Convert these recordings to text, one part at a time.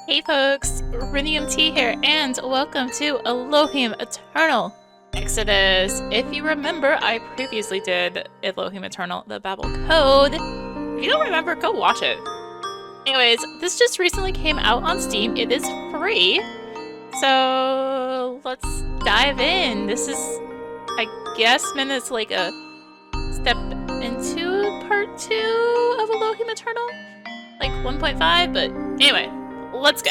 Hey folks, rinimt here, and welcome to Elohim Eternal Exodus. If you remember, I previously did Elohim Eternal, the Babel Code. If you don't remember, go watch it. Anyways, this just recently came out on Steam. It is free, so let's dive in. This is, I guess, meant as like a step into part 2 of Elohim Eternal, like 1.5, but anyway. Let's go.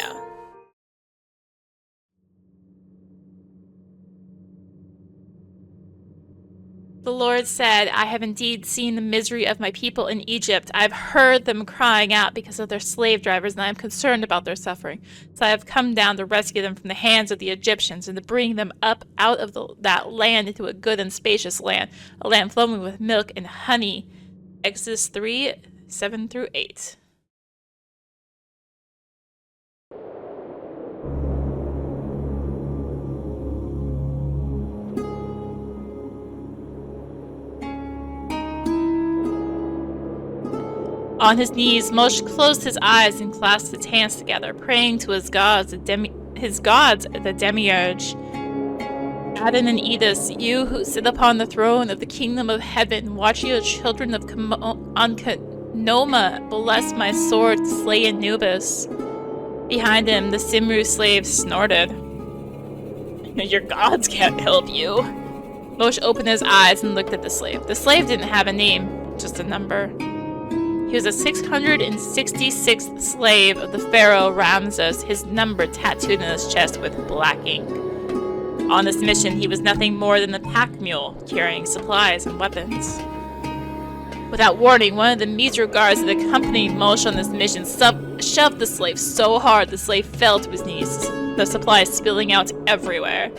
The Lord said, I have indeed seen the misery of my people in Egypt. I have heard them crying out because of their slave drivers, and I am concerned about their suffering. So I have come down to rescue them from the hands of the Egyptians and to bring them up out of that land into a good and spacious land, a land flowing with milk and honey. Exodus 3:7-8. On his knees, Moshe closed his eyes and clasped his hands together, praying to his gods, the demiurge. Adam and Edis, you who sit upon the throne of the kingdom of heaven, watch your children of Noma bless my sword to slay Anubis. Behind him, the Simru slave snorted. Your gods can't help you. Moshe opened his eyes and looked at the slave. The slave didn't have a name, just a number. He was a 666th slave of the pharaoh Ramses, his number tattooed on his chest with black ink. On this mission, he was nothing more than a pack mule, carrying supplies and weapons. Without warning, one of the Mizra guards that accompanied Moshe on this mission shoved the slave so hard the slave fell to his knees, the supplies spilling out everywhere.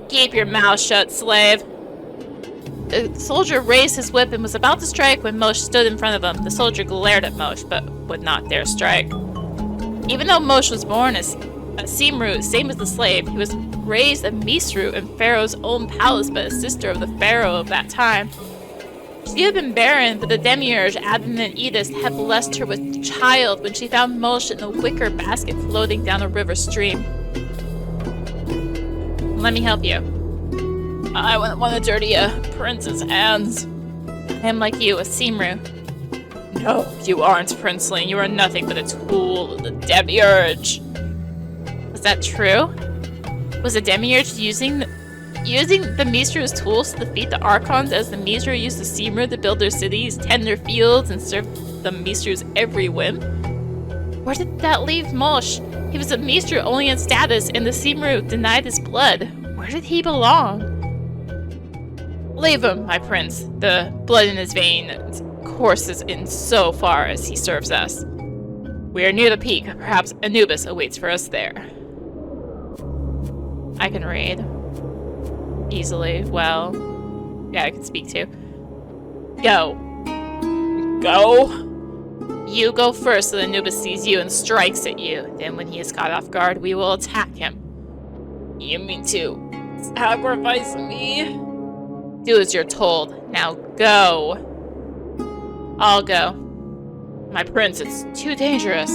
Keep your mouth shut, slave. The soldier raised his whip and was about to strike when Moshe stood in front of him. The soldier glared at Moshe, but would not dare strike. Even though Moshe was born as a Simru, same as the slave, he was raised a Misru in Pharaoh's own palace, but a sister of the Pharaoh of that time. She had been barren, but the demiurge, Adam and Edis, had blessed her with child when she found Moshe in a wicker basket floating down a river stream. Let me help you. I wouldn't want to dirty a prince's hands. I am like you, a Simru. No, you aren't, princeling. You are nothing but a tool of the demiurge. Was that true? Was the demiurge using the Misru's tools to defeat the Archons as the Misru used the Simru to build their cities, tend their fields, and serve the Misru's every whim? Where did that leave Moshe? He was a Misru only in status, and the Simru denied his blood. Where did he belong? Leave him, my prince. The blood in his veins courses in so far as he serves us. We are near the peak. Perhaps Anubis awaits for us there. I can read. Easily. Well. Yeah, I can speak too. Go. Go? You go first so that Anubis sees you and strikes at you. Then when he is caught off guard, we will attack him. You mean to sacrifice me? Do as you're told. Now go. I'll go. My prince, it's too dangerous.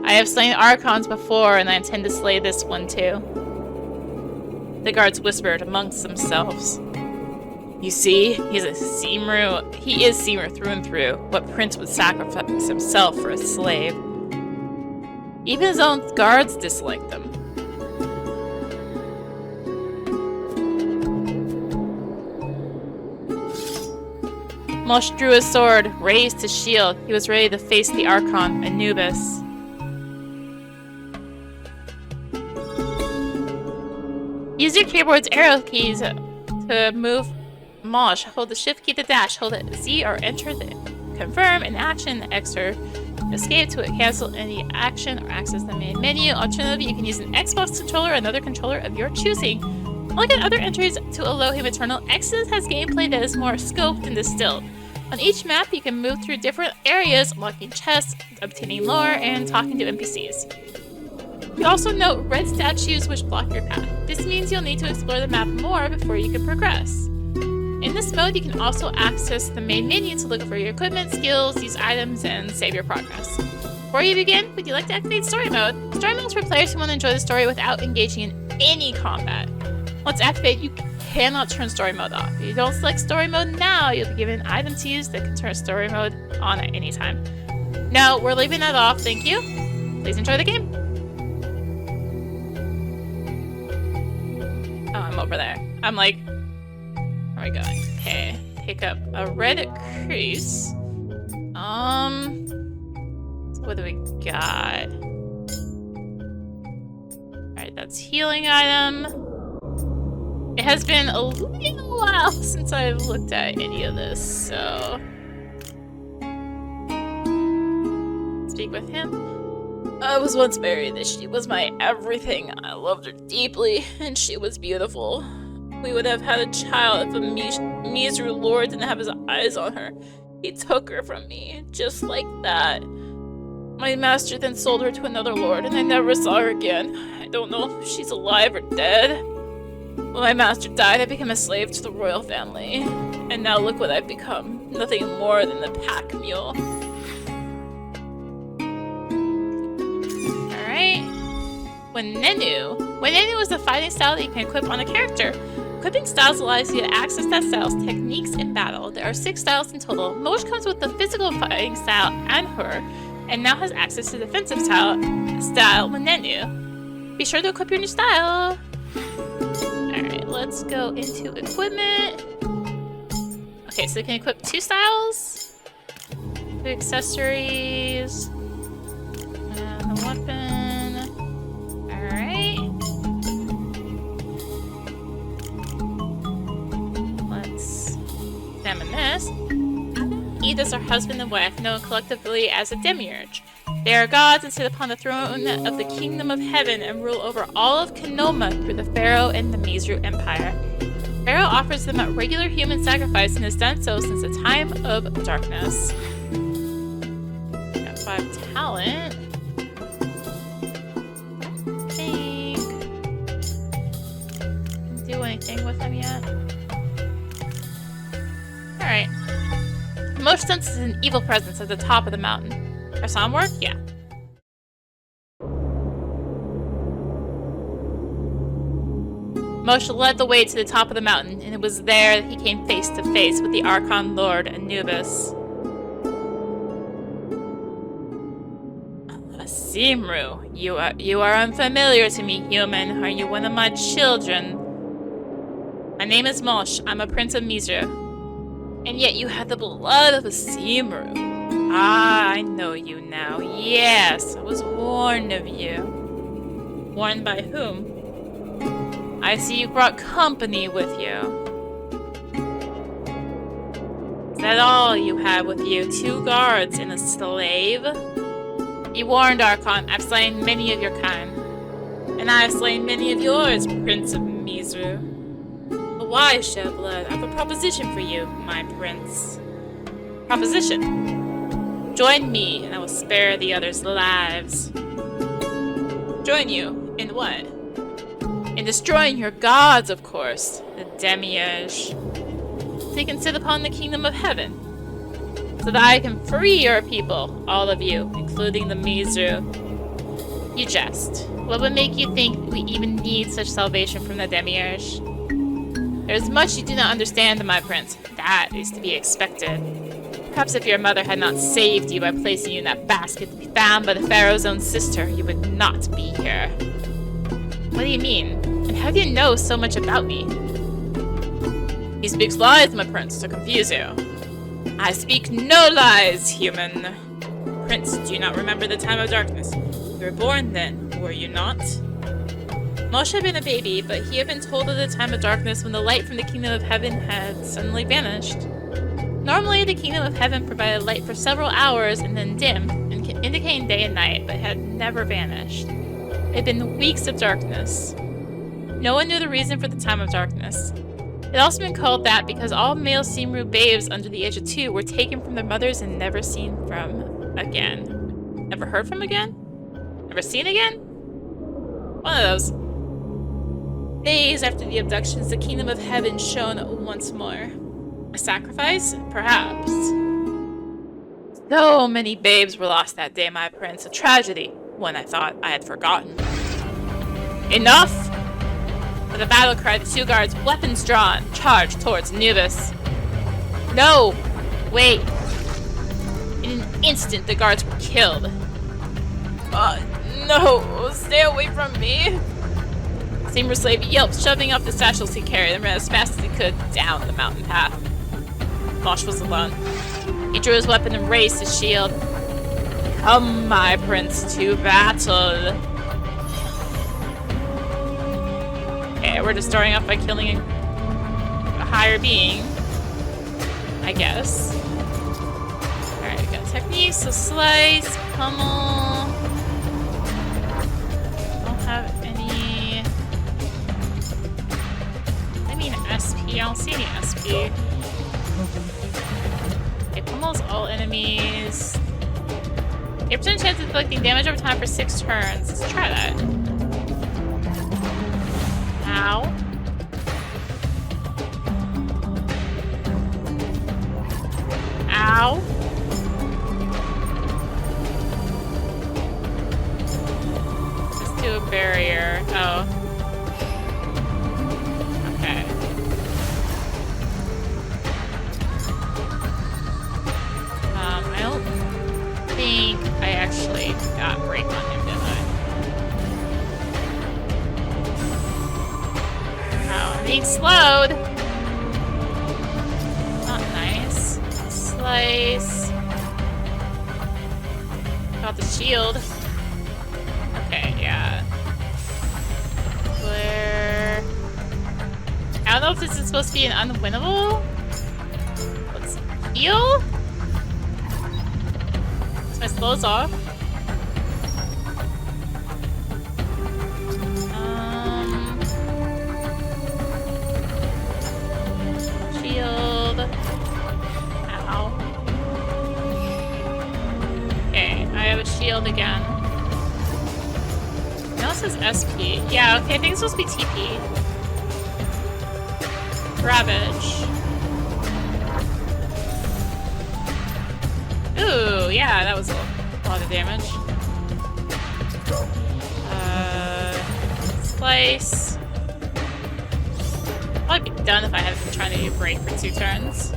I have slain Archons before, and I intend to slay this one too. The guards whispered amongst themselves. You see, he's a Simru. He is Simru through and through. What prince would sacrifice himself for a slave? Even his own guards disliked them. Moshe drew his sword, raised his shield. He was ready to face the Archon, Anubis. Use your keyboard's arrow keys to move Moshe. Hold the shift key to dash. Hold it Z or enter the confirm an action, X or escape to cancel any action or access the main menu. Alternatively, you can use an Xbox controller or another controller of your choosing. Like in other entries to Elohim Eternal, Exodus has gameplay that is more scoped and distilled. On each map, you can move through different areas, unlocking chests, obtaining lore, and talking to NPCs. You also note red statues which block your path. This means you'll need to explore the map more before you can progress. In this mode, you can also access the main menu to look for your equipment, skills, use items, and save your progress. Before you begin, would you like to activate story mode? Story mode is for players who want to enjoy the story without engaging in any combat. Once activated, you cannot turn story mode off. If you don't select story mode now, you'll be given an item to use that can turn story mode on at any time. No, we're leaving that off, thank you. Please enjoy the game. Oh, I'm over there. I'm like, where are we going? Okay, pick up a red crease. What do we got? Alright, that's healing item. It has been a little while since I've looked at any of this, so... Speak with him. I was once married and she was my everything. I loved her deeply, and she was beautiful. We would have had a child if a Mizru Lord didn't have his eyes on her. He took her from me, just like that. My master then sold her to another lord, and I never saw her again. I don't know if she's alive or dead. When my master died, I became a slave to the royal family. And now look what I've become. Nothing more than the pack mule. Alright. When Nenu is the fighting style that you can equip on a character. Equipping styles allows you to access that style's techniques in battle. There are 6 styles in total. Moshe comes with the physical fighting style and her, and now has access to the defensive style with Nenu. Be sure to equip your new style. Alright, let's go into equipment. Okay, so we can equip 2 styles. 2 accessories. And a weapon. Alright. Let's examine this. Eve is our husband and wife, known collectively as a demiurge. They are gods and sit upon the throne of the kingdom of heaven and rule over all of Kenoma through the Pharaoh and the Mizru Empire. Pharaoh offers them a regular human sacrifice and has done so since the time of darkness. Got 5 talent. I think can't do anything with them yet. Alright. Moshe senses an evil presence at the top of the mountain. Our song work? Yeah. Moshe led the way to the top of the mountain, and it was there that he came face to face with the Archon Lord Anubis. Simru, you are unfamiliar to me, human. Are you one of my children? My name is Moshe. I'm a prince of Mizru. And yet you have the blood of a Simru. Ah, I know you now. Yes, I was warned of you. Warned by whom? I see you brought company with you. Is that all you have with you? 2 guards and a slave? Be warned, Archon. I've slain many of your kind. And I have slain many of yours, Prince of Mizru. But why shed blood? I have a proposition for you, my prince. Proposition. Join me, and I will spare the others' lives. Join you? In what? In destroying your gods, of course. The demiurge. They can sit upon the kingdom of heaven. So that I can free your people, all of you, including the Mizru. You jest. What would make you think we even need such salvation from the demiurge? There's much you do not understand, my prince. That is to be expected. Perhaps if your mother had not saved you by placing you in that basket to be found by the Pharaoh's own sister, you would not be here. What do you mean? And how do you know so much about me? He speaks lies, my prince, to confuse you. I speak no lies, human. Prince, do you not remember the time of darkness? You were born then, were you not? Moshe had been a baby, but he had been told of the time of darkness when the light from the kingdom of heaven had suddenly vanished. Normally, the kingdom of heaven provided light for several hours and then dimmed, indicating day and night, but had never vanished. It had been weeks of darkness. No one knew the reason for the time of darkness. It had also been called that because all male Simru babes under the age of 2 were taken from their mothers and never seen from again. Never heard from again? Never seen again? One of those. Days after the abductions, the kingdom of heaven shone once more. A sacrifice? Perhaps. So many babes were lost that day, my prince. A tragedy, one I thought I had forgotten. Enough! With a battle cry, the two guards, weapons drawn, charged towards Anubis. No! Wait! In an instant, the guards were killed. No! Stay away from me! The steamer slave yelped, shoving off the satchels he carried, and ran as fast as he could down the mountain path. Moshe was alone. He drew his weapon and raised his shield. Come, my prince, to battle. Okay, we're just starting off by killing a higher being, I guess. Alright, we got techniques, so slice, pummel. Don't have any... I mean SP, I don't see any SP. Okay, pummels all enemies. 8% chance of inflicting damage over time for 6 turns. Let's try that. Ow. Ow. Let's do a barrier. Oh. Okay. I don't think I actually got break on him, did I? Oh, I'm being slowed. Not nice. Slice. Got the shield. Okay, yeah. Where? I don't know if this is supposed to be an unwinnable. Let's heal. So my slow's off. Shield. Ow. Okay, I have a shield again. Now it says SP. Yeah, okay, I think it's supposed to be TP. Ravage. Ooh, yeah, that was a lot of damage. Slice. I'd be done if I hadn't been trying to do break for 2 turns.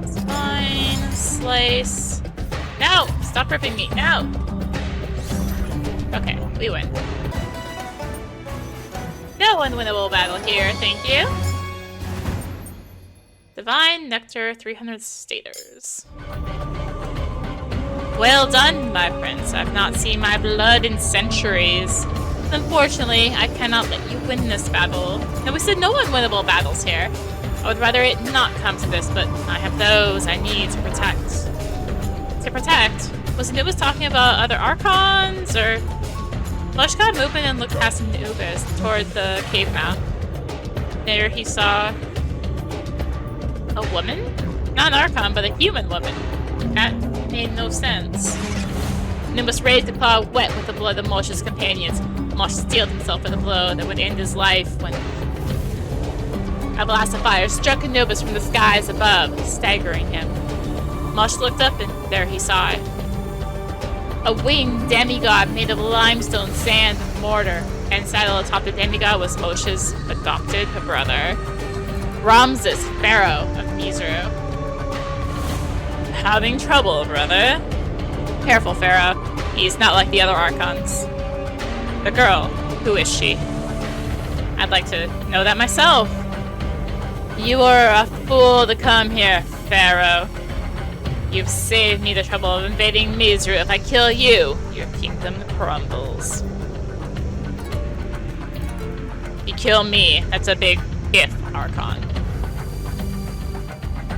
It's fine. Slice. No! Stop ripping me. No! Okay, we win. No unwinnable battle here, thank you. Divine Nectar 300 staters. Well done, my prince. I've not seen my blood in centuries. Unfortunately, I cannot let you win this battle. And we said no unwinnable battles here. I would rather it not come to this, but I have those I need to protect. To protect? Was Anubis talking about other archons, or... Moshe got movement and looked past Anubis toward the cave mouth. There he saw... a woman? Not an archon, but a human woman. That made no sense. Anubis raised a claw wet with the blood of Moshe's companions. Moshe steeled himself for the blow that would end his life when a blast of fire struck Anubis from the skies above, staggering him. Moshe looked up and there he saw it. A winged demigod made of limestone, sand, and mortar. And saddled atop the demigod was Moshe's adopted brother, Ramses, Pharaoh of Mizru. Having trouble, brother. Careful, Pharaoh. He's not like the other archons. The girl, who is she? I'd like to know that myself. You are a fool to come here, Pharaoh. You've saved me the trouble of invading Mizru. If I kill you, your kingdom crumbles. You kill me, that's a big if, Archon.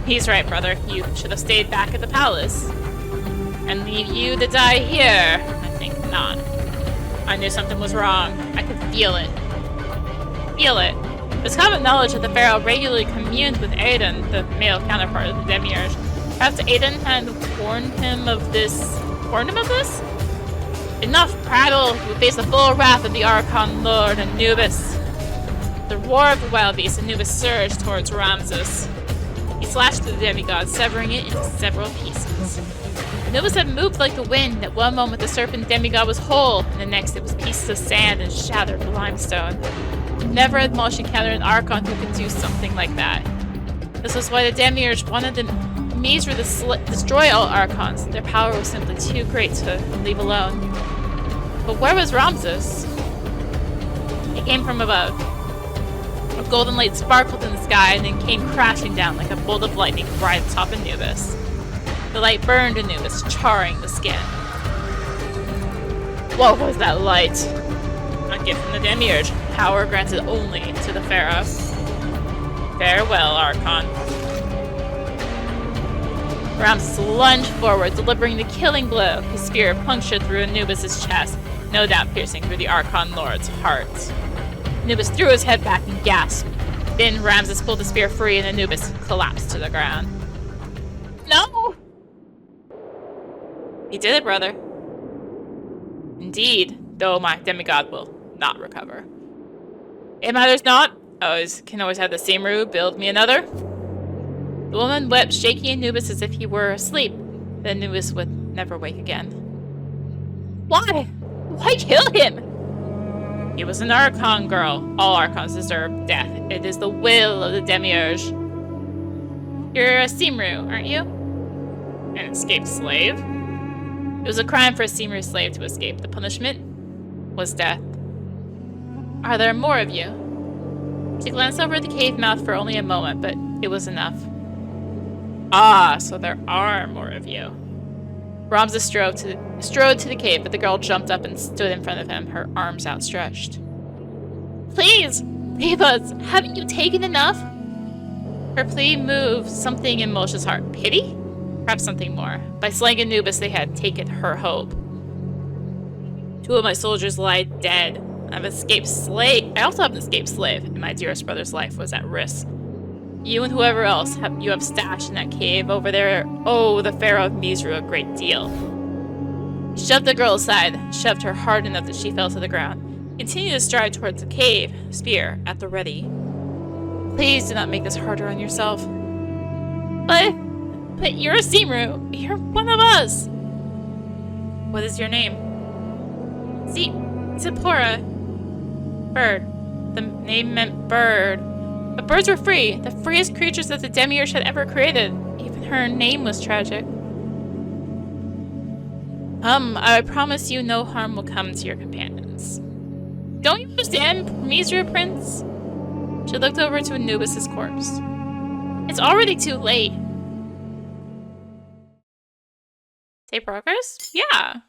He's right, brother. You should have stayed back at the palace. And leave you to die here? I think not. I knew something was wrong. I could feel it. Feel it. There's common knowledge that the Pharaoh regularly communed with Aiden, the male counterpart of the Demiurge. Perhaps Aiden had warned him of this? Enough prattle! We face the full wrath of the Archon Lord Anubis. The roar of the wild beast, Anubis surged towards Ramses. He slashed the demigod, severing it into several pieces. Anubis had moved like the wind. At one moment, the serpent demigod was whole, and the next, it was pieces of sand and shattered limestone. Never had Moshe encountered an Archon who could do something like that. This was why the Demiurge wanted the emissary to destroy all Archons. Their power was simply too great to leave alone. But where was Ramses? He came from above. A golden light sparkled in the sky and then came crashing down like a bolt of lightning right atop Anubis. The light burned Anubis, charring the skin. What was that light? A gift from the Demiurge, power granted only to the Pharaoh. Farewell, Archon. Ramses lunged forward, delivering the killing blow. His spear punctured through Anubis' chest, no doubt piercing through the Archon Lord's heart. Anubis threw his head back and gasped. Then Ramses pulled the spear free and Anubis collapsed to the ground. No! He did it, brother. Indeed, though my demigod will not recover. It matters not. Can always have the Simru build me another. The woman wept, shaking Anubis as if he were asleep. Then Anubis would never wake again. Why? Why kill him? He was an Archon, girl. All Archons deserve death. It is the will of the Demiurge. You're a Simru, aren't you? An escaped slave? It was a crime for a Simru slave to escape. The punishment was death. Are there more of you? She glanced over at the cave mouth for only a moment, but it was enough. Ah, so there are more of you. Ramses strode to the cave, but the girl jumped up and stood in front of him, her arms outstretched. Please, leave us. Haven't you taken enough? Her plea moved something in Moshe's heart. Pity? Perhaps something more. By slaying Anubis, they had taken her hope. 2 of my soldiers lie dead. I also have an escaped slave, and my dearest brother's life was at risk. You and whoever else you have stashed in that cave over there owe the Pharaoh of Mizru a great deal. He shoved the girl aside, shoved her hard enough that she fell to the ground. Continued to stride towards the cave, spear at the ready. Please do not make this harder on yourself. But you're a Simru. You're one of us. What is your name? Zipporah. Bird. The name meant bird. But birds were free, the freest creatures that the Demiurge had ever created. Even her name was tragic. I promise you no harm will come to your companions. Don't you understand, Mizru Prince? She looked over to Anubis' corpse. It's already too late. Say progress? Yeah.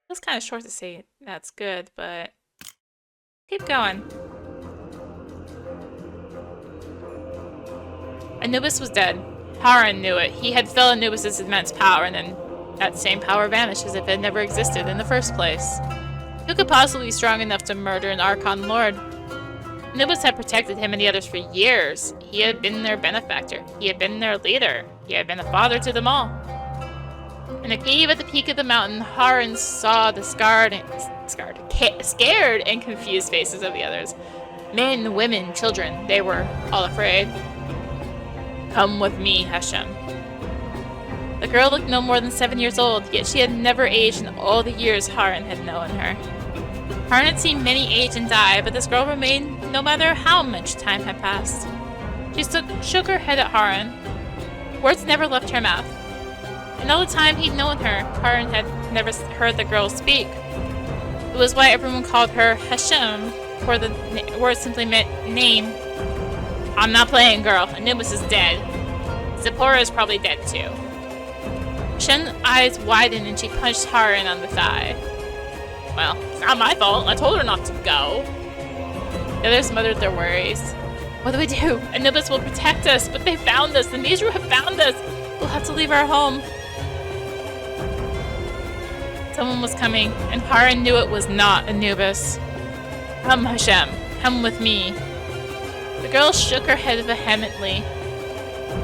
It's kind of short to say that's good, but keep going. Anubis was dead. Haran knew it. He had felt Anubis' immense power, and then that same power vanished as if it never existed in the first place. Who could possibly be strong enough to murder an Archon Lord? Anubis had protected him and the others for years. He had been their benefactor. He had been their leader. He had been a father to them all. In a cave at the peak of the mountain, Haran saw the scared and confused faces of the others. Men, women, children, they were all afraid. Come with me, Hashem. The girl looked no more than 7 years old, yet she had never aged in all the years Haran had known her. Haran had seen many age and die, but this girl remained no matter how much time had passed. She shook her head at Haran. Words never left her mouth. And all the time he'd known her, Haran had never heard the girl speak. It was why everyone called her Hashem, for the word simply meant name. I'm not playing, girl. Anubis is dead. Zipporah is probably dead too. Hashem's eyes widened and she punched Haran on the thigh. Well, it's not my fault. I told her not to go. The others smothered their worries. What do we do? Anubis will protect us, but they found us. The Mizru have found us. We'll have to leave our home. Someone was coming, and Haran knew it was not Anubis. Come, Hashem. Come with me. The girl shook her head vehemently.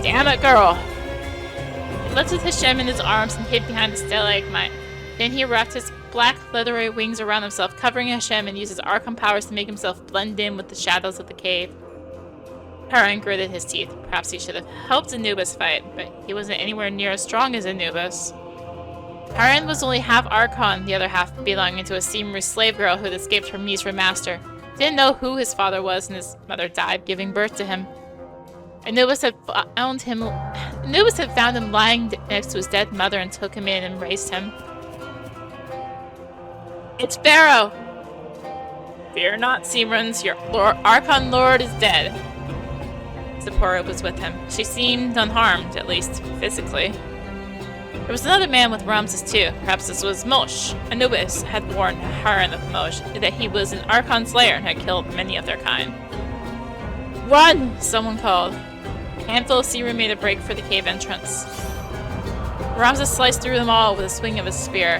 Damn it, girl. He lifted Hashem in his arms and hid behind the stalagmite. Then he wrapped his black leathery wings around himself, covering Hashem, and uses Archon powers to make himself blend in with the shadows of the cave. Haran gritted his teeth. Perhaps he should have helped Anubis fight, but he wasn't anywhere near as strong as Anubis. Haran was only half Archon, the other half belonging to a Simru slave girl who had escaped her Mizra master. Didn't know who his father was, and his mother died giving birth to him. Anubis had found him lying next to his dead mother and took him in and raised him. It's Pharaoh! Fear not, Simrans, your Archon Lord is dead. Zipporah was with him. She seemed unharmed, at least physically. There was another man with Ramses too. Perhaps this was Moshe. Anubis had warned Haran of Moshe that he was an Archon slayer and had killed many of their kind. Run! Someone called. A handful of Simru made a break for the cave entrance. Ramses sliced through them all with a swing of his spear.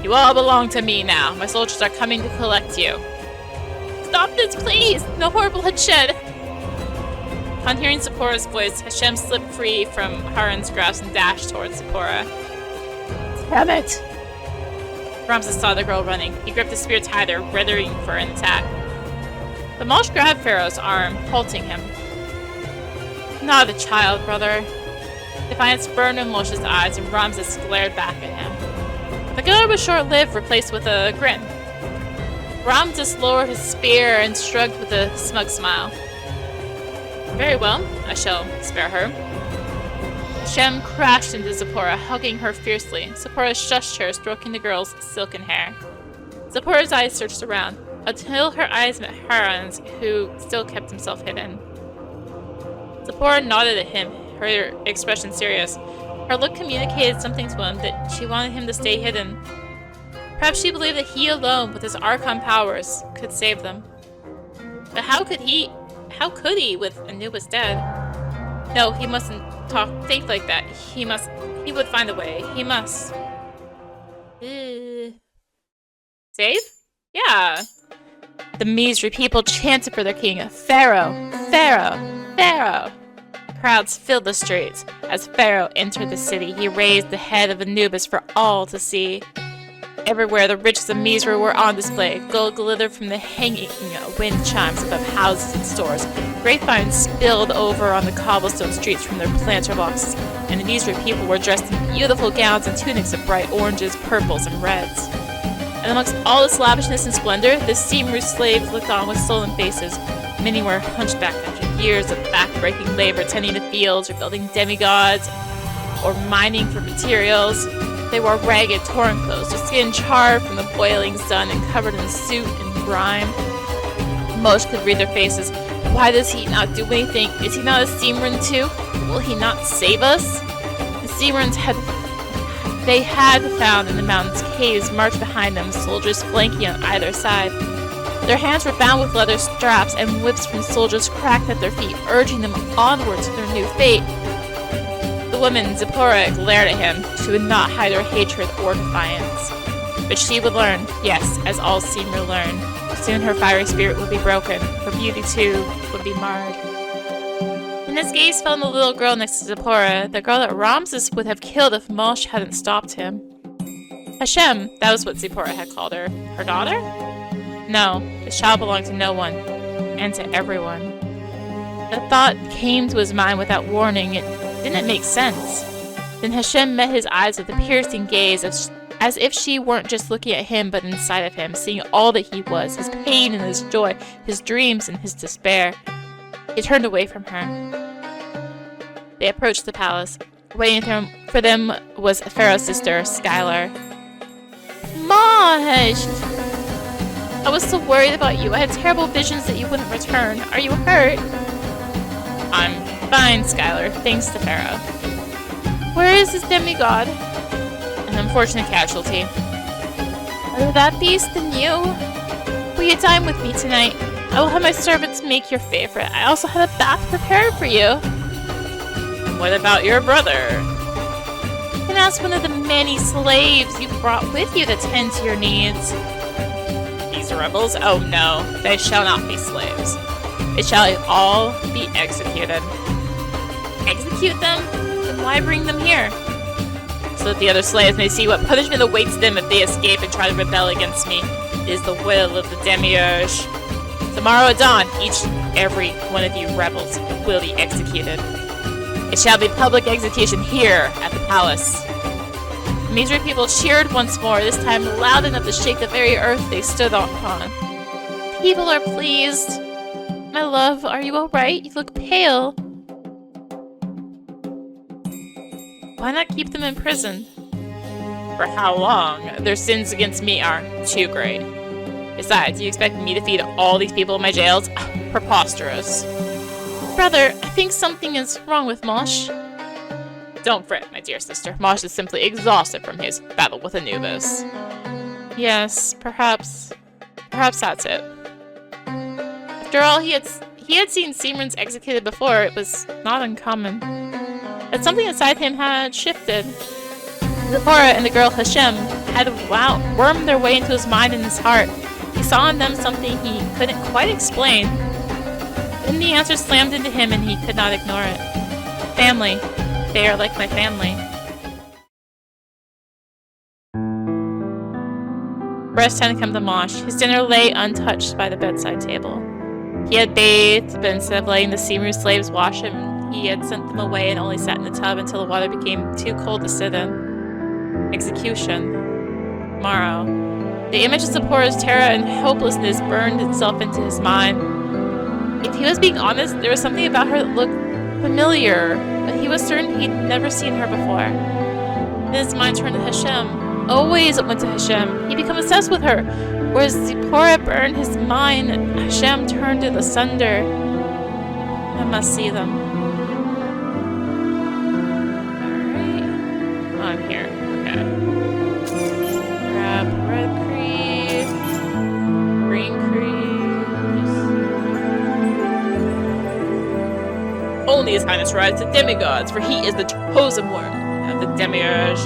You all belong to me now. My soldiers are coming to collect you. Stop this, please! No more bloodshed! On hearing Zipporah's voice, Hashem slipped free from Haran's grasp and dashed towards Zipporah. Damn it! Ramses saw the girl running. He gripped the spear tighter, readying for an attack. But Moshe grabbed Pharaoh's arm, halting him. Not a child, brother. Defiance burned in Moshe's eyes, and Ramses glared back at him. The glare was short-lived, replaced with a grin. Ramses lowered his spear and shrugged with a smug smile. Very well, I shall spare her. Hashem crashed into Zipporah, hugging her fiercely. Zipporah shushed her, stroking the girl's silken hair. Zipporah's eyes searched around, until her eyes met Haran's, who still kept himself hidden. Zipporah nodded at him, her expression serious. Her look communicated something to him, that she wanted him to stay hidden. Perhaps she believed that he alone, with his Archon powers, could save them. But how could he with Anubis dead? No, he mustn't think like that. He would find a way. He must. Save? Yeah. The Mizri people chanted for their king, Pharaoh! Pharaoh! Pharaoh! Crowds filled the streets. As Pharaoh entered the city, he raised the head of Anubis for all to see. Everywhere, the riches of Mizra were on display. Gold glittered from the hanging wind chimes above houses and stores. Grapevines spilled over on the cobblestone streets from their planter boxes, and the Mizra people were dressed in beautiful gowns and tunics of bright oranges, purples, and reds. And amongst all this lavishness and splendor, the Simru slaves looked on with sullen faces. Many were hunchbacked after years of back-breaking labor tending the fields or building demigods or mining for materials. They wore ragged, torn clothes, their skin charred from the boiling sun and covered in soot and grime. Moshe could read their faces. Why does he not do anything? Is he not a Simran too? Will he not save us? The Simrans had found in the mountains caves marked behind them, soldiers flanking on either side. Their hands were bound with leather straps, and whips from soldiers cracked at their feet, urging them onward to their new fate. The woman, Zipporah, glared at him. She would not hide her hatred or defiance. But she would learn, yes, as all Simru learn. Soon her fiery spirit would be broken. Her beauty, too, would be marred. And his gaze fell on the little girl next to Zipporah, the girl that Ramses would have killed if Moshe hadn't stopped him. Hashem, that was what Zipporah had called her. Her daughter? No, the child belonged to no one, and to everyone. The thought came to his mind without warning. It didn't make sense. Then Hashem met his eyes with a piercing gaze, as if she weren't just looking at him, but inside of him, seeing all that he was, his pain and his joy, his dreams and his despair. He turned away from her. They approached the palace. Waiting for them was Pharaoh's sister, Skylar. Moshe! I was so worried about you. I had terrible visions that you wouldn't return. Are you hurt? I'm fine, Skylar, thanks to Pharaoh. Where is this demigod? An unfortunate casualty. Better that beast than you? Will you dine with me tonight? I will have my servants make your favorite. I also have a bath prepared for you. And what about your brother? You can ask one of the many slaves you brought with you to tend to your needs. These rebels? Oh no, they shall not be slaves. They shall all be executed. Execute them? Then why bring them here? so that the other slaves may see what punishment awaits them if they escape and try to rebel against me. It is the will of the Demiurge. Tomorrow at dawn, each and every one of you rebels will be executed. It shall be public execution here at the palace. The misery people cheered once more, this time loud enough to shake the very earth they stood upon. People are pleased. My love, are you alright? You look pale. Why not keep them in prison? For how long? Their sins against me are too great. Besides, you expect me to feed all these people in my jails? Preposterous. Brother, I think something is wrong with Moshe. Don't fret, my dear sister. Moshe is simply exhausted from his battle with Anubis. Yes, perhaps that's it. After all, he had seen Simrans executed before. It was not uncommon. But something inside him had shifted. Zipporah and the girl Hashem had wormed their way into his mind and his heart. He saw in them something he couldn't quite explain. Then the answer slammed into him and he could not ignore it. Family. They are like my family. Rest time to come to Moshe. His dinner lay untouched by the bedside table. He had bathed, but instead of letting the Simru slaves wash him, he had sent them away and only sat in the tub until the water became too cold to sit in. Execution. Tomorrow. The image of Zipporah's terror and hopelessness burned itself into his mind. If he was being honest, there was something about her that looked familiar, but he was certain he'd never seen her before. Then his mind turned to Hashem. Always it went to Hashem. He'd become obsessed with her. Whereas Zipporah burned his mind, Hashem turned it asunder. I must see them. Alright. I'm here. Okay. Grab red creed. Green creed. Only His Highness rides the demigods, for he is the chosen one of the Demiurge.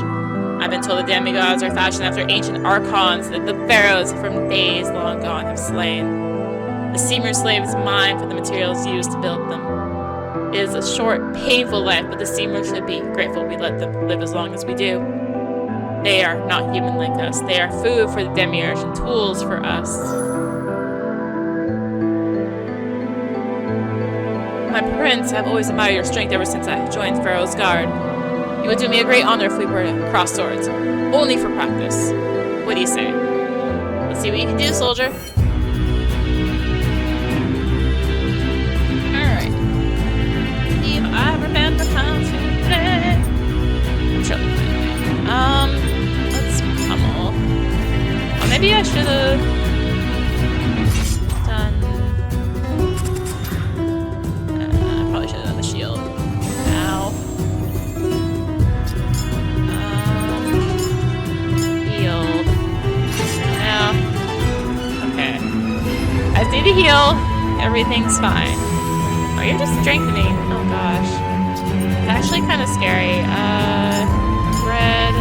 I've been told the demigods are fashioned after ancient archons that the pharaohs from days long gone have slain. The Simru slaves mine for the materials used to build them. It is a short, painful life, but the Simru should be grateful we let them live as long as we do. They are not human like us. They are food for the Demiurge and tools for us. My prince, I've always admired your strength ever since I joined Pharaoh's guard. It would do me a great honor if we were to cross swords. Only for practice. What do you say? Let's see what you can do, soldier. Alright. If I remember how to play. I'm sure they'll play. Let's pummel. Or maybe I should have done... I probably should have done the shield. Ow. I just need to heal. Everything's fine. Oh, you're just strengthening. Oh gosh. It's actually kind of scary. Red.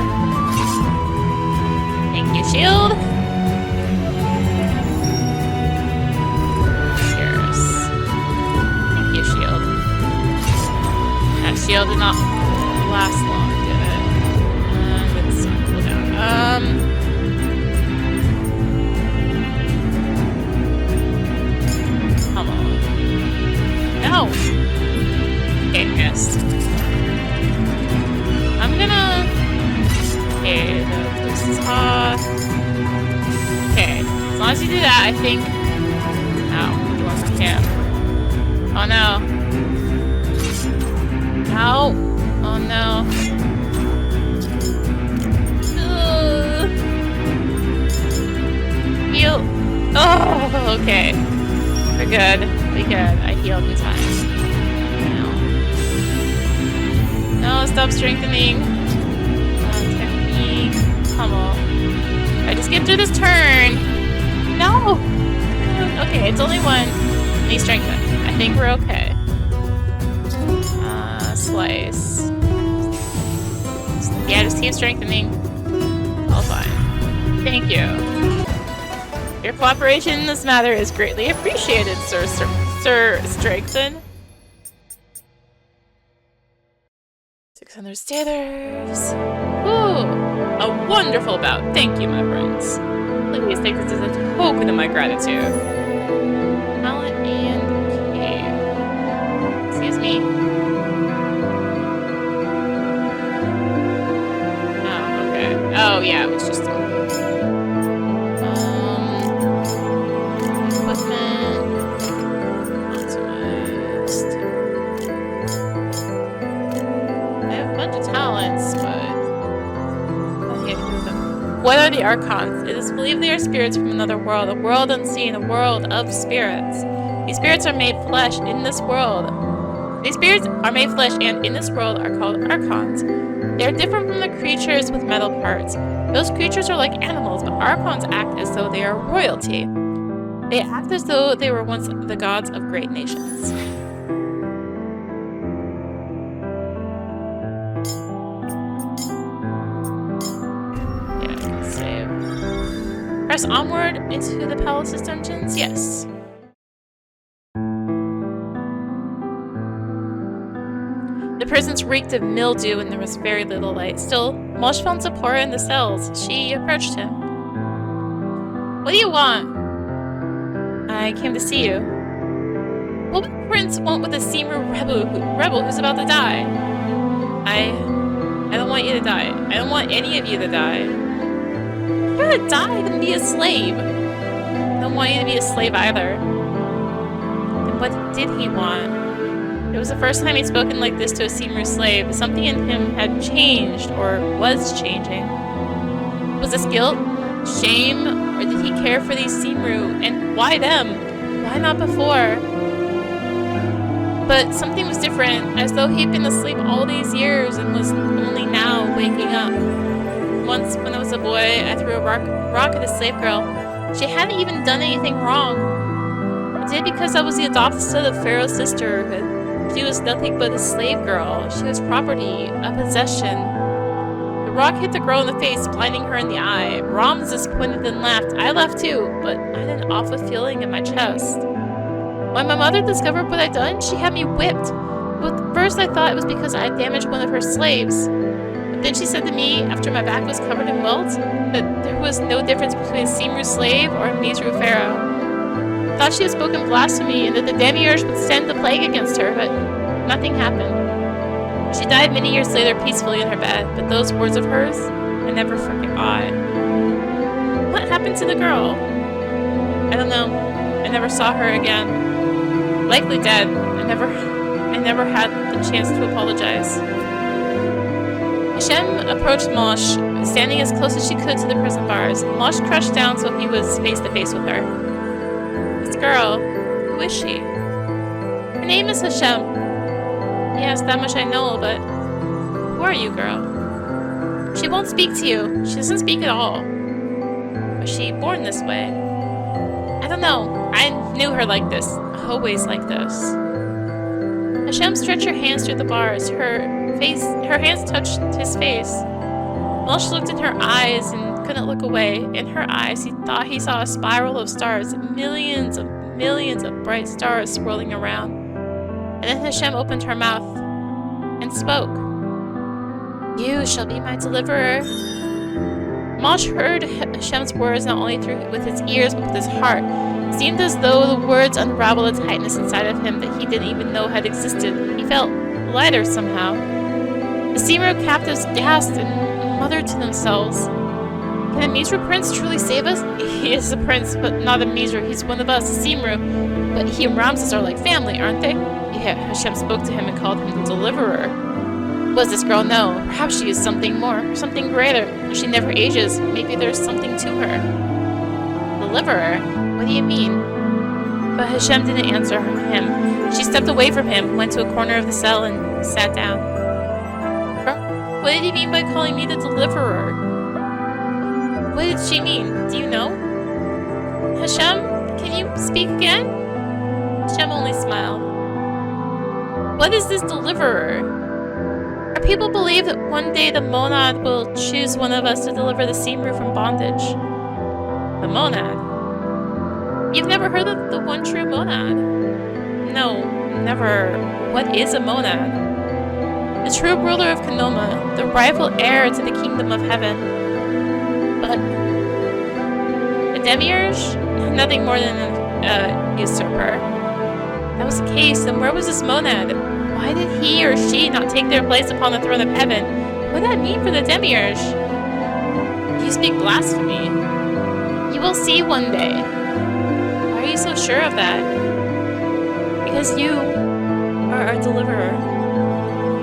Thank you, shield. Cheers. Thank you, shield. That shield did not last long, did it? Let's cool down. Come on. No! Okay, missed. I'm gonna... Okay, this is off. Okay, as long as you do that, I think... Ow, it wasn't him. Oh no. Ow! Oh no. Heal! Oh, okay. We're good. We're good. I healed in time. No, stop strengthening. Technique. Pummel. I just get through this turn. No! Okay, it's only one. Let me strengthen. I think we're okay. Slice. Yeah, just keep strengthening. All fine. Thank you. Your cooperation in this matter is greatly appreciated, Sir Strengthen. from their stairs. Ooh, a wonderful bout. Thank you, my friends. Please take this as a token of my gratitude. Talent and cave. Excuse me. Oh, okay. Oh, yeah, it was just What are the Archons? It is believed they are spirits from another world, a world unseen, a world of spirits. These spirits are made flesh in this world. These spirits are made flesh and in this world are called Archons. They are different from the creatures with metal parts. Those creatures are like animals, but Archons act as though they are royalty. They act as though they were once the gods of great nations. Press onward into the palace's dungeons? Yes. The prisons reeked of mildew and there was very little light. Still, Moshe found Zipporah in the cells. She approached him. What do you want? I came to see you. What would the prince want with a Simru rebel who's about to die? I don't want you to die. I don't want any of you to die. I'd rather die than be a slave. I don't want you to be a slave either. Then what did he want? It was the first time he'd spoken like this to a Simru slave. Something in him had changed, or was changing. Was this guilt? Shame? Or did he care for these Simru? And why them? Why not before? But something was different, as though he'd been asleep all these years and was only now waking up. Once, when I was a boy, I threw a rock at a slave girl. She hadn't even done anything wrong. I did because I was the adopted son of Pharaoh's sister, but she was nothing but a slave girl. She was property, a possession. The rock hit the girl in the face, blinding her in the eye. Ramses pointed and laughed. I laughed too, but I had an awful feeling in my chest. When my mother discovered what I'd done, she had me whipped. But first I thought it was because I had damaged one of her slaves. Then she said to me, after my back was covered in welts, that there was no difference between a Simru slave or a Mizru pharaoh. I thought she had spoken blasphemy and that the demiurge would send the plague against her, but nothing happened. She died many years later peacefully in her bed, but those words of hers, I never forgot. What happened to the girl? I don't know. I never saw her again. Likely dead. I never had the chance to apologize. Hashem approached Moshe, standing as close as she could to the prison bars. Moshe crouched down so he was face to face with her. This girl, who is she? Her name is Hashem. Yes, that much I know, but who are you, girl? She won't speak to you. She doesn't speak at all. Was she born this way? I don't know. I knew her like this. Always like this. Hashem stretched her hands through the bars. Her hands touched his face. Moshe looked in her eyes and couldn't look away. In her eyes, he thought he saw a spiral of stars, millions of bright stars swirling around. And then Hashem opened her mouth and spoke. You shall be my deliverer. Moshe heard Hashem's words not only with his ears but with his heart. It seemed as though the words unraveled a tightness inside of him that he didn't even know had existed. He felt lighter somehow. The Simru captives gasped and muttered to themselves. Can a Mizru prince truly save us? He is a prince, but not a Mizru. He's one of us, a Simru. But he and Ramses are like family, aren't they? Yeah, Hashem spoke to him and called him the deliverer. What does this girl know? Perhaps she is something more, something greater. She never ages. Maybe there's something to her. Deliverer? What do you mean? But Hashem didn't answer him. She stepped away from him, went to a corner of the cell, and sat down. What did he mean by calling me the deliverer? What did she mean? Do you know? Hashem, can you speak again? Hashem only smiled. What is this deliverer? Our people believe that one day the monad will choose one of us to deliver the Simru from bondage. The monad? You've never heard of the one true monad? No, never. What is a monad? The true ruler of Kanoma, the rightful heir to the kingdom of heaven. But the Demiurge? Nothing more than a usurper. If that was the case, then where was this monad? Why did he or she not take their place upon the throne of heaven? What did that mean for the Demiurge? You speak blasphemy. You will see one day. Why are you so sure of that? Because you are our deliverer.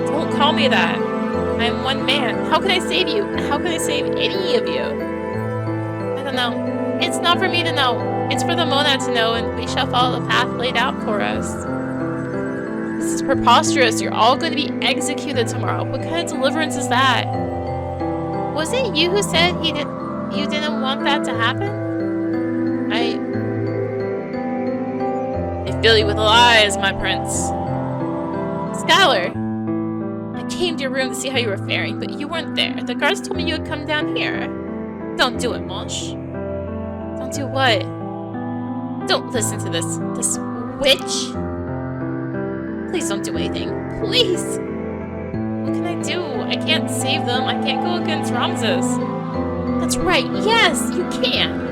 Don't call me that. I am one man. How can I save you? How can I save any of you? I don't know. It's not for me to know. It's for the monad to know, and we shall follow the path laid out for us. This is preposterous. You're all going to be executed tomorrow. What kind of deliverance is that? Was it you who said you didn't want that to happen? I fill you with lies, my prince. Skylar! I came to your room to see how you were faring, but you weren't there. The guards told me you would come down here. Don't do it, Moshe. Don't do what? Don't listen to this witch. Please don't do anything. Please! What can I do? I can't save them. I can't go against Ramses. That's right. Yes, you can.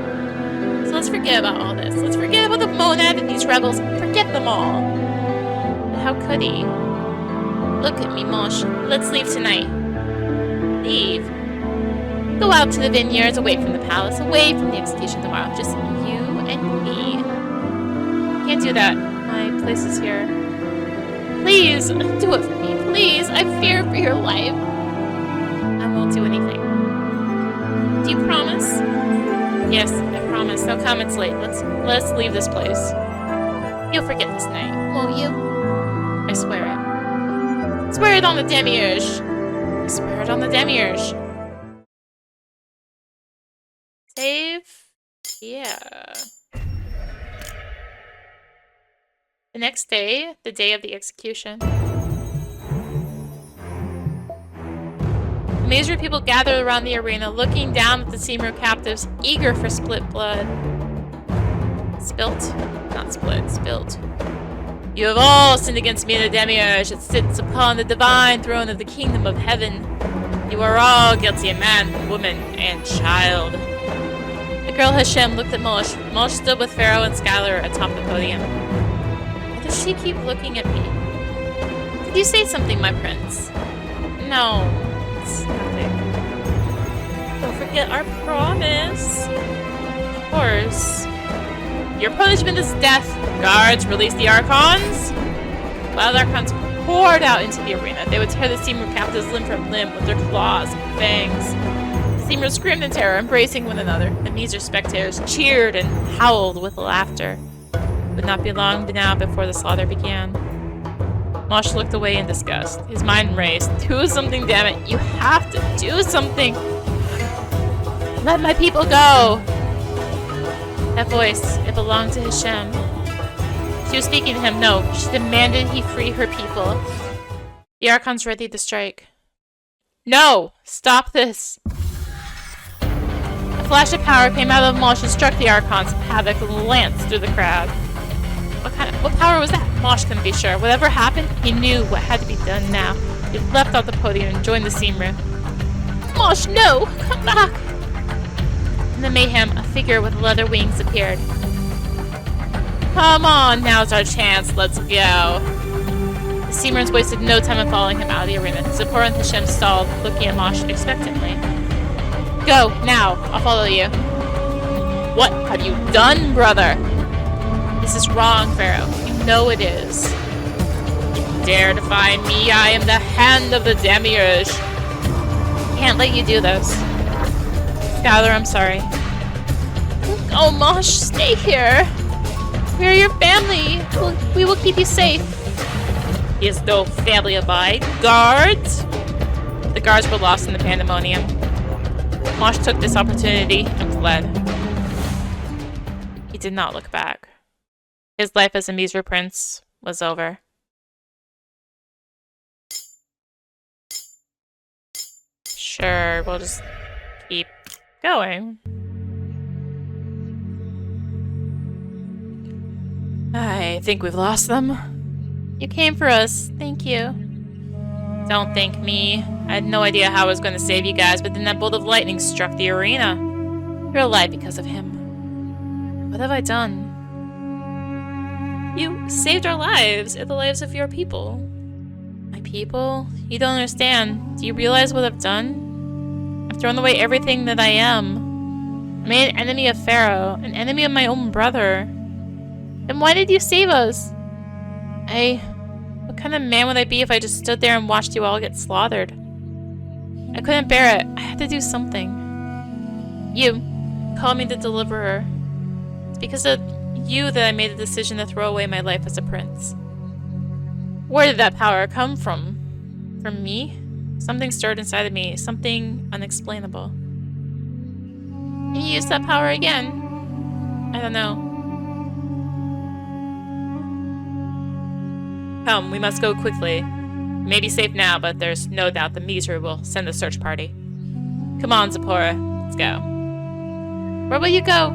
So let's forget about all this. Let's forget about the monad and these rebels. Forget them all. But how could he? Look at me, Moshe. Let's leave tonight. Leave? Go out to the vineyards, away from the palace, away from the execution tomorrow. Just you and me. Can't do that. My place is here. Please, do it for me. Please, I fear for your life. I won't do anything. Do you promise? Yes, I promise. No comments late. Let's leave this place. You'll forget this night, won't you? I swear it. Swear it on the Demiurge. I swear it on the Demiurge. Save? Yeah. The next day, the day of the execution. The Mizrahi people gathered around the arena, looking down at the Simru captives, eager for split blood. Spilt? Not split, spilt. You have all sinned against me, the Demiurge, that sits upon the divine throne of the kingdom of heaven. You are all guilty, man, woman, and child. The girl Hashem looked at Moshe. Moshe stood with Pharaoh and Skylar atop the podium. Why does she keep looking at me? Did you say something, my prince? No, it's nothing. Don't forget our promise. Of course. Your punishment is death. Guards, release the Archons. While the Archons poured out into the arena, they would tear the Simru captives limb from limb with their claws and fangs. The Simru screamed in terror, embracing one another. The Mizrahi spectators cheered and howled with laughter. It would not be long now before the slaughter began. Moshe looked away in disgust. His mind raced. Do something, damn it. You have to do something. Let my people go. That voice, it belonged to Hashem. She was speaking to him. No, she demanded he free her people. The Archons ready to strike. No! Stop this! A flash of power came out of Moshe and struck the Archons. Havoc lanced through the crowd. What power was that? Moshe couldn't be sure. Whatever happened, he knew what had to be done now. He leapt off the podium and joined the Simru. Moshe, no! Come back! In the mayhem, a figure with leather wings appeared. Come on, now's our chance. Let's go. The Simrans wasted no time in following him out of the arena. Zipporah and Hashem stalled, looking at Moshe expectantly. Go, now. I'll follow you. What have you done, brother? This is wrong, Pharaoh. You know it is. You dare defy me? I am the hand of the Demiurge. Can't let you do this. Skylar, I'm sorry. Oh, Moshe, stay here. We are your family. We will keep you safe. He has no family of mine. Guards! The guards were lost in the pandemonium. Moshe took this opportunity and fled. He did not look back. His life as a Mizrahi prince was over. Sure, we'll just keep going. I think we've lost them. You came for us. Thank you. Don't thank me. I had no idea how I was going to save you guys, but then that bolt of lightning struck the arena. You're alive because of him. What have I done? You saved our lives, and the lives of your people. My people? You don't understand. Do you realize what I've done? I've thrown away everything that I am. I made an enemy of Pharaoh, an enemy of my own brother. Then why did you save us? What kind of man would I be if I just stood there and watched you all get slaughtered? I couldn't bear it. I had to do something. You call me the Deliverer. It's because of you that I made the decision to throw away my life as a prince. Where did that power come from? From me? Something stirred inside of me. Something unexplainable. Can you use that power again? I don't know. Come, we must go quickly. We may be safe now, but there's no doubt the Emissary will send a search party. Come on, Zipporah. Let's go. Where will you go?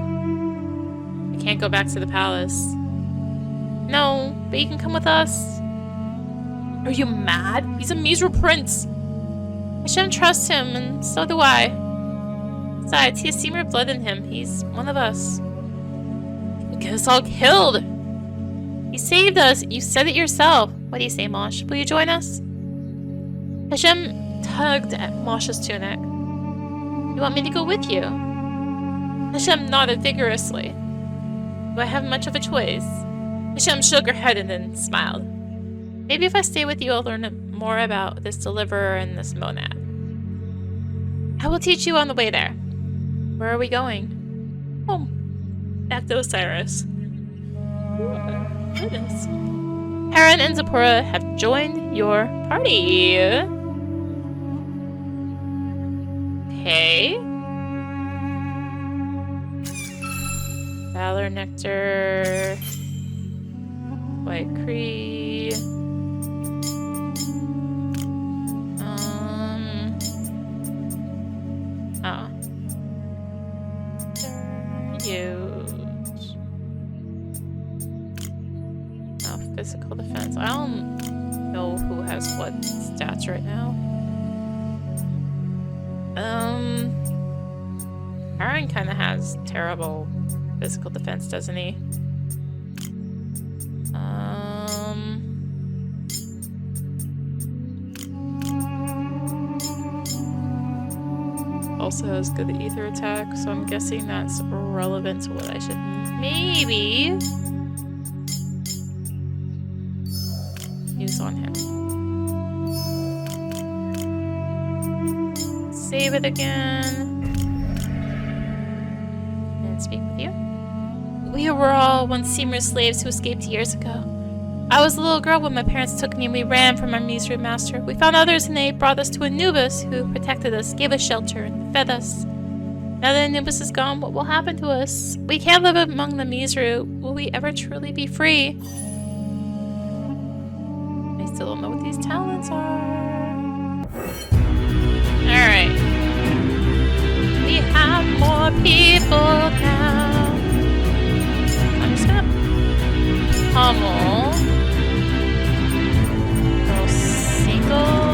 I can't go back to the palace. No, but you can come with us. Are you mad? He's a Emissary prince. I shouldn't trust him, and so do I. Besides, he has Seymour blood in him. He's one of us. He'll get us all killed. He saved us. You said it yourself. What do you say, Moshe? Will you join us? Hashem tugged at Moshe's tunic. You want me to go with you? Hashem nodded vigorously. Do I have much of a choice? Hashem shook her head and then smiled. Maybe if I stay with you, I'll learn more about this Deliverer and this monad. I will teach you on the way there. Where are we going? Home. Back to Osiris. Goodness. Haran and Zipporah have joined your party. Okay. Valor Nectar. White Cree. Oh. Use. Oh, physical defense. I don't know who has what stats right now. Aaron kind of has terrible physical defense, doesn't he? Also has good ether attack, so I'm guessing that's relevant to what I should maybe use on him. Save it again. And speak with you. We were all once Seymour slaves who escaped years ago. I was a little girl when my parents took me and we ran from our Emissary master. We found others and they brought us to Anubis, who protected us, gave us shelter, and fed us. Now that Anubis is gone, what will happen to us? We can't live among the Emissary. Will we ever truly be free? I still don't know what these talents are. Alright. We have more people now. I'm just gonna pummel. Girl single.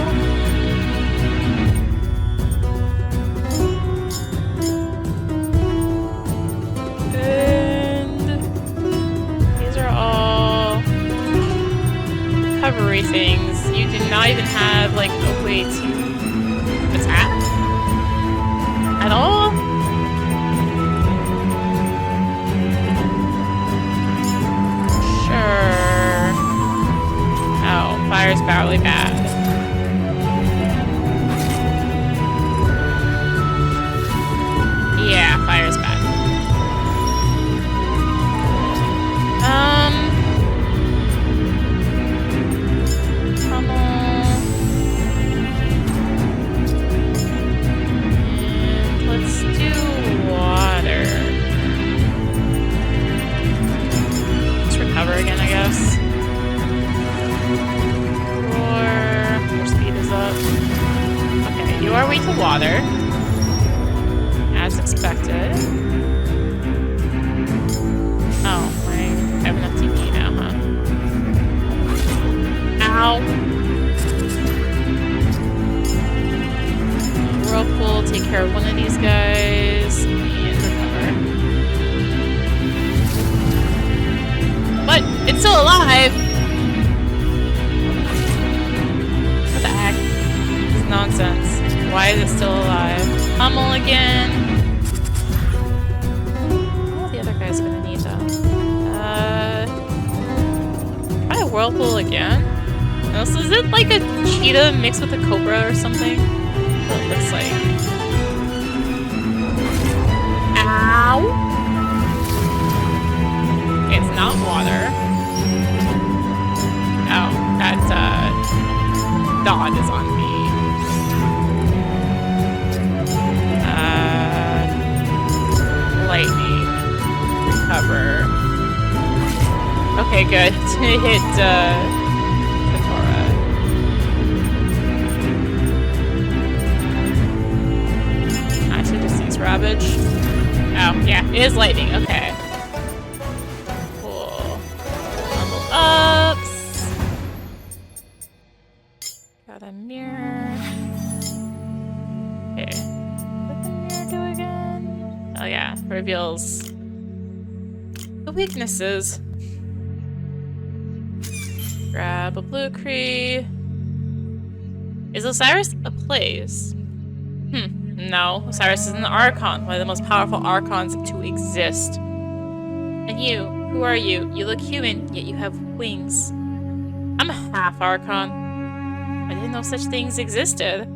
And these are all recovery things. You do not even have like a way to attack at all. Sure. Oh, fire's badly bad. Yeah, fire's bad. Come on. And let's do water. Let's recover again, I guess. Your speed is up. Okay, you are weak to water. As expected. Oh, I have enough TP now, huh? Ow. take care of one of these guys and recover. But it's still alive! What the heck? It's nonsense. Why is it still alive? Hummel again. What the other guy's gonna need though? Try a whirlpool again? No, so is it like a cheetah mixed with a cobra or something? What it looks like. Ow! It's not water. Oh, that dot is on me. Lightning. Cover. Okay, good. To hit, Katora. I should just use Ravage. Oh, yeah, it is lightning. Okay. Cool. Level ups. Got a mirror. Okay. What did the mirror do again? Oh, yeah. Reveals the weaknesses. Grab a blue cree. Is Osiris a place? No. Osiris is an Archon, one of the most powerful Archons to exist. And you, who are you? You look human, yet you have wings. I'm a half Archon. I didn't know such things existed.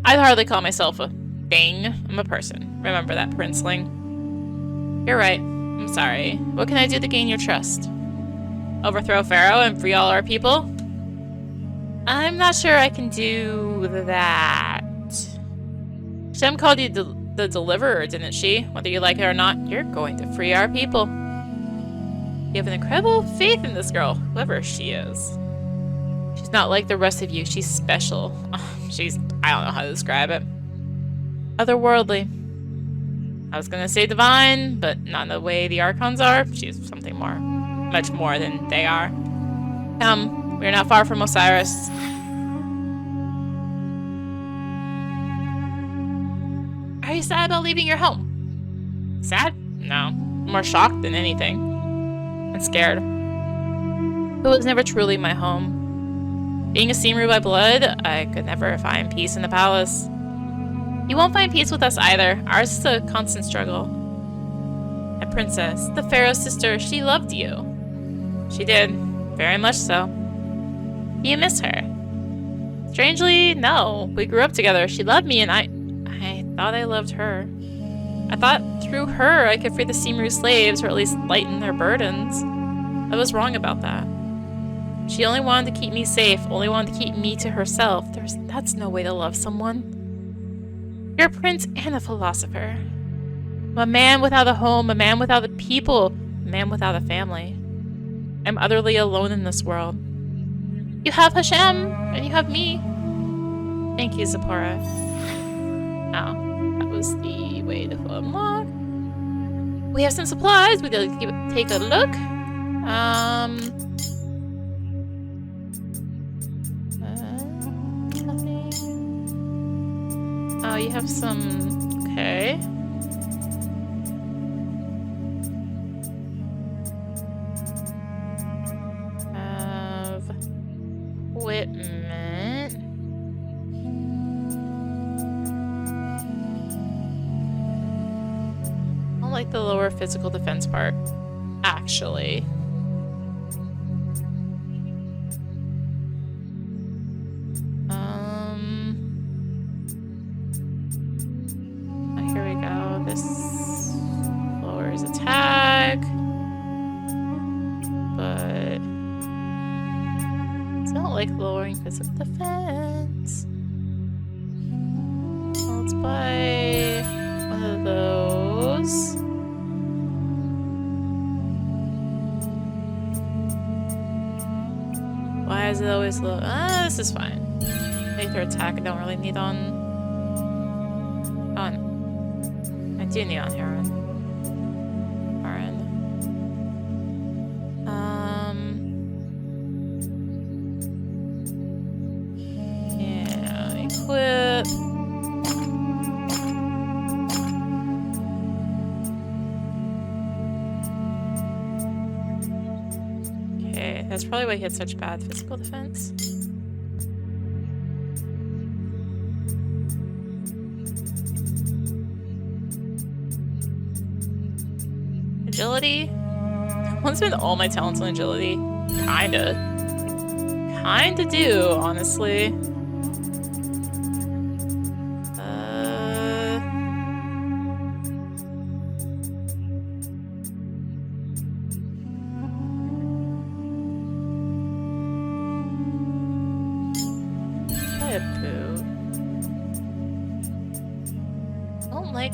I'd hardly call myself a thing. I'm a person. Remember that, princeling. You're right. I'm sorry. What can I do to gain your trust? Overthrow Pharaoh and free all our people? I'm not sure I can do that. Shem called you the deliverer, didn't she? Whether you like it or not, you're going to free our people. You have an incredible faith in this girl, whoever she is. She's not like the rest of you. She's special. She's... I don't know how to describe it. Otherworldly. I was gonna say divine, but not in the way the Archons are. She's something more. Much more than they are. Come, we're not far from Osiris. Are you sad about leaving your home? Sad? No. More shocked than anything. And scared. It was never truly my home. Being a Simru by blood, I could never find peace in the palace. You won't find peace with us either. Ours is a constant struggle. A princess, the Pharaoh's sister, she loved you. She did. Very much so. You miss her? Strangely, no. We grew up together. She loved me and I thought I loved her. I thought through her I could free the Simru slaves, or at least lighten their burdens. I was wrong about that. She only wanted to keep me safe, only wanted to keep me to herself. That's no way to love someone. You're a prince and a philosopher. I'm a man without a home, a man without a people, a man without a family. I'm utterly alone in this world. You have Hashem, and you have me. Thank you, Zipporah. Oh, that was the way to unlock. We have some supplies. We'll take a look. Nothing. Oh, you have some... Okay. Equipment. I don't like the lower physical defense part, actually. Here we go. This lowers attack, but I don't like lowering physical defense. So let's buy one of those. Why is it always low? This is fine. Later attack I don't really need on. I do need on Heron. Yeah, equip. That's probably why he had such bad physical defense. Agility? I want to spend all my talents on agility. Kinda do, honestly.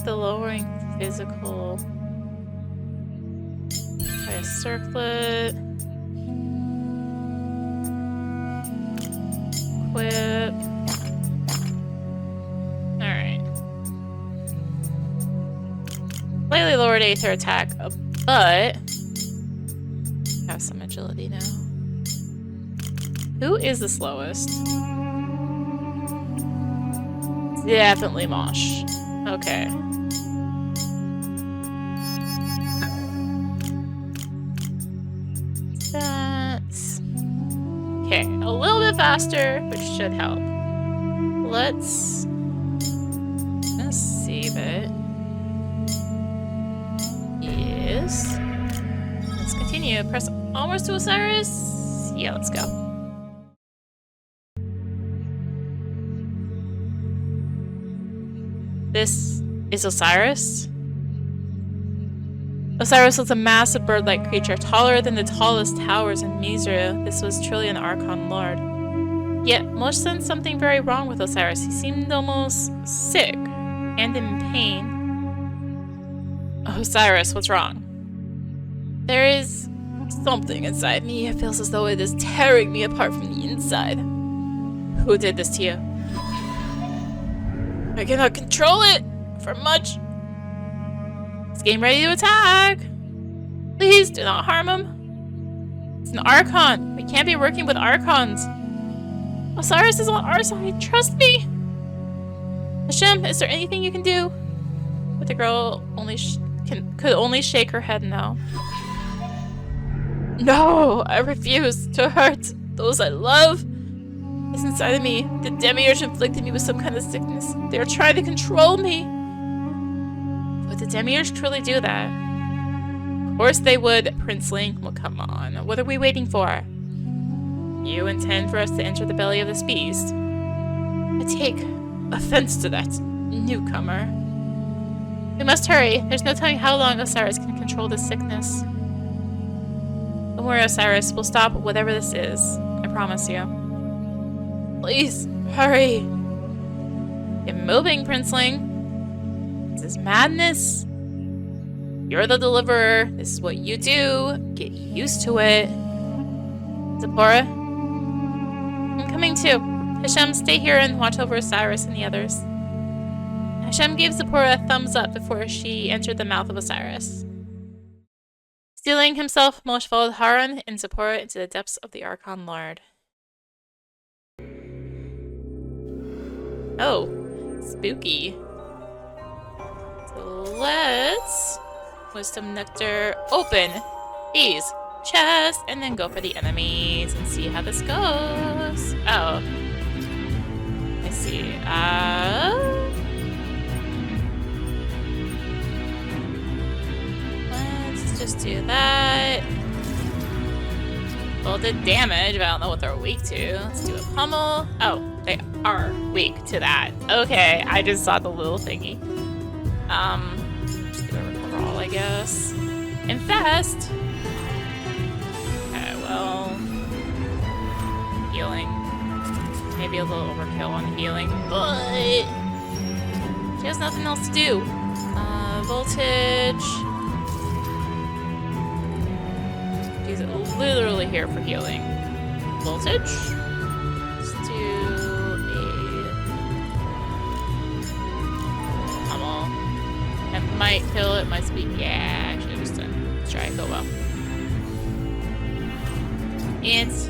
The lowering physical. Try a circlet. Equip. Alright. Slightly lowered Aether attack, but have some agility now. Who is the slowest? Definitely Moshe. Okay. That's okay. A little bit faster, which should help. Let's save it. Yes. Let's continue. Press almost to Osiris. Yeah, let's go. This is Osiris. Osiris was a massive bird-like creature, taller than the tallest towers in Mizra. This was truly an Archon Lord. Yet, Moshe sensed something very wrong with Osiris. He seemed almost sick and in pain. Osiris, what's wrong? There is something inside me. It feels as though it is tearing me apart from the inside. Who did this to you? I cannot control it for much. It's getting ready to attack. Please do not harm him. It's an Archon. We can't be working with Archons. Osiris is on our side. Trust me. Hashem, is there anything you can do? But the girl could only shake her head no. No, I refuse to hurt those I love. It's inside of me. The demiurge inflicted me with some kind of sickness. They are trying to control me. Would the demiurge truly do that? Of course they would, Princeling. Well, come on. What are we waiting for? You intend for us to enter the belly of this beast? I take offense to that, newcomer. We must hurry. There's no telling how long Osiris can control this sickness. Don't worry, Osiris. We'll stop whatever this is. I promise you. Please, hurry. Get moving, Princeling. This is madness. You're the deliverer. This is what you do. Get used to it. Zipporah? I'm coming too. Hashem, stay here and watch over Osiris and the others. Hashem gave Zipporah a thumbs up before she entered the mouth of Osiris. Steeling himself, Moshe followed Haran and Zipporah into the depths of the Archon Lord. Oh, spooky. So let's Wisdom Nectar open these chests and then go for the enemies and see how this goes. Oh, I see. Let's just do that. Well, did damage, but I don't know what they're weak to. Let's do a pummel. Oh, they are weak to that. Okay, I just saw the little thingy. Just do a referral, I guess. Infest. Okay, well, healing. Maybe a little overkill on healing, but she has nothing else to do. Voltage. She's literally here for healing. Voltage. Let's do a pummel. That might kill it. Might be. Yeah, I should have just done. Let's try it. Go well. It's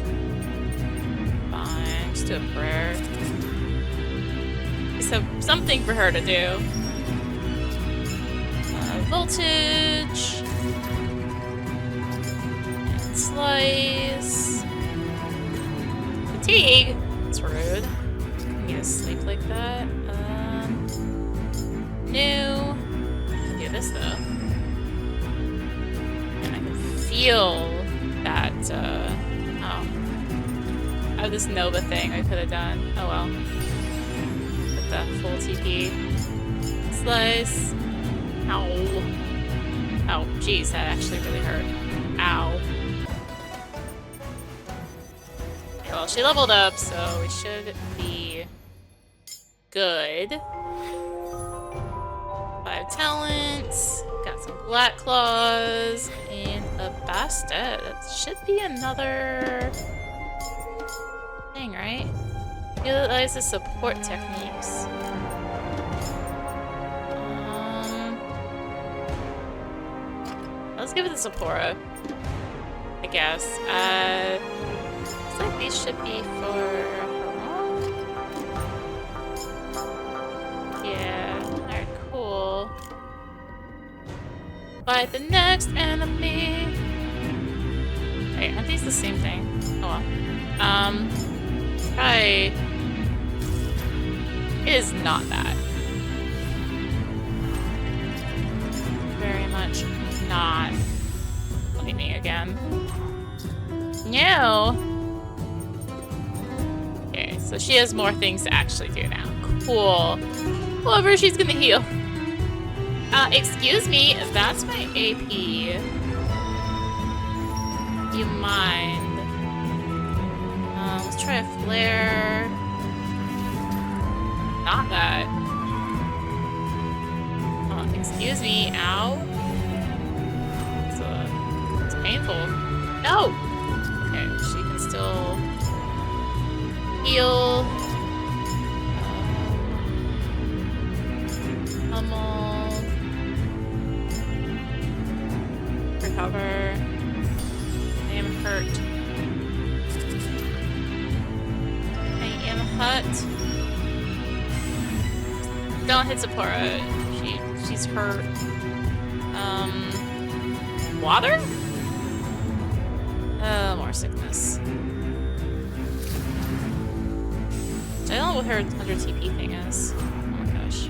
fine. Just do a prayer. So something for her to do. Voltage. And slice. fatigue. That's rude. You need to sleep like that. No. I can do this though. And I can feel that, oh. I have this Nova thing I could have done. Oh well. With the full TP. Slice. Ow. Oh, jeez, that actually really hurt. Ow. Okay, well, she leveled up, so we should be good. 5 talents. Got some black claws. And a bastet. That should be another thing, right? Utilizes support techniques. Let's give it to Sephora, I guess. Looks like these should be for her. Yeah, alright, cool. Fight the next enemy. Wait, aren't these the same thing? Oh well. Try. It is not that. Very much not. Lightning again. No. Okay, so she has more things to actually do now. Cool. However, she's gonna heal. Excuse me, that's my AP. You mind? Let's try a flare. Not that. Oh, excuse me. Ow. It's painful. No! Okay, she can still heal. Pummel. Recover. I am hurt. I am hurt. Don't hit Sephora. She's hurt. Water? More sickness. I don't know what her 100 TP thing is. Oh my gosh.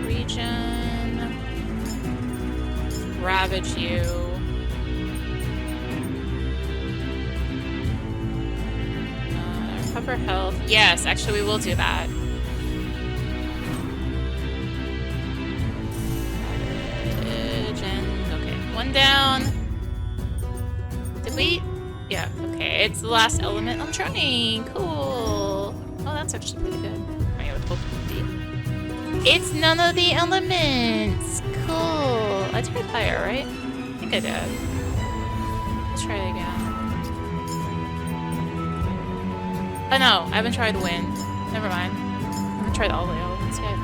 Regen. Ravage you. Recover health. Yes, actually we will do that. One down. Did we? Yeah, okay. It's the last element. I'm trying. Cool. Oh, that's actually pretty good. I would hope it would be. It's none of the elements. Cool. I tried fire, right? I think I did. Let's try it again. Oh no, I haven't tried wind. Never mind. I haven't tried all the elements yet.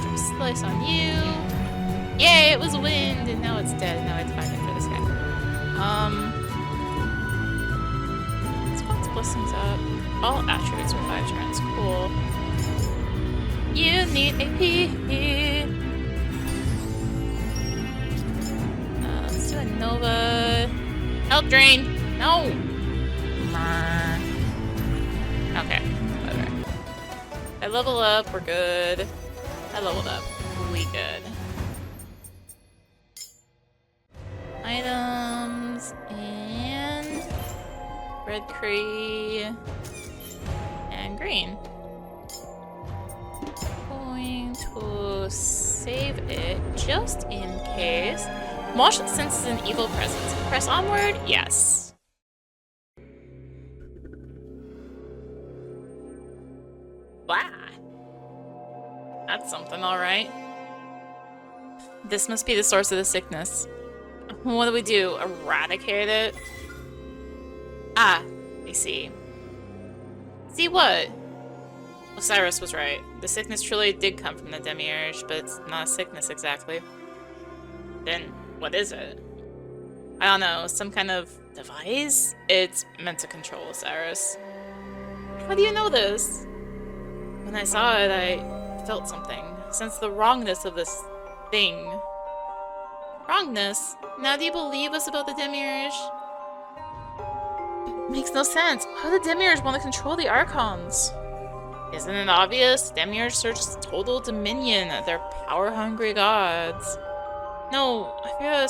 Drop slice on you. Yay, it was wind, and now it's dead. Now it's fine for this guy. Spawns blessings up. All attributes for 5 turns. Cool. You need AP. Let's do a Nova. Help drain. No. Okay, whatever. I level up. We're good. I leveled up. We good. Items and red cree and green. Going to save it just in case. Moshe senses an evil presence. Press onward? Yes. Wow. That's something, alright. This must be the source of the sickness. What do? Eradicate it? Ah, I see. See what? Osiris was right. The sickness truly did come from the Demiurge, but it's not a sickness exactly. Then, what is it? I don't know, some kind of device? It's meant to control Osiris. How do you know this? When I saw it, I felt something. Sensed the wrongness of this thing. Wrongness? Now do you believe us about the Demiurge? Makes no sense. How do the Demiurge want to control the Archons? Isn't it obvious? Demiurge search total dominion. They're power-hungry gods. No, I feel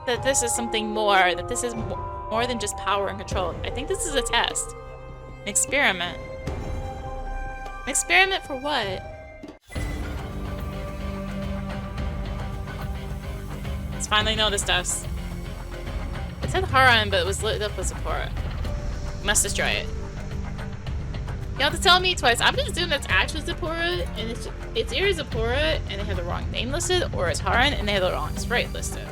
that this is something more. That this is more than just power and control. I think this is a test. An experiment. An experiment for what? Let's finally know this does. It said Haran, but it was lit up with Zipporah. Must destroy it. You have to tell me twice. I'm gonna assume that's actually Zipporah, and it's either Zipporah and they have the wrong name listed, or it's Haran and they have the wrong sprite listed.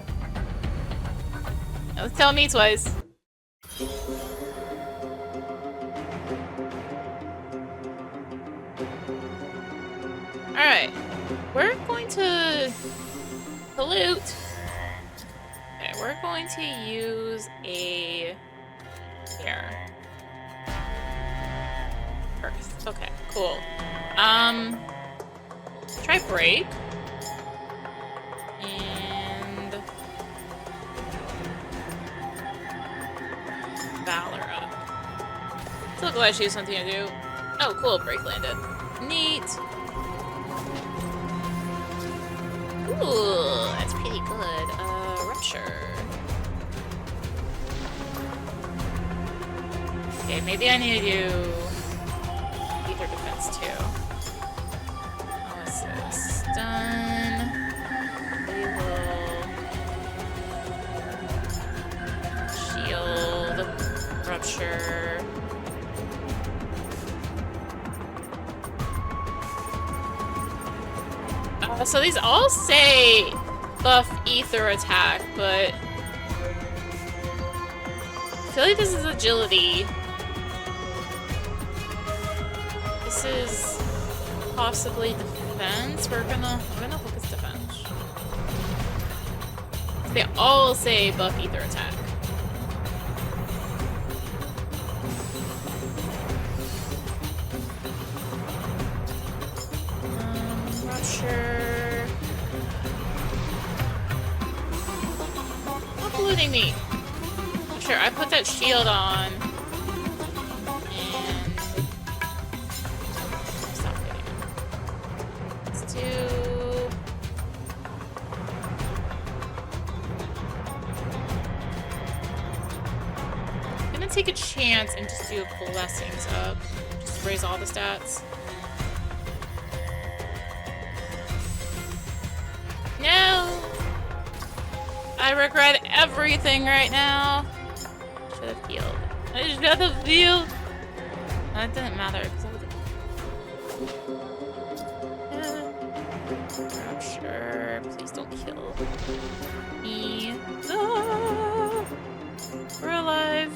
You have to tell me twice. Alright. We're going to pollute. Okay, we're going to use a here. First. Okay, cool. Try break. And Valora. Still glad she has something to do. Oh, cool, break landed. Neat. Ooh, that's pretty good. Rupture. Okay, maybe I need to do ether defense too. What's this? Stun. We will shield. Rupture. So these all say buff ether attack, but I feel like this is agility. This is possibly defense. We're gonna hope it's defense. They all say buff ether attack. Rupture. Polluting me. Sure, I put that shield on. And stop hitting him. Let's do I'm gonna take a chance and just do blessings up. Just raise all the stats. No! I regret everything right now. Should have healed. I should have healed. That didn't matter because I was Rapture. Please don't kill me. No! We're alive.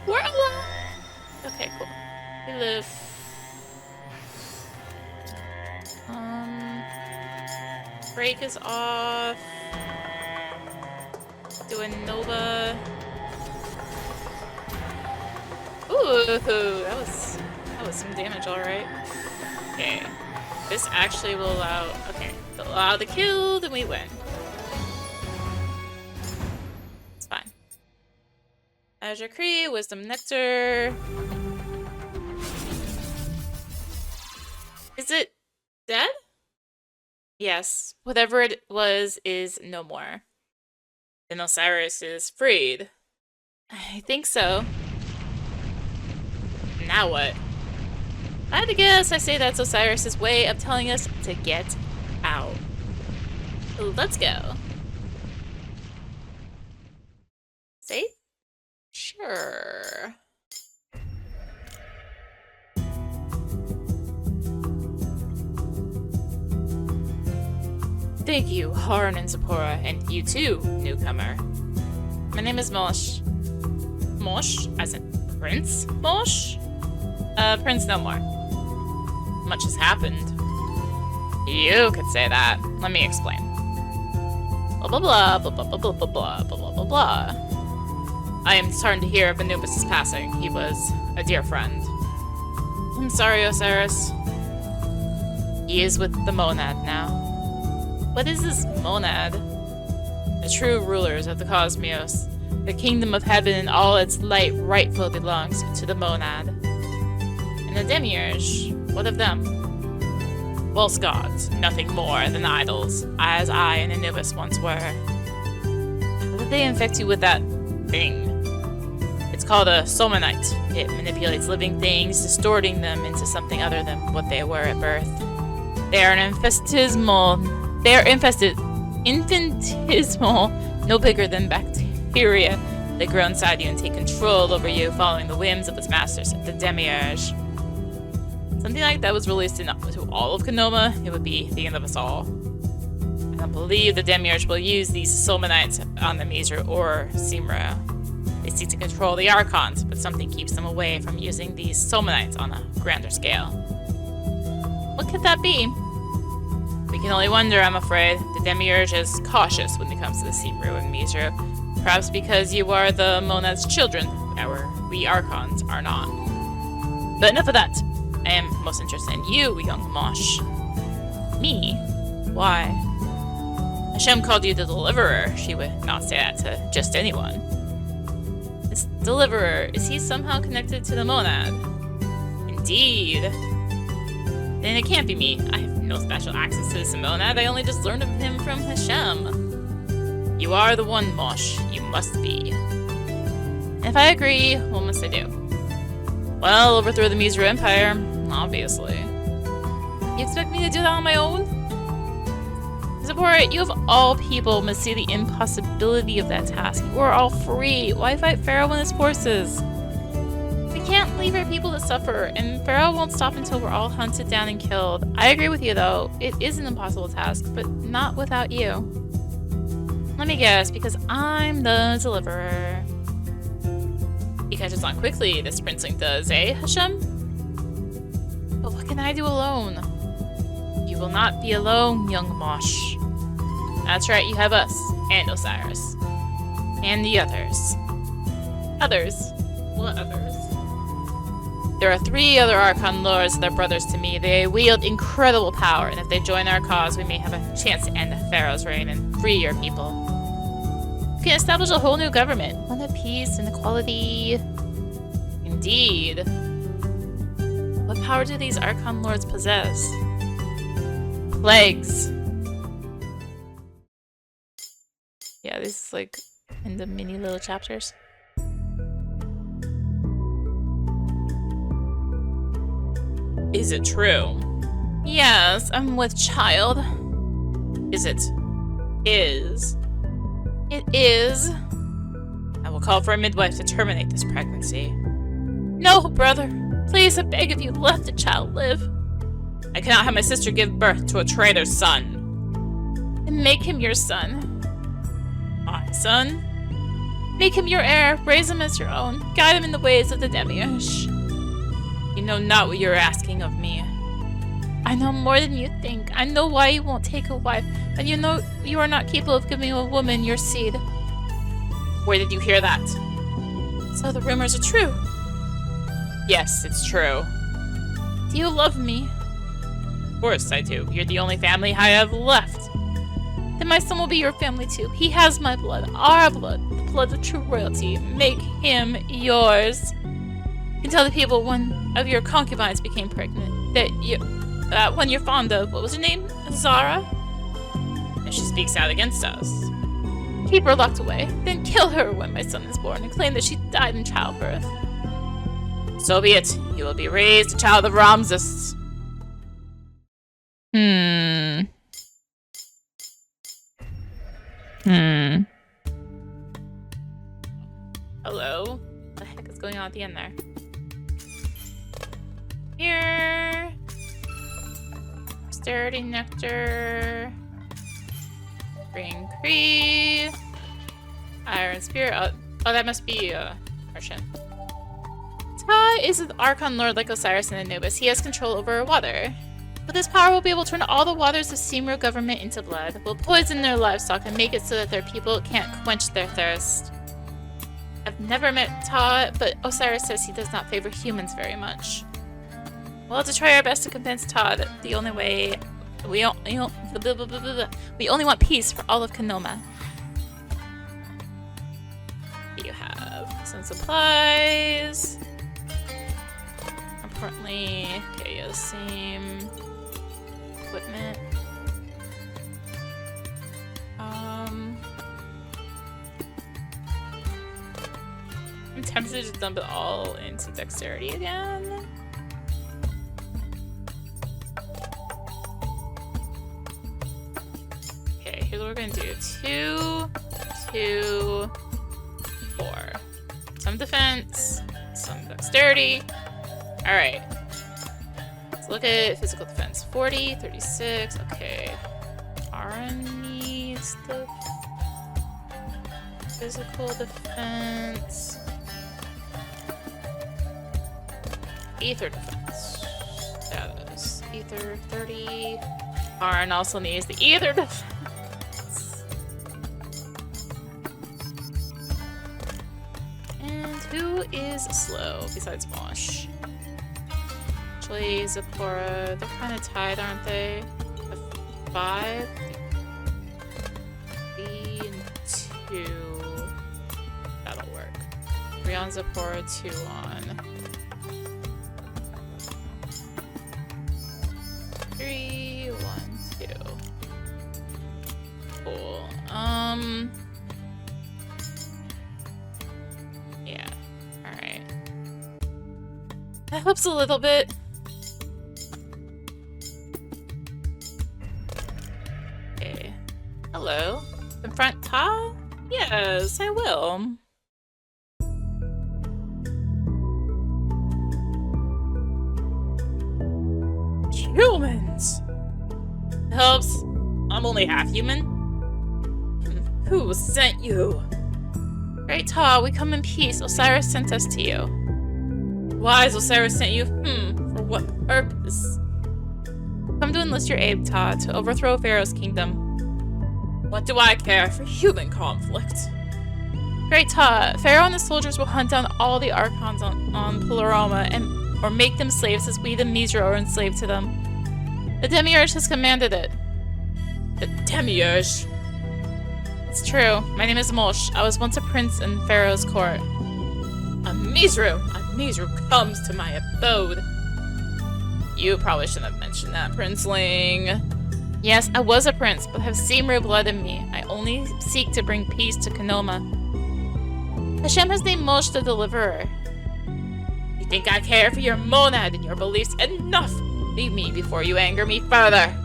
We're alive! Okay, cool. We live. Break is off. Do a Nova. Ooh, that was some damage, all right. Okay, this actually will allow. Okay, it'll allow the kill, then we win. It's fine. Azure Cree, Wisdom Nectar. Is it dead? Yes, whatever it was is no more. Then Osiris is freed. I think so. Now what? I had to guess, I say that's Osiris' way of telling us to get out. Let's go. Safe? Sure. Thank you, Haran and Zipporah, and you too, newcomer. My name is Moshe. Moshe, as in Prince Moshe? Prince no more. Much has happened. You could say that. Let me explain. Blah blah blah blah blah blah blah blah blah blah blah blah. I am starting to hear of Anubis' passing. He was a dear friend. I'm sorry, Osiris. He is with the Monad now. What is this Monad? The true rulers of the cosmos. The kingdom of heaven and all its light rightfully belongs to the monad. And the demiurge, what of them? False gods, nothing more than idols, as I and Anubis once were. How did they infect you with that thing? It's called a somanite. It manipulates living things, distorting them into something other than what they were at birth. They are infinitesimal, no bigger than bacteria. They grow inside you and take control over you, following the whims of its masters, the demiurge. Something like that was released to all of Konoma, it would be the end of us all. I don't believe the demiurge will use these solmanites on the Mizru or Simra. They seek to control the Archons, but something keeps them away from using these solmanites on a grander scale. What could that be? We can only wonder, I'm afraid. The demiurge is cautious when it comes to the Simru and Mizru. Perhaps because you are the monad's children, we Archons are not. But enough of that. I am most interested in you, young Moshe. Me? Why? Hashem called you the Deliverer. She would not say that to just anyone. This Deliverer, is he somehow connected to the monad? Indeed. Then it can't be me. I have no special access to this monad. I only just learned of him from Hashem. You are the one, Moshe. You must be. And if I agree, what must I do? Well, overthrow the Mizru Empire, obviously. You expect me to do that on my own? Zipporah, you of all people must see the impossibility of that task. You are all free. Why fight Pharaoh and his forces? We can't leave our people to suffer, and Pharaoh won't stop until we're all hunted down and killed. I agree with you, though. It is an impossible task, but not without you. Let me guess, because I'm the Deliverer. He catches on quickly, this princeling does, eh, Hashem? But what can I do alone? You will not be alone, young Moshe. That's right, you have us, and Osiris. And the others. Others? What others? There are 3 other Archon lords that are brothers to me. They wield incredible power, and if they join our cause, we may have a chance to end Pharaoh's reign and free your people. We can establish a whole new government, one of peace and equality. Indeed. What power do these Archon lords possess? Plagues. Yeah, this is like in the mini little chapters. Is it true? Yes, I'm with child. Is it? Is. It is. I will call for a midwife to terminate this pregnancy. No, brother. Please, I beg of you, let the child live. I cannot have my sister give birth to a traitor's son. Then make him your son. My son? Make him your heir, raise him as your own, guide him in the ways of the demiurge. You know not what you're asking of me. I know more than you think. I know why you won't take a wife, and you know you are not capable of giving a woman your seed. Where did you hear that? So the rumors are true. Yes, it's true. Do you love me? Of course I do. You're the only family I have left. Then my son will be your family too. He has my blood, our blood, the blood of true royalty. Make him yours. You can tell the people one of your concubines became pregnant. That one you're fond of, what was her name? Zara? And she speaks out against us. Keep her locked away, then kill her when my son is born and claim that she died in childbirth. So be it. You will be raised a child of Ramses. Hello? What the heck is going on at the end there? Here. Sturdy nectar. Green Cree. Iron Spear. Oh, that must be Martian. Ta is an Archon Lord like Osiris and Anubis. He has control over water. With this power, we'll be able to turn all the waters of Simru government into blood. We'll poison their livestock and make it so that their people can't quench their thirst. I've never met Ta, but Osiris says he does not favor humans very much. We'll have to try our best to convince Ta that the only way we only want peace for all of Konoma. Some supplies. Importantly, okay, yeah, the same equipment. I'm tempted to just dump it all into dexterity again. Okay, here's what we're gonna do. 2, 2, 4. Some defense, some dexterity. Alright. Let's look at physical defense. 40, 36, okay. Ara needs the physical defense. Ether defense. Status. Ether 30. Arn also needs the ether defense. And who is slow besides Moshe? Actually, Zipporah, they're kind of tied, aren't they? A 5. 3 and 2. That'll work. 3 on Zipporah, 2 on 3, 1, 2. Cool. Yeah. Alright. That helps a little bit. Okay. Hello. Confront Ta? Yes, I will. Humans! Helps. I'm only half human. Who sent you? Great Ta, we come in peace. Osiris sent us to you. Why has Osiris sent you? For what purpose? Come to enlist your aid, Ta, to overthrow Pharaoh's kingdom. What do I care for human conflict? Great Ta, Pharaoh and the soldiers will hunt down all the archons on Pleroma or make them slaves as we the Mizra are enslaved to them. The Demiurge has commanded it. The Demiurge? It's true. My name is Moshe. I was once a prince in Pharaoh's court. A Mizru comes to my abode. You probably shouldn't have mentioned that, princeling. Yes, I was a prince, but have Simru blood in me. I only seek to bring peace to Kanoma. Hashem has named Moshe the Deliverer. You think I care for your monad and your beliefs? Enough! Leave me before you anger me further.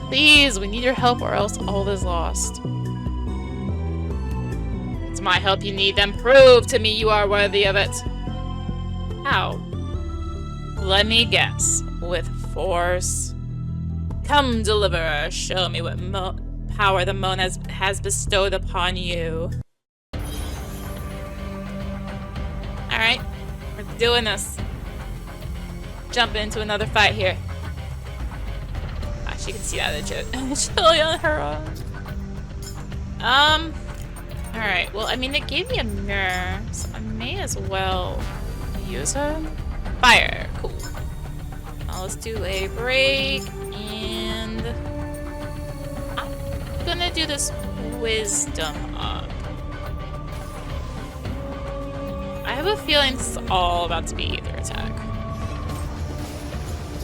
Please, we need your help or else all is lost. It's my help you need, then prove to me you are worthy of it. How? Let me guess. With force? Come, Deliverer, show me what power the monad has bestowed upon you. Alright, we're doing this. Jump into another fight here. Ah, she can see that legit. Chili on her own. Alright, well, I mean, it gave me a mirror, so I may as well use her. Fire, cool. Let's do a break, and I'm gonna do this wisdom up. I have a feeling this is all about to be either attack.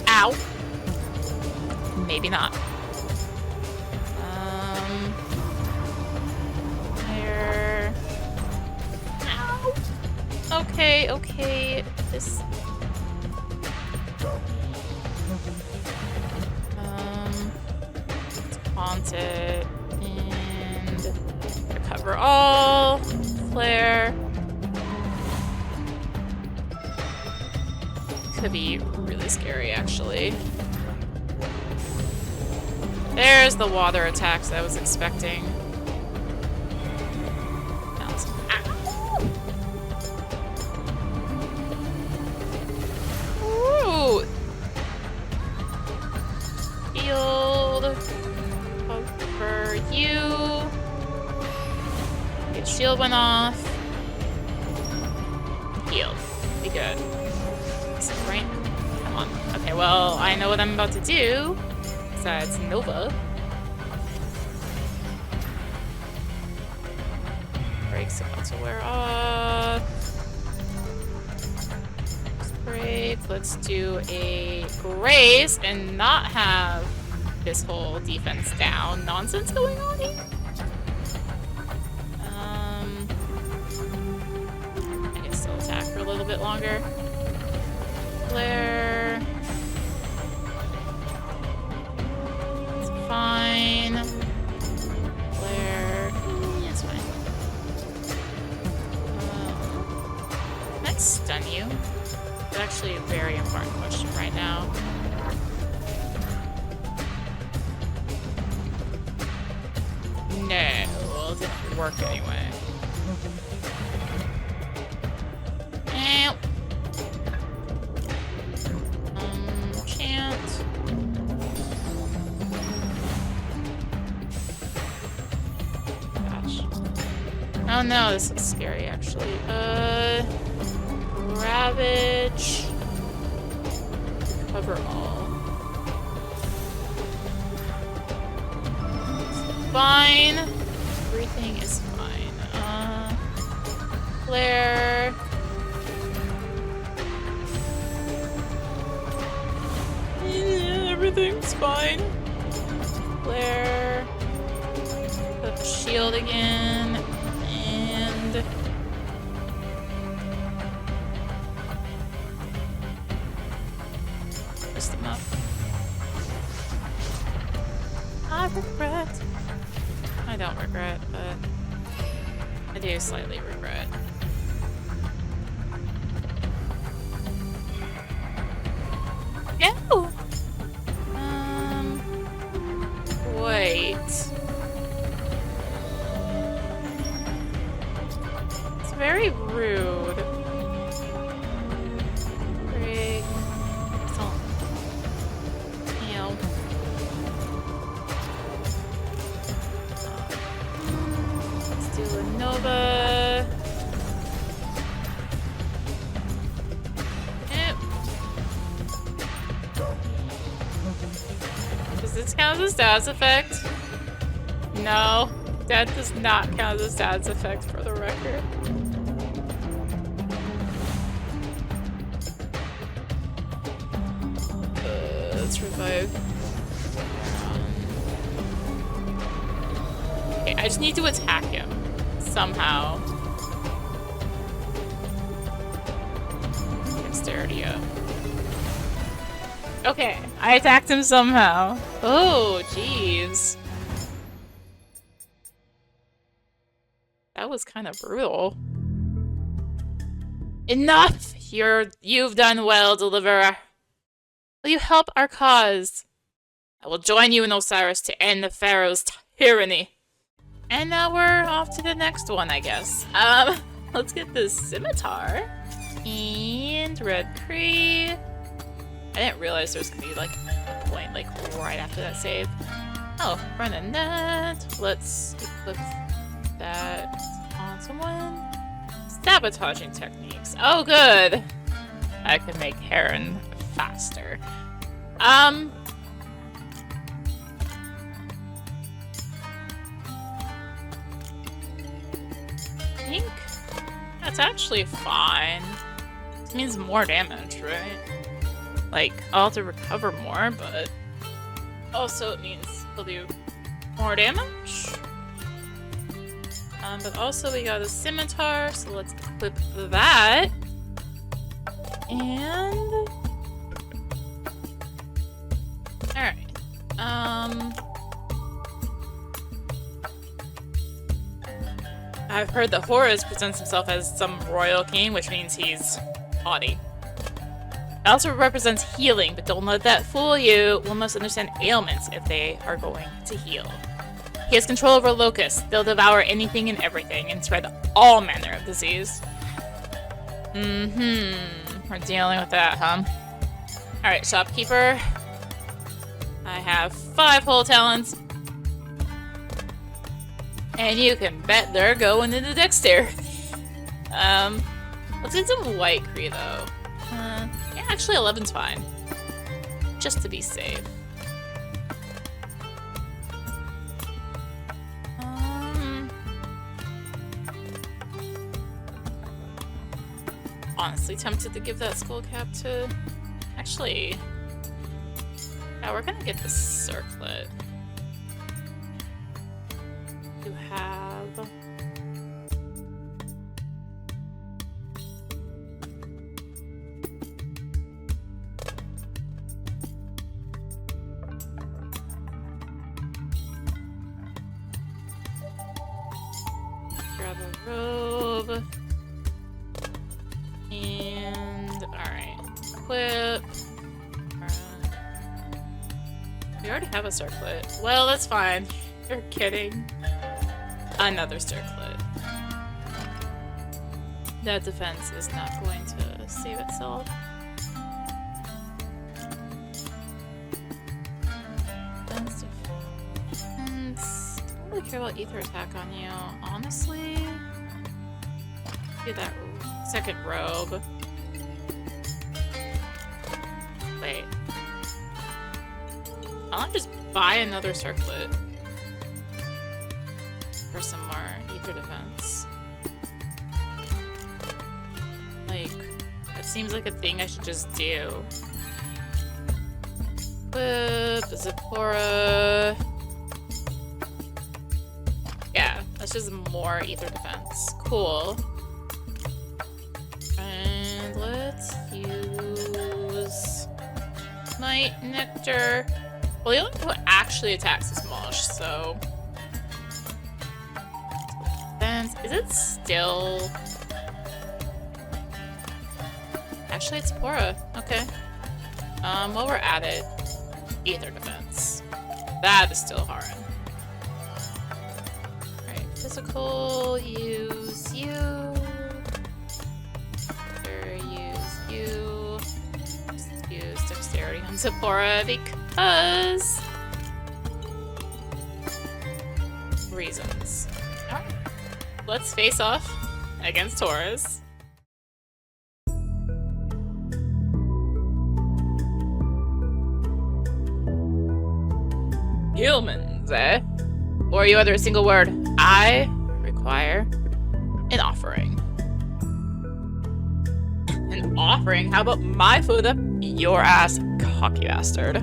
Ow. Maybe not. There. Ow. Okay. This. Let's haunt it and recover all. Flare. Could be really scary, actually. There's the water attacks I was expecting. Ooh! Shield. Cover you. Okay, shield went off. Healed. Be good. Right? Come on. Okay, well, I know what I'm about to do. Besides Nova. Very brakes about to wear off. Break. Let's do a grace and not have this whole defense down nonsense going on here. I can still attack for a little bit longer. Flare. It's fine. Flare. Yeah, it's fine. Can I stun you? It's actually a very important question right now. No, well, it didn't work anyway. Ow. Chant. Gosh. Oh no, this is scary actually. Ravage. Cover all. It's fine. Everything is fine. Flare. Yeah, everything's fine. Flare. Put the shield again. And twist them up. I regret. I don't regret, but I do slightly regret. Ew! Wait. It's very rude. Break. Don't. Ew. Let's do a Nova. Does this count as a status effect? No, that does not count as a status effect for the record. Let's revive. Okay, I just need to attack him somehow. Dexterity up. Okay, I attacked him somehow. Oh, jeez. That was kind of brutal. Enough! You've done well, Deliverer. Will you help our cause? I will join you and Osiris to end the Pharaoh's tyranny. And now we're off to the next one, I guess. Let's get this scimitar. And red tree. I didn't realize there was gonna be like a point like right after that save. Oh, running that. Let's equip that on someone. Sabotaging techniques. Oh, good. I can make Heron faster. I think that's actually fine. This means more damage, right? Like, I'll have to recover more, but also it means he'll do more damage. But also we got a scimitar, so let's equip that. And alright. I've heard that Horus presents himself as some royal king, which means he's haughty. It also represents healing, but don't let that fool you. One must understand ailments if they are going to heal. He has control over locusts. They'll devour anything and everything and spread all manner of disease. We're dealing with that, huh? Alright, shopkeeper. I have 5 whole talents. And you can bet they're going into dexterity. Let's get some white Cree, though. Yeah, actually 11's fine. Just to be safe. tempted to give that skull cap to... Actually... Yeah, we're gonna get the circlet. You have... Grab a robe. And... Alright. Equip. We already have a circlet. Well, that's fine. You're kidding. Another circlet. That defense is not going to save itself. Defense. Don't really care about ether attack on you, honestly. Do that second robe. Wait. I'll just buy another circlet for some more ether defense. Like, that seems like a thing I should just do. Equip, Zipporah. Yeah, that's just more ether defense. Cool. And let's use Night Nectar. Well, the only one who actually attacks is Moshe, so... Defense. Is it still... Actually, it's Pora. Okay. While we're at it, ether defense. That is still hard. Alright, physical, use you. Use you. Just use dexterity on Zipporah because... reasons. Alright. Let's face off against Taurus. Humans, eh? Or you utter a single word. I require an offering. An offering? How about my food up your ass, cocky bastard?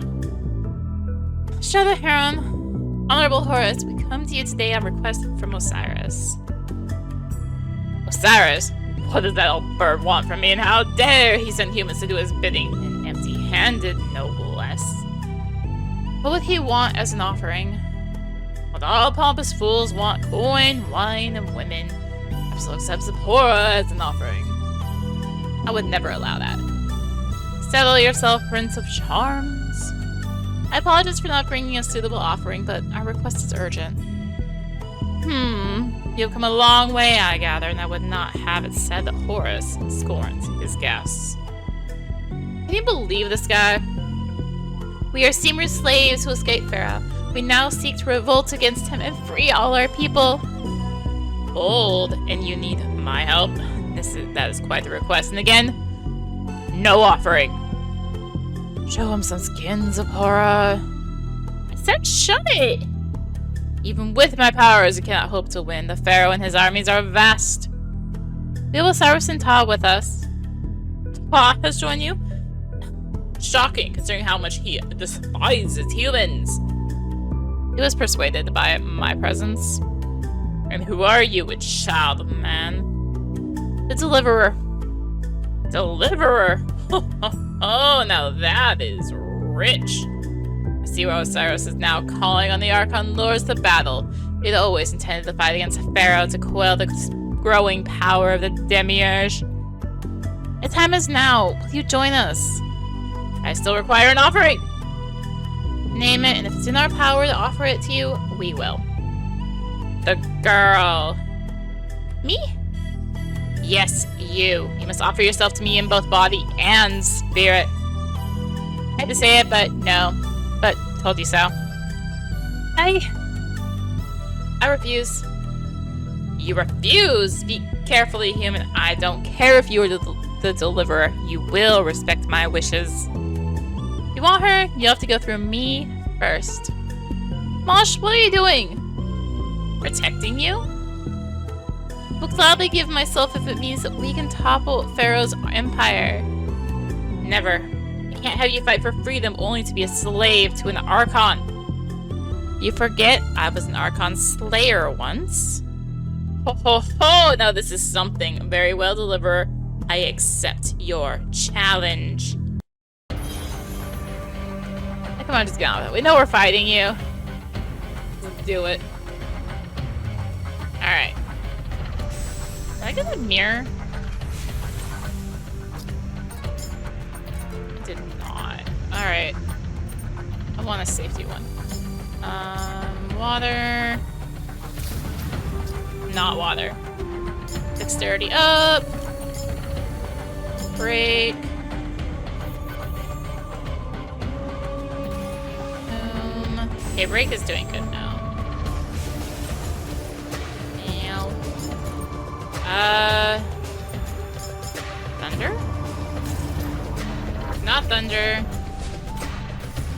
Shadaharon, Honorable Horus, we come to you today on request from Osiris. Osiris? What does that old bird want from me, and how dare he send humans to do his bidding? An empty-handed, no less. What would he want as an offering? What all pompous fools want coin, wine, and women. Absolutely accept Zipporah as an offering. I would never allow that. Settle yourself, Prince of Charms. I apologize for not bringing a suitable offering, but our request is urgent. You've come a long way, I gather, and I would not have it said that Horus scorns his guests. Can you believe this guy? We are Simur's slaves who escaped Pharaoh. We now seek to revolt against him and free all our people. Bold, and you need my help. That is quite the request. And again, no offering. Show him some skin, Zipporah. I said shut it! Even with my powers, you cannot hope to win. The Pharaoh and his armies are vast. We have Osiris and Ta with us. Ta has joined you? Shocking, considering how much he despises humans. He was persuaded by my presence. And who are you, a child of man? The Deliverer. Deliverer? Oh, now that is rich. I see why Osiris is now calling on the Archon Lords to battle. He had always intended to fight against Pharaoh to quell the growing power of the Demiurge. The time is now. Will you join us? I still require an offering. Name it, and if it's in our power to offer it to you, we will. The girl. Me? Yes, you. You must offer yourself to me in both body and spirit. I had to say it, but no. But told you so. I refuse. You refuse? Speak carefully, human. I don't care if you are the Deliverer. You will respect my wishes. You want her? You'll have to go through me first. Moshe, what are you doing? Protecting you? Will gladly give myself if it means that we can topple Pharaoh's empire. Never. I can't have you fight for freedom only to be a slave to an Archon. You forget I was an Archon slayer once. Ho ho ho! Now this is something. Very well, Deliverer. I accept your challenge. Come on, just get on with it. We know we're fighting you. Let's do it. Alright. Did I get a mirror? I did not. Alright. I want a safety one. Water. Not water. Dexterity up. Break. Okay, break is doing good now. Ow. Thunder? Not thunder.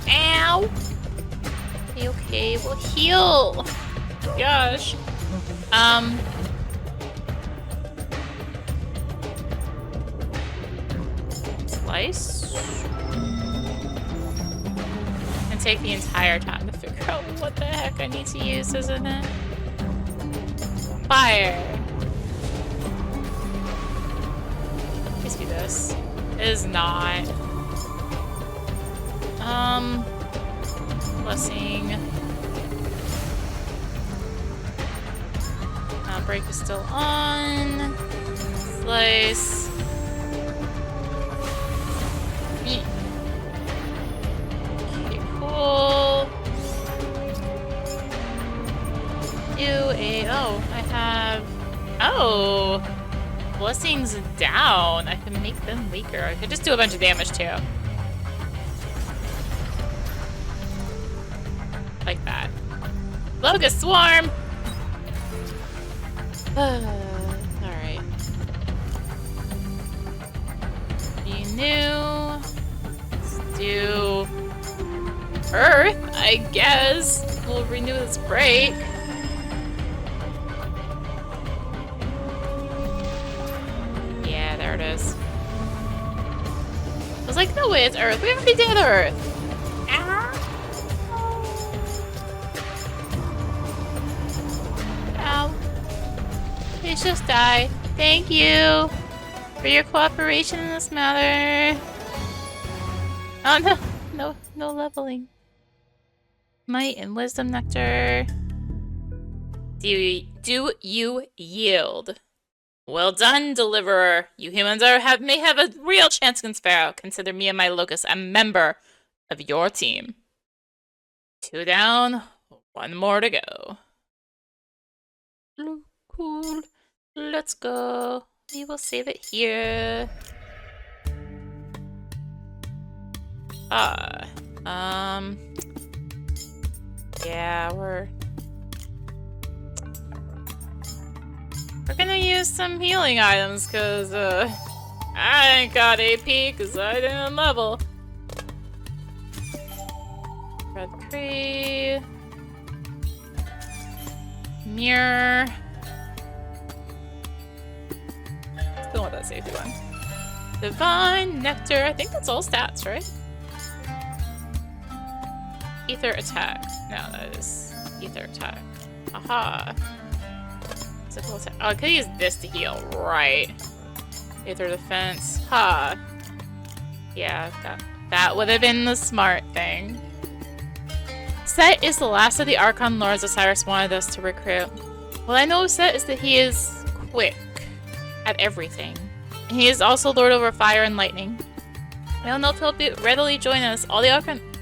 Ow! Okay, we'll heal. Gosh. Slice. And take the entire time to figure out what the heck I need to use, isn't it? Fire. Please be this. It is not. Blessing. Break is still on. Slice. Okay, cool. Oh, I have. Oh! Blessings down. I can make them weaker. I could just do a bunch of damage too. Like that. Locust Swarm! Alright. Be new. Let's do Earth, I guess. We'll renew this break. Yeah, there it is. I was like, no way, it's Earth. We already did Earth. Ow. Please just die. Thank you for your cooperation in this matter. Oh no. No leveling. Might and Wisdom Nectar. Do you yield? Well done, Deliverer. You humans may have a real chance against Pharaoh. Consider me and my Locust a member of your team. 2 down, 1 more to go. Cool. Let's go. We will save it here. Yeah, we're gonna use some healing items, cause, I ain't got AP, cause I didn't level. Red Cree. Mirror. Let's go with that safety one. Divine Nectar. I think that's all stats, right? Ether attack. No, that is ether attack. Aha. Physical attack. Oh, I could use this to heal, right? Ether defense. Ha. Yeah, that would have been the smart thing. Set is the last of the Archon Lords Osiris wanted us to recruit. What I know Set is that he is quick at everything. And he is also Lord over fire and lightning. I don't know if he'll readily join us. All the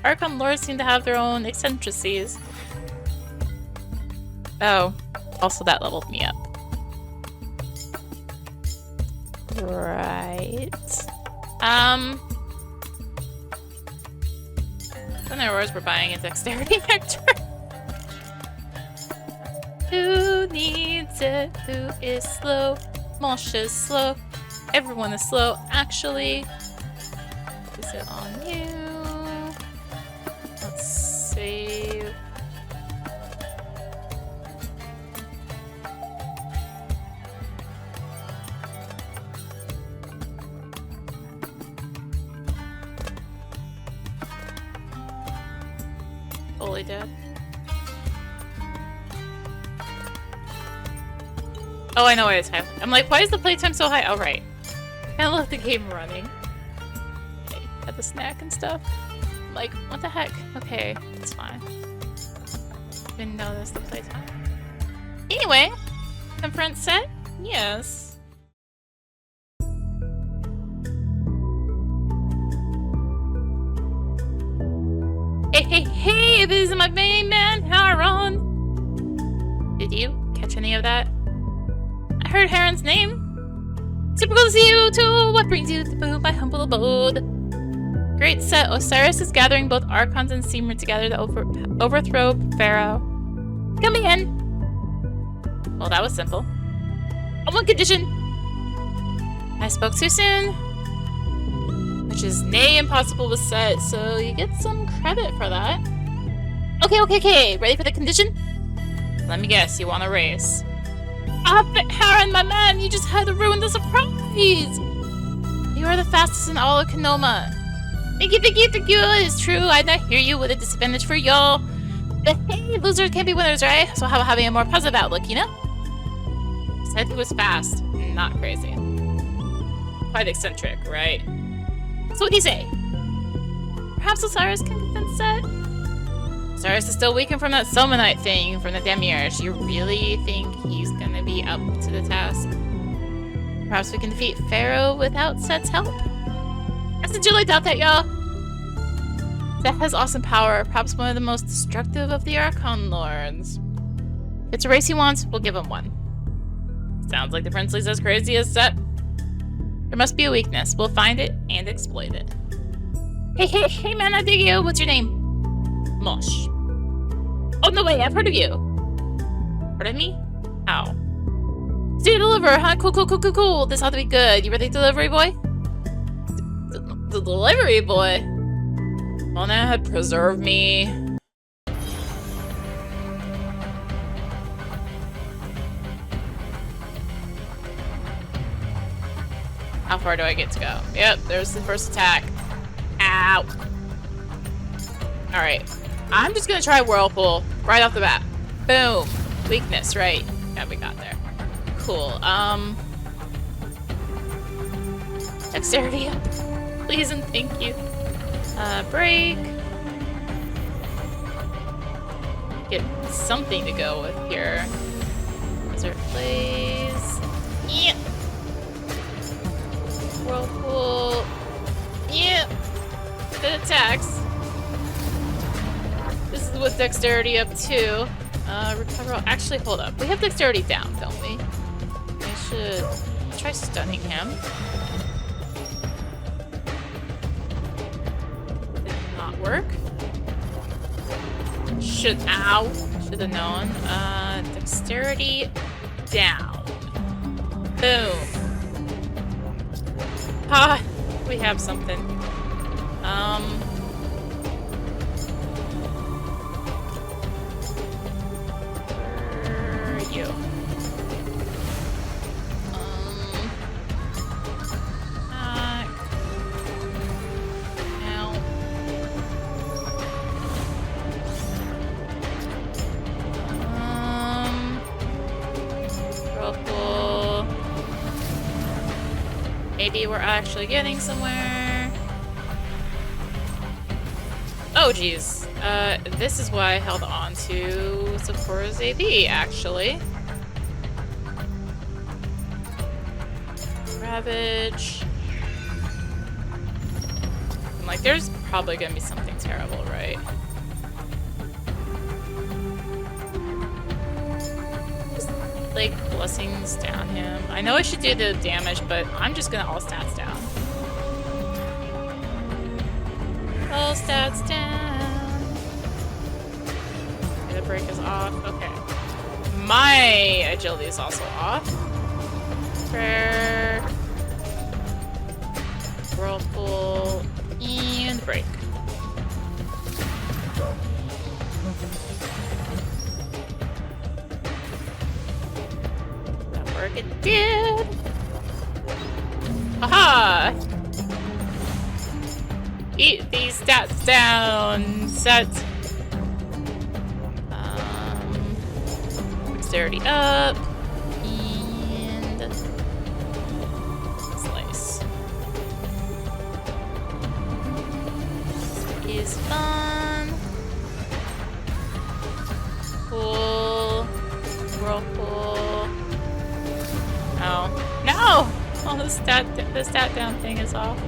Archon Lords seem to have their own eccentricities. Oh, also that leveled me up. Right. In other words, we're buying a dexterity nectar. Who needs it? Who is slow? Moshe is slow. Everyone is slow, actually. Is it on you? Let's save. Fully dead. Oh, I know why it's high. I'm like, why is the playtime so high? Oh, right. I love the game running. Okay, got the snack and stuff. I'm like, what the heck? Okay, it's fine. Didn't notice the playtime. Anyway, confront set? Yes. Hey, this is my main man, Haron. Did you catch any of that? I heard Haron's name. Super cool to see you too. What brings you to my humble abode? Great set. Osiris is gathering both Archons and Seamer together to overthrow Pharaoh. Come in. Well, that was simple. On one condition. I spoke too soon. Which is nay impossible to set, so you get some credit for that. Okay. Ready for the condition? Let me guess, you want a race. But Haron, my man, you just had to ruin the surprise! You are the fastest in all of Kanoma. Thank you, it's true, I did not hear you with a disadvantage for y'all. But hey, losers can't be winners, right? So how about having a more positive outlook, you know? Said he was fast, not crazy. Quite eccentric, right? So what do you say? Perhaps Osiris can convince Set? Osiris is still weakened from that Somanite thing from the Demiurge. You really think he's gonna be up to the task? Perhaps we can defeat Pharaoh without Set's help? I sincerely doubt that, y'all. Set has awesome power, perhaps one of the most destructive of the Archon Lords. If it's a race he wants, we'll give him one. Sounds like the Princely's as crazy as Set. There must be a weakness. We'll find it and exploit it. Hey, man, I dig you. What's your name? Moshe. Oh, no way, I've heard of you. Heard of me? How? So you deliver, huh? Cool. This ought to be good. You ready, delivery boy? The delivery boy? Well, now, preserve me. How far do I get to go? Yep, there's the first attack. Ow. Alright. I'm just gonna try Whirlpool right off the bat. Boom. Weakness, right. Yeah, we got there. Cool. Dexterity up. Please and thank you. Break. Get something to go with here. Desert Blaze. Yeah. Whirlpool. Yeah. Good attacks. This is with dexterity up too. Recover. Actually, hold up. We have dexterity down, don't we? I should try stunning him. Did not work. Should have known. Dexterity down. Boom. Ah, we have something. Where are you? Ow. Whirlpool. Maybe we're actually getting somewhere. Oh, geez. This is why I held on to Sephora's AB, actually. Ravage. I'm like, there's probably gonna be something terrible, right? Just, like, blessings down him. I know I should do the damage, but I'm just gonna all stats down. All stats down. Okay, the break is off. Okay. My agility is also off. Prayer. Whirlpool. And break. That work it did. Aha! Eat these stats down. Set. dexterity up. And slice. This is fun. Cool. Whirlpool. Oh. No! Oh, the stat down thing is off.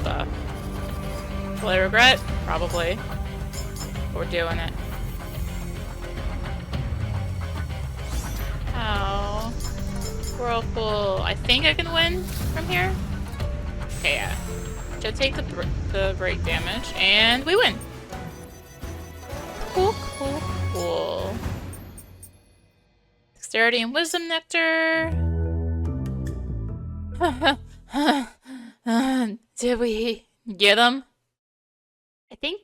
Buff. Will I regret? Probably. We're doing it. Ow. Whirlpool. I think I can win from here? Okay, yeah. Should take the break damage, and we win. Cool. Dexterity and Wisdom Nectar. Did we get him? I think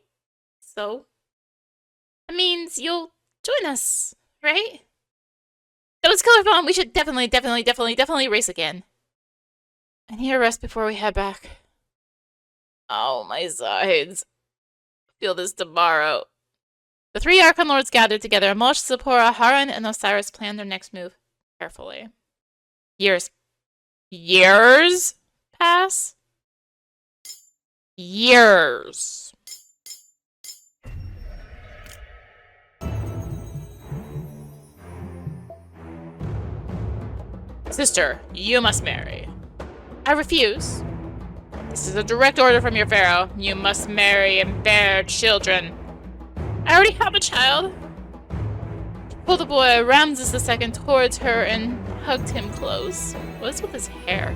so. That means you'll join us, right? That was killer fun. We should definitely race again. I need a rest before we head back. Oh, my sides. Feel this tomorrow. The three Archon Lords gathered together. Moshe, Zipporah, Haran, and Osiris planned their next move carefully. Years pass? Years. Sister, you must marry. I refuse. This is a direct order from your pharaoh. You must marry and bear children. I already have a child. She pulled the boy Ramses II towards her and hugged him close. What is with his hair?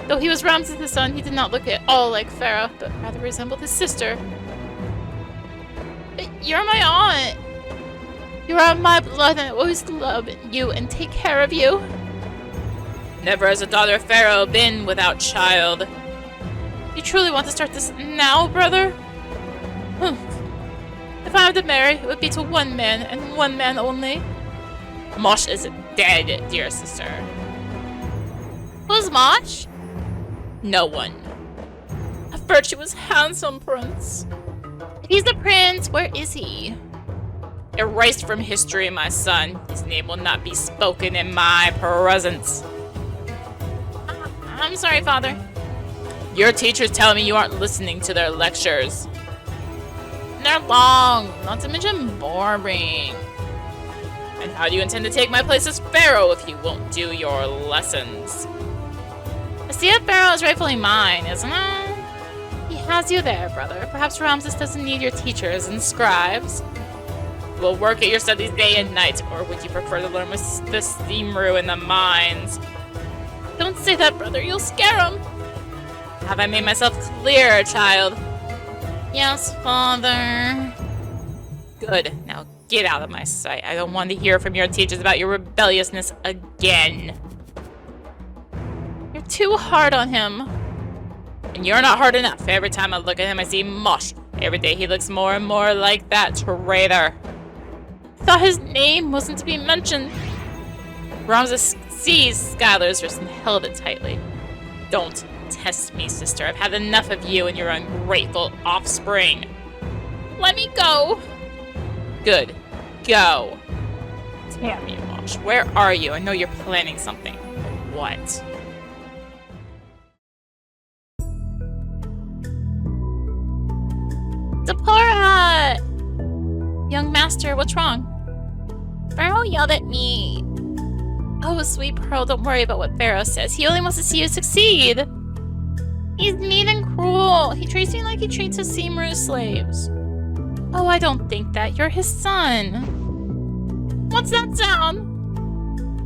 Though he was Ramses' son, he did not look at all like Pharaoh, but rather resembled his sister. But you're my aunt. You are my blood, and I always love you and take care of you. Never has a daughter of Pharaoh been without child. You truly want to start this now, brother? If I were to marry, it would be to one man, and one man only. Moshe is dead, dear sister. Who's Moshe? No one. A virtuous, handsome prince. If he's the prince, where is he? Erased from history, my son. His name will not be spoken in my presence. I'm sorry, Father. Your teachers tell me you aren't listening to their lectures. They're long, not to mention boring. And how do you intend to take my place as Pharaoh if you won't do your lessons? I see that Pharaoh is rightfully mine, isn't it? He has you there, brother. Perhaps Ramses doesn't need your teachers and scribes. We'll work at your studies day and night, or would you prefer to learn with the Steamru in the mines? Don't say that, brother. You'll scare him. Have I made myself clear, child? Yes, Father. Good. Now get out of my sight. I don't want to hear from your teachers about your rebelliousness again. You're too hard on him. And you're not hard enough. Every time I look at him, I see Moshe. Every day he looks more and more like that traitor. I thought his name wasn't to be mentioned. Ramses seized Skylar's wrist and held it tightly. Don't test me, sister. I've had enough of you and your ungrateful offspring. Let me go. Good. Go. Damn you, Moshe. Where are you? I know you're planning something. What? Zipporah! Young master, what's wrong? Pharaoh yelled at me. Oh, sweet Pearl, don't worry about what Pharaoh says. He only wants to see you succeed. He's mean and cruel. He treats me like he treats his Simru slaves. Oh, I don't think that. You're his son. What's that sound?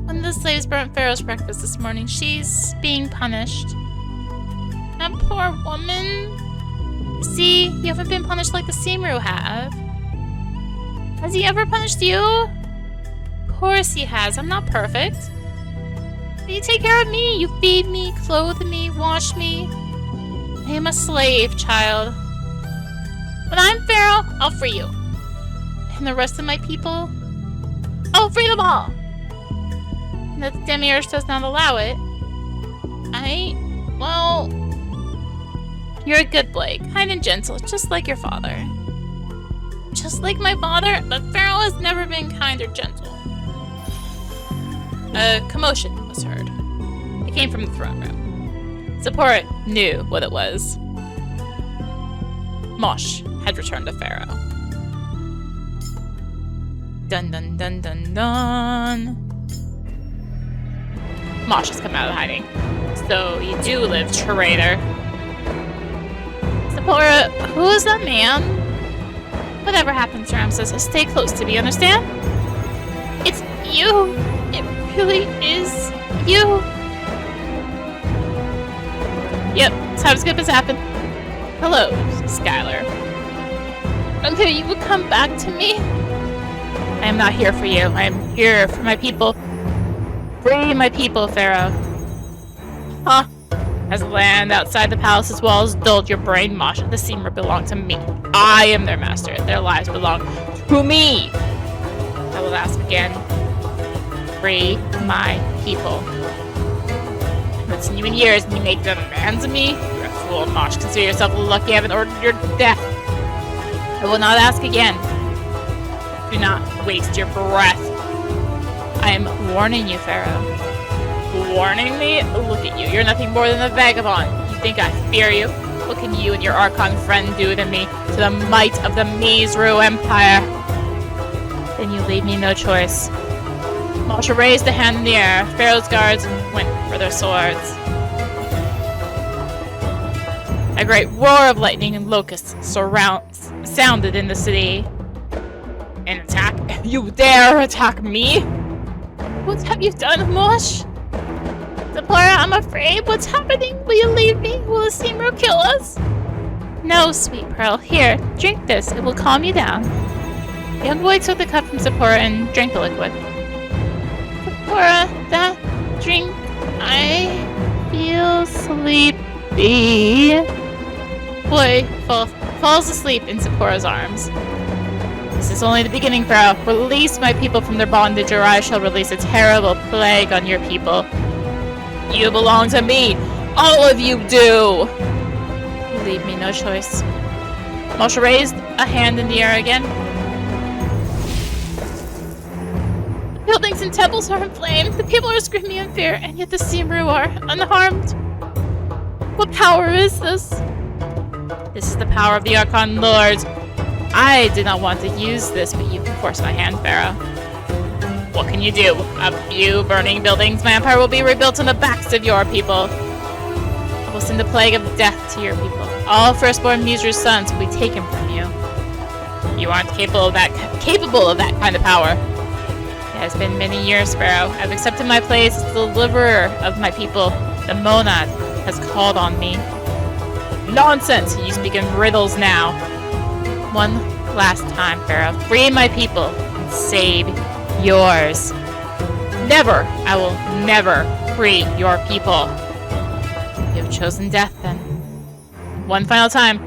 When the slaves burnt Pharaoh's breakfast this morning, she's being punished. That poor woman. See, you haven't been punished like the Simru have. Has he ever punished you? Of course he has. I'm not perfect. But you take care of me. You feed me, clothe me, wash me. I am a slave, child. When I'm Pharaoh, I'll free you. And the rest of my people, I'll free them all. And if the Demiurge does not allow it, You're a good boy, kind and gentle, just like your father. Just like my father? But Pharaoh has never been kind or gentle. A commotion was heard. It came from the throne room. Zipporah knew what it was. Moshe had returned to Pharaoh. Dun dun dun dun dun. Moshe has come out of hiding. So you do live, traitor. Zipporah, who is that man? Whatever happens, Ramses, stay close to me, understand? It's you. It really is you. Yep, time to skip has happened. Hello, Skylar. Okay, you would come back to me? I am not here for you. I am here for my people. Free my people, Pharaoh. Huh? As the land outside the palace's walls dulled your brain, Moshe, the Simra belong to me. I am their master. Their lives belong to me. I will ask again. Free my people. I haven't seen you in years, and you make demands of me? You're a fool, Moshe. Consider yourself lucky I haven't ordered your death. I will not ask again. Do not waste your breath. I am warning you, Pharaoh. Warning me? Look at you. You're nothing more than a vagabond. You think I fear you? What can you and your Archon friend do to me, to the might of the Mizru Empire? Then you leave me no choice. Moshe raised a hand in the air. Pharaoh's guards went for their swords. A great roar of lightning and locusts sounded in the city. An attack? You dare attack me? What have you done, Moshe? Zipporah, I'm afraid. What's happening? Will you leave me? Will the Simra kill us? No, sweet pearl. Here, drink this. It will calm you down. The young boy took the cup from Zipporah and drank the liquid. Zipporah, that drink... I feel sleepy. Boy falls asleep in Zipporah's arms. This is only the beginning, Pharaoh. Release my people from their bondage, or I shall release a terrible plague on your people. You belong to me. All of you do. You leave me no choice. Moshe raised a hand in the air again. The buildings and temples are in flames. The people are screaming in fear, and yet the Simru are unharmed. What power is this? This is the power of the Archon Lords. I did not want to use this, but you can force my hand, Pharaoh. What can you do? A few burning buildings. My empire will be rebuilt on the backs of your people. I will send a plague of death to your people. All firstborn Mizru's sons will be taken from you. You aren't capable of that kind of power. It has been many years, Pharaoh. I've accepted my place as the deliverer of my people. The monad has called on me. Nonsense! You speak in riddles now. One last time, Pharaoh. Free my people and save yours. Never! I will never free your people. You have chosen death, then. One final time.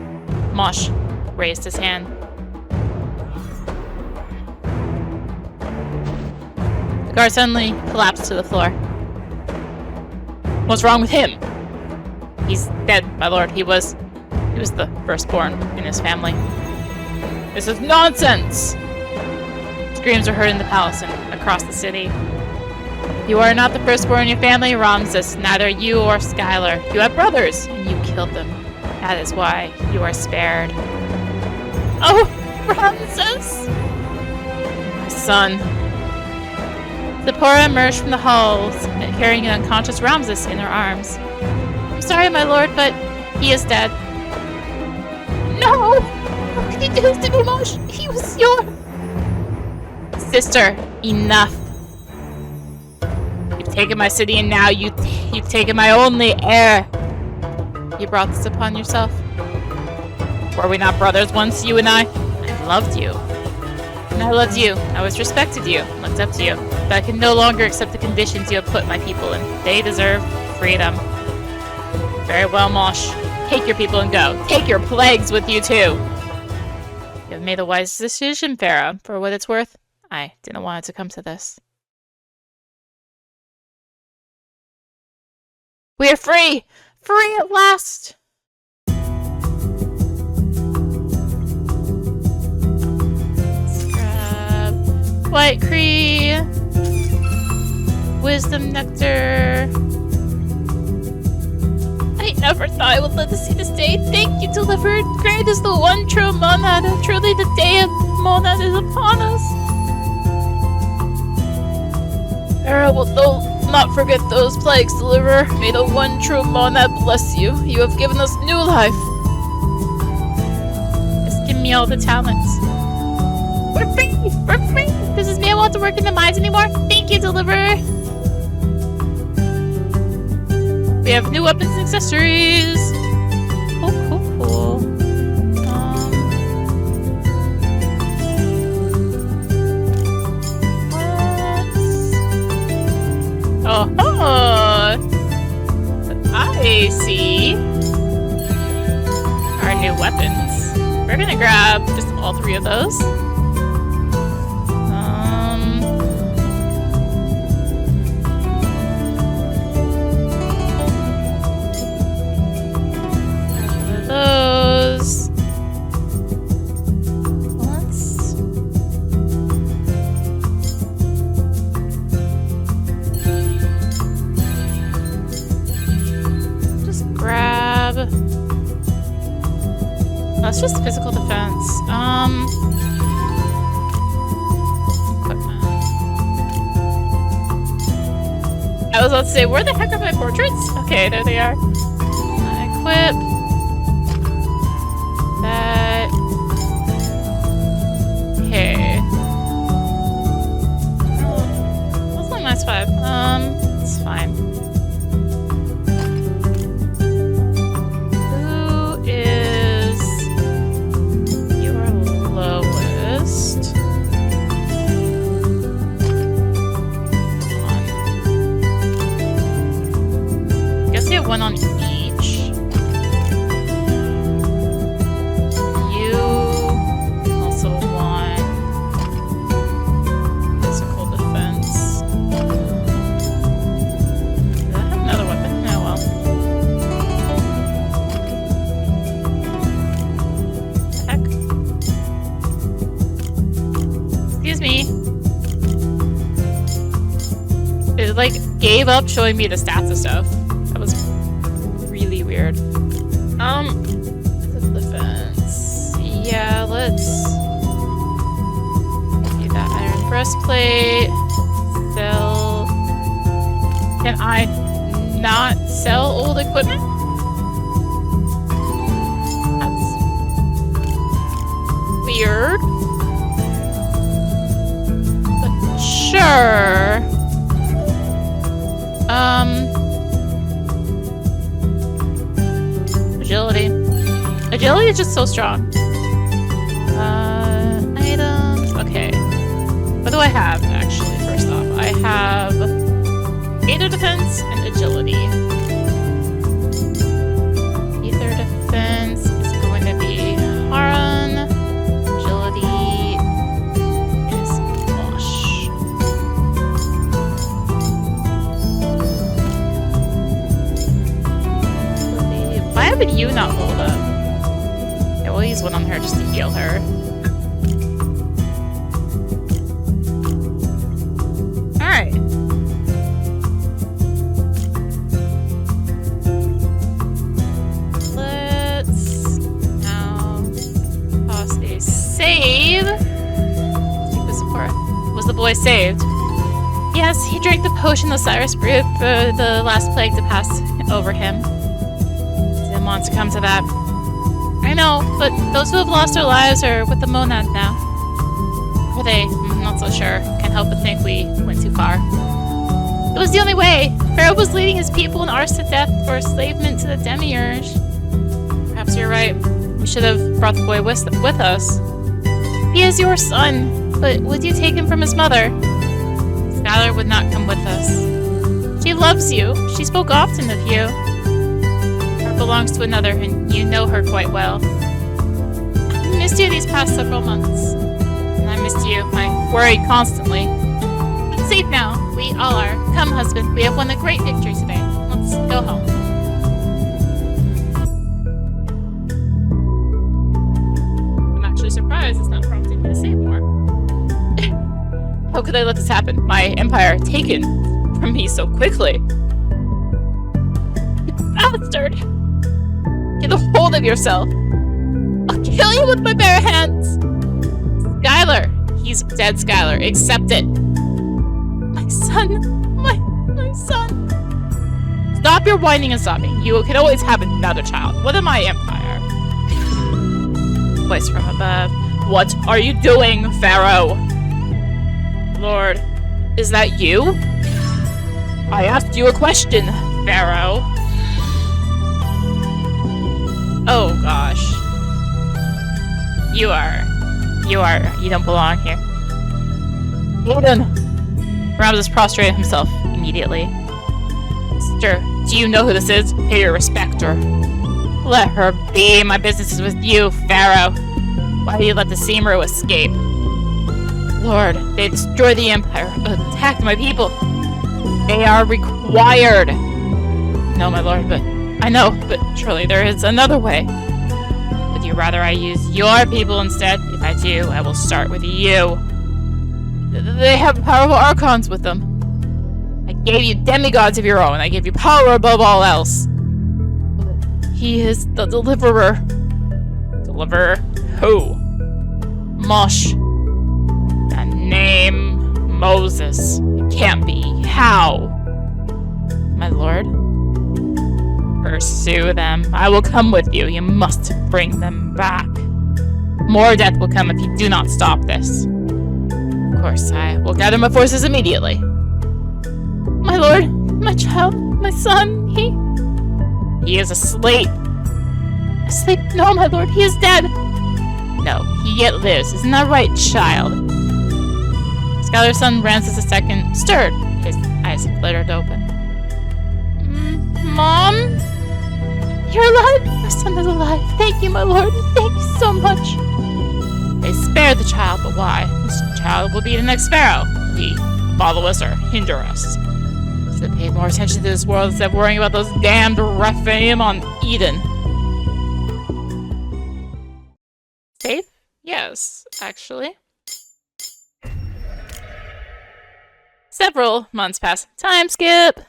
Moshe raised his hand. The guard suddenly collapsed to the floor. What's wrong with him? He's dead, my lord. He was the firstborn in his family. This is nonsense! Screams were heard in the palace and across the city. You are not the firstborn in your family, Ramses. Neither you or Skylar. You have brothers, and you killed them. That is why you are spared. Oh, Ramses! My son. Zipporah emerged from the halls, carrying an unconscious Ramses in her arms. I'm sorry, my lord, but he is dead. No! What could you do this to me, Moshe? He was your... Sister, enough. You've taken my city, and now you've taken my only heir. You brought this upon yourself. Were we not brothers once, you and I? I loved you. And I loved you. I always respected you, looked up to you. But I can no longer accept the conditions you have put my people in. They deserve freedom. Very well, Moshe. Take your people and go. Take your plagues with you, too. You have made a wise decision, Pharaoh. For what it's worth, I didn't want it to come to this. We are free! Free at last! White Cree. Wisdom Nectar. I never thought I would live to see this day. Thank you, Delivered. Great is the one true monad. Truly the day of monad is upon us. Pharaoh will not forget those plagues, Deliverer. May the one true monad bless you. You have given us new life. Just give me all the talents. We're free! We're free! Does this man want to work in the mines anymore? Thank you, Deliverer. We have new weapons and accessories. Cool, cool, cool. What? Oh, I see. Our new weapons. We're gonna grab just all 3 of those. Those. Let's. Just grab. That's just physical defense. Equipment. I was about to say, where the heck are my portraits? Okay, there they are. Equip. That. Okay. Oh, that's only minus 5. It's fine. Who is your lowest? One. I guess you have 1 on each. Like, gave up showing me the stats of stuff. That was really weird. Defense. Yeah, let's do that iron breastplate. Sell. Can I not sell old equipment? That's weird. But sure. Agility. Agility is just so strong. Items. Okay. What do I have, actually, first off? I have Aether Defense and Agility. Aether Defense is going to be Haran. Agility is Mosh. Why would you not hold up? Yeah, we'll use 1 on her just to heal her. Alright. Let's now toss a save. Was the boy saved? Yes, he drank the potion Osiris brewed for the last plague to pass over him. Didn't want to come to that. I know, but those who have lost their lives are with the monad now. Were they? I'm not so sure. Can't help but think we went too far. It was the only way. Pharaoh was leading his people in ours to death for enslavement to the demiurge. Perhaps you're right. We should have brought the boy with us. He is your son, but would you take him from his mother? Skylar would not come with us. She loves you. She spoke often of you. Her belongs to another, and you know her quite well. I missed you these past several months. And I missed you. I worried constantly. I'm safe now. We all are. Come, husband. We have won a great victory today. Let's go home. I'm actually surprised it's not prompting me to save more. could I let this happen? My empire taken from me so quickly. You bastard! Get a hold of yourself. I'll kill you with my bare hands. Skylar. He's dead, Skylar. Accept it. My son. My son. Stop your whining and sobbing. You can always have another child. What am I, empire? Voice from above. What are you doing, Pharaoh? Lord, is that you? I asked you a question, Pharaoh. Oh gosh. You don't belong here. Aiden! Ramses prostrated himself immediately. Sister, do you know who this is? Pay your respect her. Let her be. My business is with you, Pharaoh. Why do you let the Simru escape? Lord, they destroyed the empire, attacked my people. They are required. No, my lord, but I know, but surely there is another way. Would you rather I use your people instead? If I do, I will start with you. They have powerful archons with them. I gave you demigods of your own. I gave you power above all else. He is the deliverer. Deliverer? Who? Moshe. The name Moses. It can't be. How? My lord? Pursue them. I will come with you. You must bring them back. More death will come if you do not stop this. Of course, I will gather my forces immediately. My lord, my child, my son, he is asleep. Asleep? No, my lord, he is dead. No, he yet lives. Isn't that right, child? Skylar's son, Ramses II, stirred. His eyes glittered open. Mom? You're alive? My son is alive. Thank you, my lord. Thank you so much. They spared the child, but why? This child will be the next pharaoh. He follow us or hinder us. Should have paid more attention to this world instead of worrying about those damned Rephaim on Eden. Safe? Yes, actually. Several months pass. Time skip!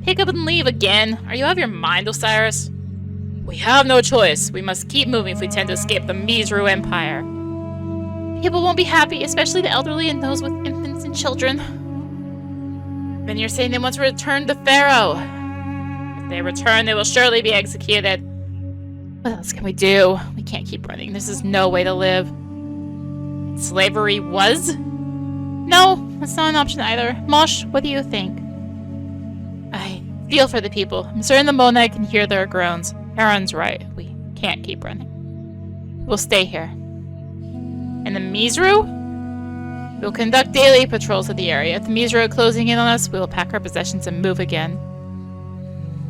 Pick up and leave again. Are you out of your mind, Osiris? We have no choice. We must keep moving if we tend to escape the Mizru Empire. People won't be happy, especially the elderly and those with infants and children. Then you're saying they want to return to Pharaoh. If they return, they will surely be executed. What else can we do? We can't keep running. This is no way to live. Slavery was? No, that's not an option either. Moshe, what do you think? I feel for the people. I'm certain the Monad can hear their groans. Aaron's right. We can't keep running. We'll stay here. And the Mizru? We'll conduct daily patrols of the area. If the Mizru are closing in on us, we will pack our possessions and move again.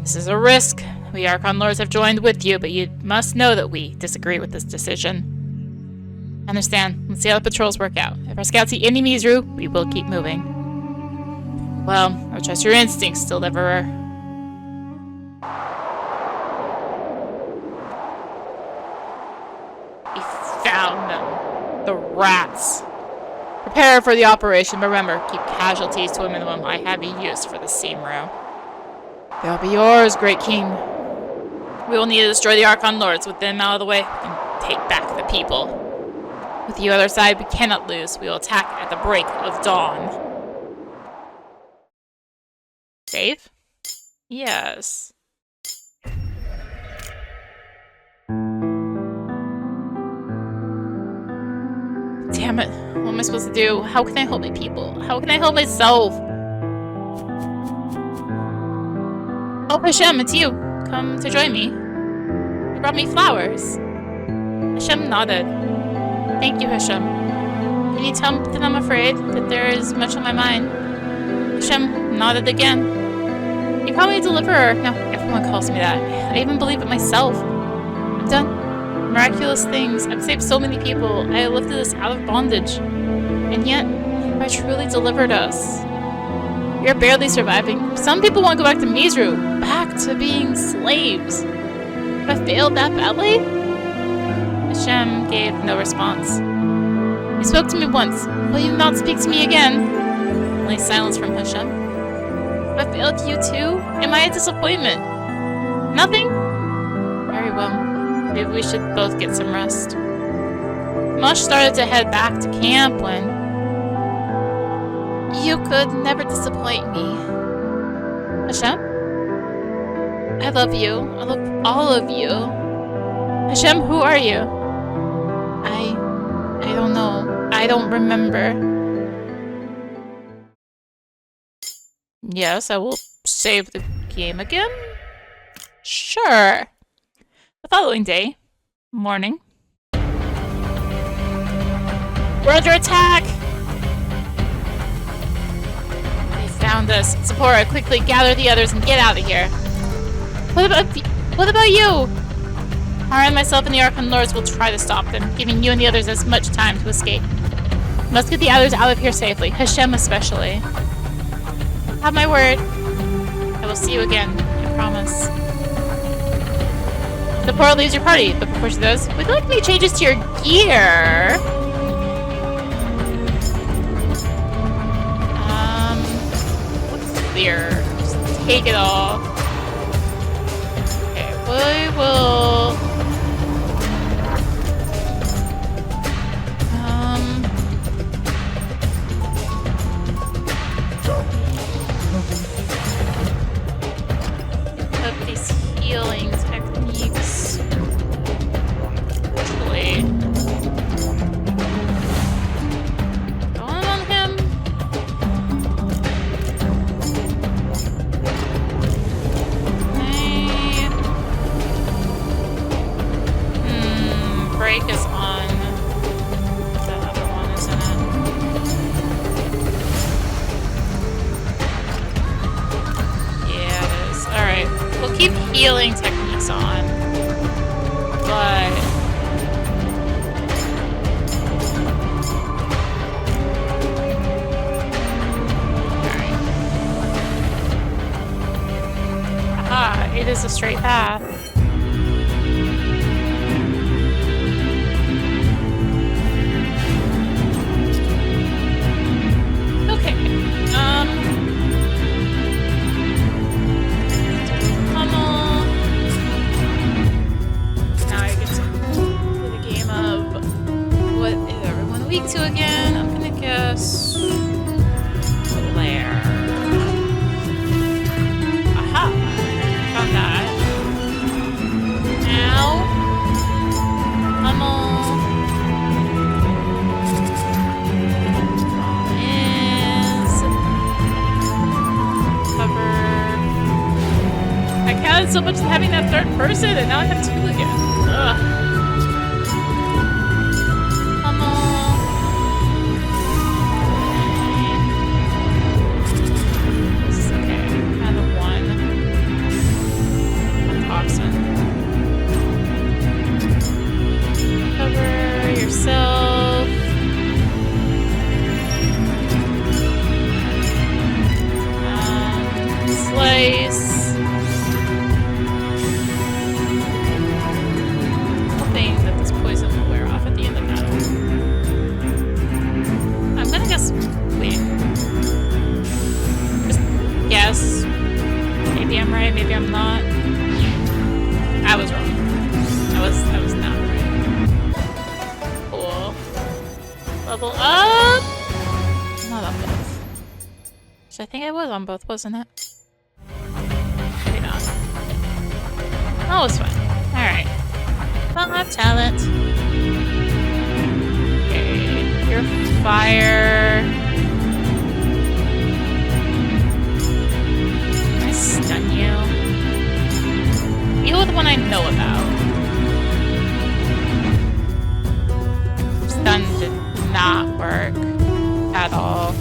This is a risk. We Archon Lords have joined with you, but you must know that we disagree with this decision. Understand. Let's see how the patrols work out. If our scouts see any Mizru, we will keep moving. Well, I trust your instincts, Deliverer. We found them. The rats. Prepare for the operation, but remember, keep casualties to a minimum. I have a use for the Simru. They'll be yours, great king. We will need to destroy the Archon Lords. With them out of the way, we can take back the people. With the other side, we cannot lose. We will attack at the break of dawn. Safe? Yes. Damn it. What am I supposed to do? How can I help my people? How can I help myself? Oh, Hashem, it's you. Come to join me. You brought me flowers. Hashem nodded. Thank you, Hashem. Can you tell me that I'm afraid? That there is much on my mind? Hashem nodded again. You call me a deliverer. Now, everyone calls me that. I even believe it myself. I've done miraculous things. I've saved so many people. I lifted us out of bondage. And yet, I truly delivered us. We are barely surviving. Some people want to go back to Mizru. Back to being slaves. Have I failed that badly? Hashem gave no response. You spoke to me once. Will you not speak to me again? Only silence from Hashem. Have I failed you too? Am I a disappointment? Nothing? Very well. Maybe we should both get some rest. Moshe started to head back to camp when... You could never disappoint me. Hashem? I love you. I love all of you. Hashem, who are you? I don't know. I don't remember. Yes, I will save the game again. Sure. The following day, morning. We're under attack! They found us. Zipporah, quickly gather the others and get out of here. What about you? Hara and myself and the Archon Lords will try to stop them, giving you and the others as much time to escape. Must get the others out of here safely, Hashem especially. Have my word. I will see you again, I promise. Zipporah leaves your party, but before she does, would you like to make changes to your gear? What's clear? Just take it all. Okay, we will... Put these healing techniques. Actually. Going on him. Okay. Break is on the other one, isn't it? Yeah, it is. Alright. We'll keep healing techniques on. But... Alright. Aha, it is a straight path. Okay. Pummel. Now I get to play the game of what is everyone weak to again? I'm gonna guess Blair. Aha! Found that. Now Pummel. I counted so much having that third person, and now I have two again. Ugh. This is okay. Kind of one. Toxin. Cover yourself. Slice. That this poison will wear off at the end of battle. I'm gonna guess. Wait. Just guess. Maybe I'm right, maybe I'm not. I was wrong. I was not right. Cool. Level up! Not on both. So I think I was on both, wasn't it? Maybe not. Oh, it's fine. Alright. Not talent. Okay, you're fire. Can I stun you? Deal with one I know about. Stun did not work at all.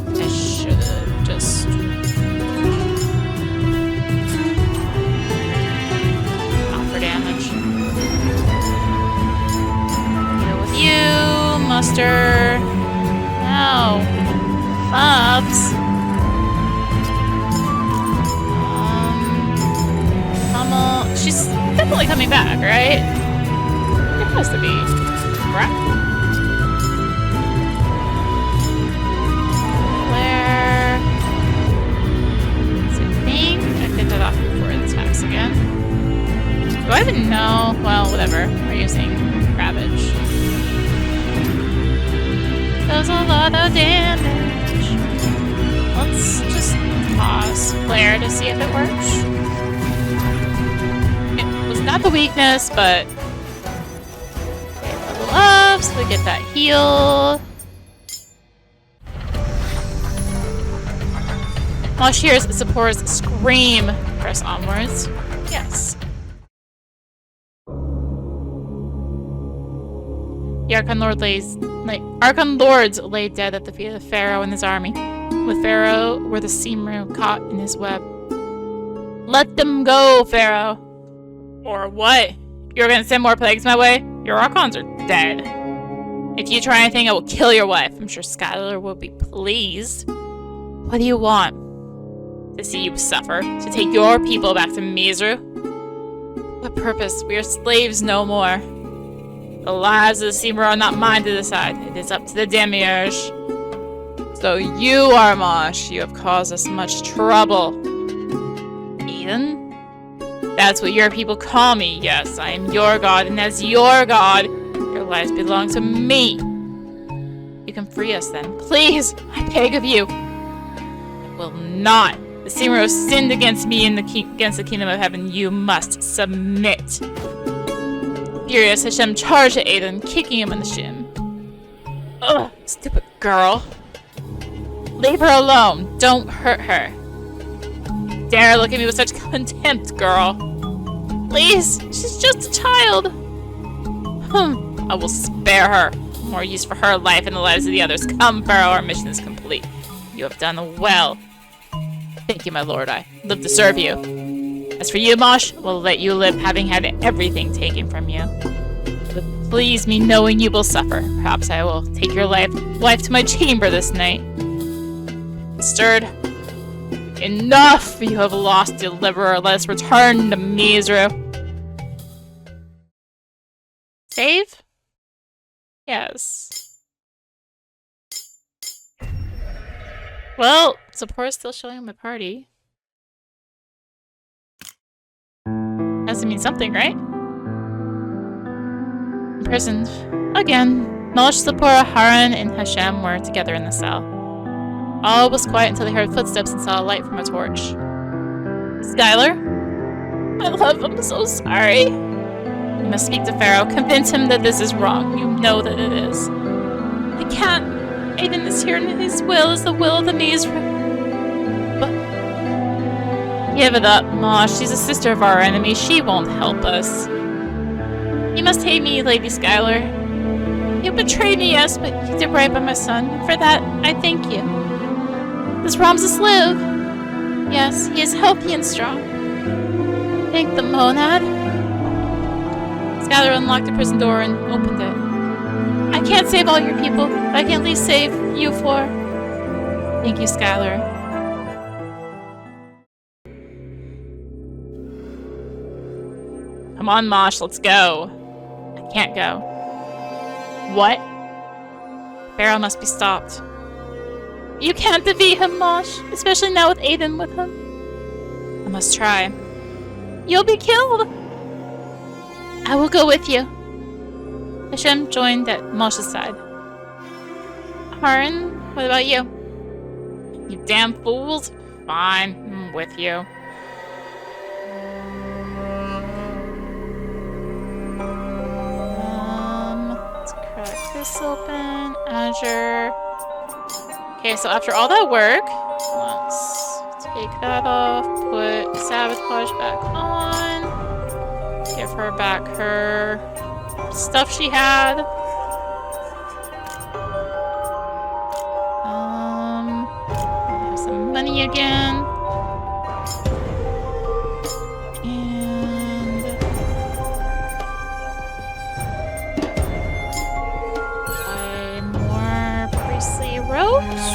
I should have just... damage. Deal with you, Muster. No. Bubs. Hummel. She's definitely coming back, right? supposed to be. Right? Where? So I think I did that off before it attacks again. Do I even know? Well, whatever. We're using Ravage. Does a lot of damage. Let's just pause Flare to see if it works. It was not the weakness, but okay, level up so we get that heal. Moshe hears Zipporah's scream. Press onwards. Yes. The Archon Lords lay dead at the feet of Pharaoh and his army. With Pharaoh were the Simru caught in his web. Let them go, Pharaoh! Or what? You're gonna send more plagues my way? Your Archons are dead. If you try anything, I will kill your wife. I'm sure Skylar will be pleased. What do you want? To see you suffer? To take your people back to Mizru? What purpose? We are slaves no more. The lives of the Simur are not mine to decide. It is up to the Demiurge. So you are Moshe. You have caused us much trouble. Eden? That's what your people call me. Yes, I am your god, and as your god, your lives belong to me. You can free us then. Please, I beg of you. I will not. The Simur have sinned against me and against the kingdom of heaven. You must submit. Furious, Hashem charged at Aiden, kicking him in the shin. Ugh, stupid girl. Leave her alone. Don't hurt her. Dare look at me with such contempt, girl. Please, she's just a child. I will spare her. More use for her life and the lives of the others. Come, Pharaoh, our mission is complete. You have done well. Thank you, my lord. I live to serve you. As for you, Moshe, we'll let you live having had everything taken from you. It would please me knowing you will suffer. Perhaps I will take your life to my chamber this night. Stirred. Enough! You have lost, deliverer. Let us return to Mizru. Save? Yes. Well, Zipporah's still showing up my party. Has to mean something, right? Imprisoned. Again. Moshe, Zipporah, Haran, and Hashem were together in the cell. All was quiet until they heard footsteps and saw a light from a torch. Skylar? My love, I'm so sorry. You must speak to Pharaoh. Convince him that this is wrong. You know that it is. I can't. Aiden is here and his will is the will of the Mizra. But give it up, Moshe. She's a sister of our enemy. She won't help us. You must hate me, Lady Skylar. You betrayed me, yes, but you did right by my son. For that, I thank you. This Ramses live. Yes, he is healthy and strong. Thank the monad. Skylar unlocked the prison door and opened it. I can't save all your people, but I can at least save you four. Thank you, Skylar. Come on, Moshe, let's go. I can't go. What? Pharaoh must be stopped. You can't defeat him, Moshe, especially now with Aiden with him. I must try. You'll be killed. I will go with you. Hashem joined at Moshe's side. Haran, what about you? You damn fools. Fine, I'm with you. Let's crack this open. Azure. Okay, so after all that work, let's take that off, put Sabotage back on, give her back her stuff she had. Have some money again. And buy more priestly robes.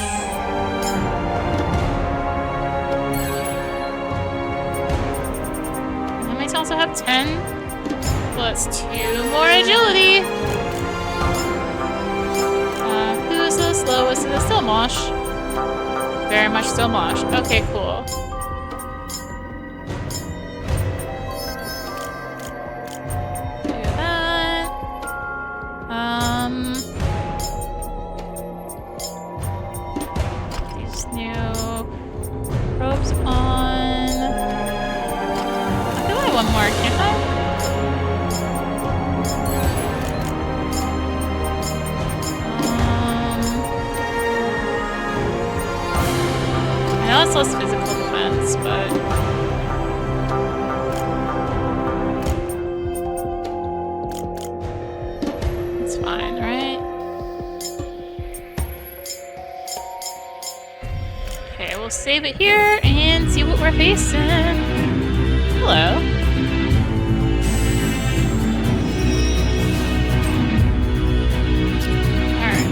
How many also have 10? Plus 2 more agility. Who's the slowest? Is it still Moshe? Very much still Moshe. Okay, cool. Do that. These new robes on. I feel like one more, can't I? I know it's less physical defense, but it's fine, right? Okay, we'll save it here and see what we're facing. Hello. Alright,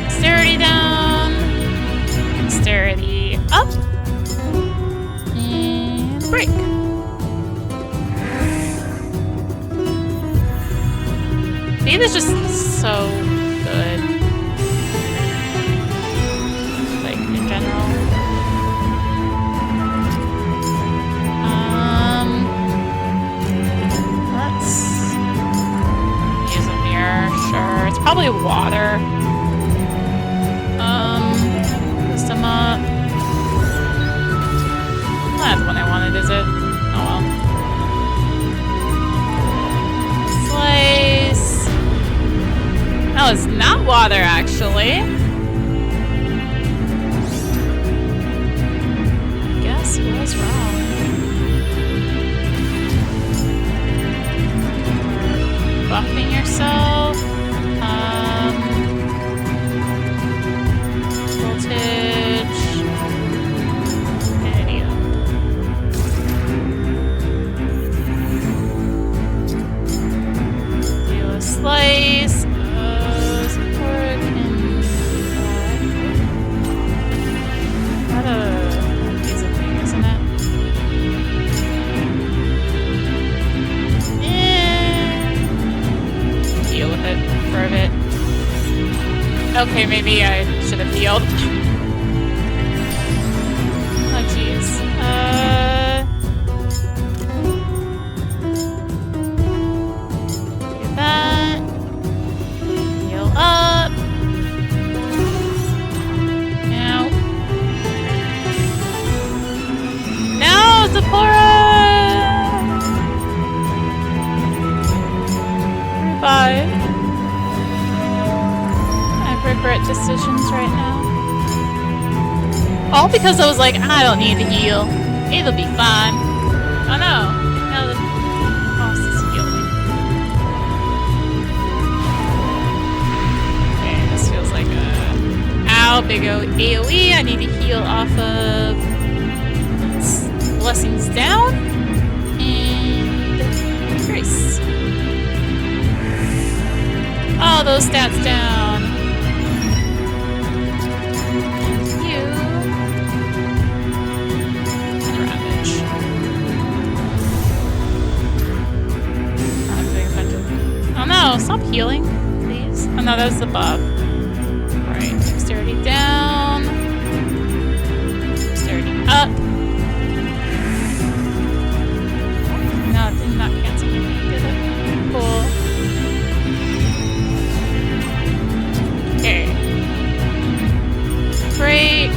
dexterity down, dexterity up, and break. Faith is just so good. Like, in general. Let's use a mirror, sure. It's probably water. Wisdom up. That's the one I wanted, is it? Oh well. Slice. That was not water, actually. I guess I was wrong. Buffing yourself. Voltage. Video. Do a slice. Support and that is a thing, isn't it? Deal with it for a bit. Okay, maybe I should have healed. Oh, jeez. Do that. Heal up. Now. Now, Zipporah! Revive. I regret decisions right now. All because I was like, I don't need to heal. It'll be fine. Oh no. Now the boss is healing. Okay, this feels like a... Ow, big AoE. I need to heal off of... Blessings down. And... Grace. Oh, those stats down. You. And Ravage. I'm doing a bunch of... Oh no, stop healing, please. Oh no, that was the buff. Alright, dexterity down. Dexterity up. No, it did not cancel anything, did it? Cool. Okay. Break.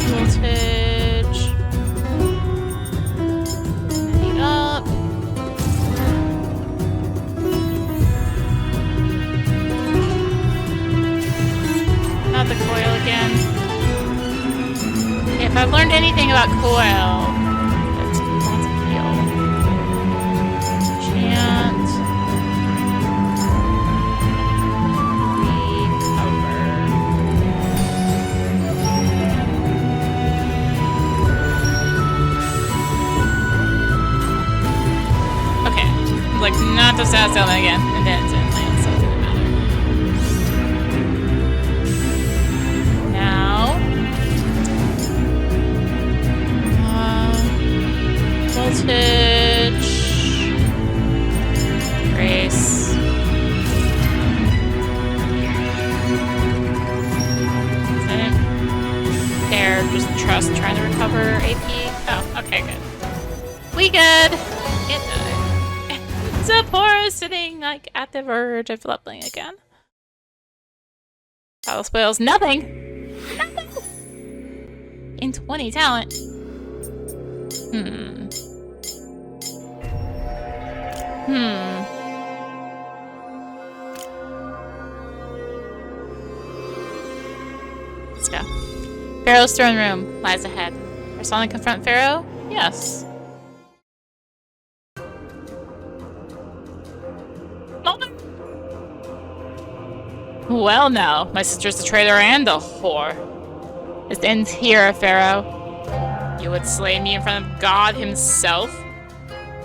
Voltage. Heat up. Not the coil again. If I've learned anything about coil, it's not to heal. Chant. Recover. Okay. Like, not to stand still again. And then it's in land, so it didn't matter. Now. just trying to recover AP. Oh, okay, good. We good. Zipporah is sitting like at the verge of leveling again. Battle spoils nothing. Nothing. In 20 talent. Let's go. Pharaoh's throne room lies ahead. Are Sonic confront Pharaoh? Yes. Well now, my sister's a traitor and a whore. It ends here, Pharaoh. You would slay me in front of God himself?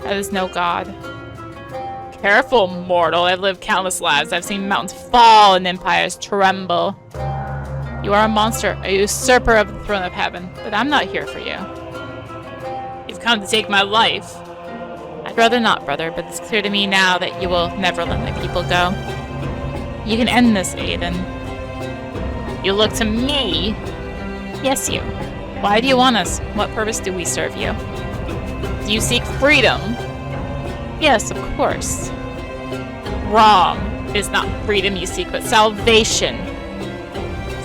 That is no God. Careful, mortal. I've lived countless lives. I've seen mountains fall and empires tremble. You are a monster, a usurper of the throne of heaven, but I'm not here for you. You've come to take my life. I'd rather not, brother, but it's clear to me now that you will never let my people go. You can end this, Aiden. You look to me? Yes, you. Why do you want us? What purpose do we serve you? Do you seek freedom? Yes, of course. Wrong. It is not freedom you seek, but salvation.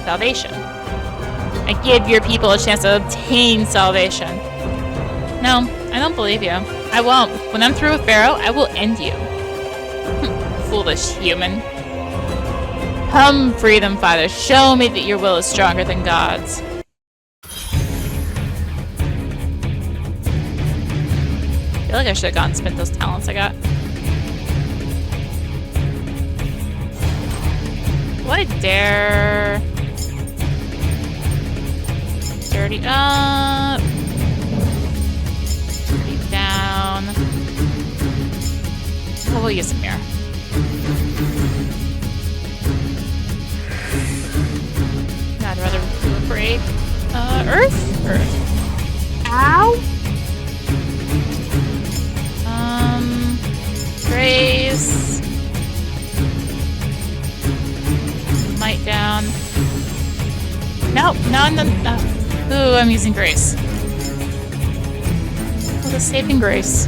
Salvation. I give your people a chance to obtain salvation. No, I don't believe you. I won't. When I'm through with Pharaoh, I will end you. Foolish human. Come, freedom fighter. Show me that your will is stronger than God's. I feel like I should have gone and spent those talents I got. Do I dare? Dirty up. Dirty down. Oh, we'll use a mirror. I'd rather do a break. Earth? Earth. Ow! Grace. Might down. Nope, no. Ooh, I'm using Grace. Oh, the saving Grace.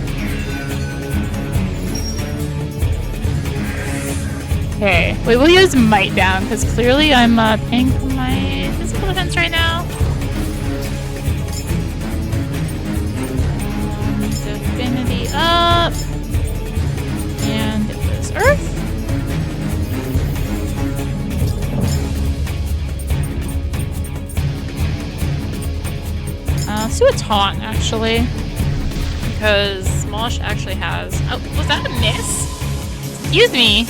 Okay, wait, we'll use Might down, because clearly I'm paying for my physical defense right now. Divinity up. And it was Earth. Let's do a taunt, actually. Because Moshe actually has... Oh, was that a miss? Excuse me.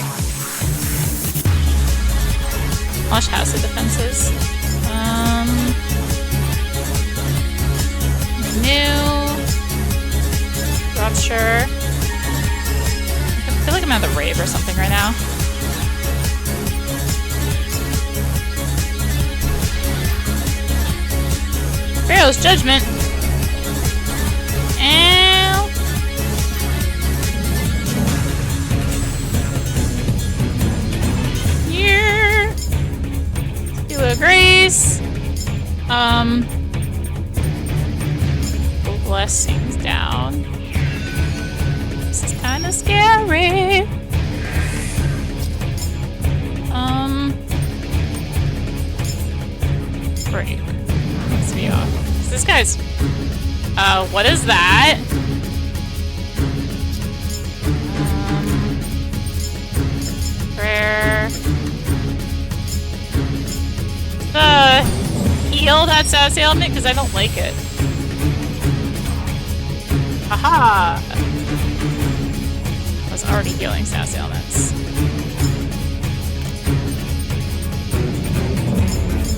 Moshe has the defenses. New. Rupture. I feel like I'm at the rave or something right now. Pharaoh's judgment. And here. Do a grace. Blessings down. This is kind of scary. Break. Let's be off. This guy's. What is that? Prayer. Heal that sassy element because I don't like it. Haha! I was already healing sassy elements.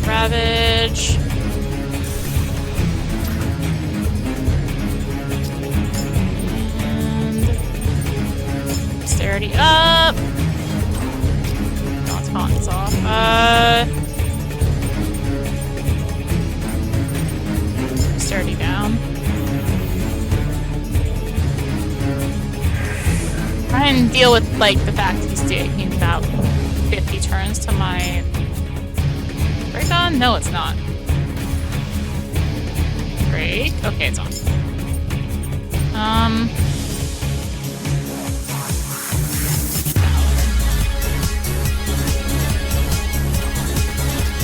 Ravage. And dexterity up. No, taunt is off. Dexterity down. Try and deal with like the fact he's taking about 50 turns to my break on? No, it's not. Break. Okay, it's on.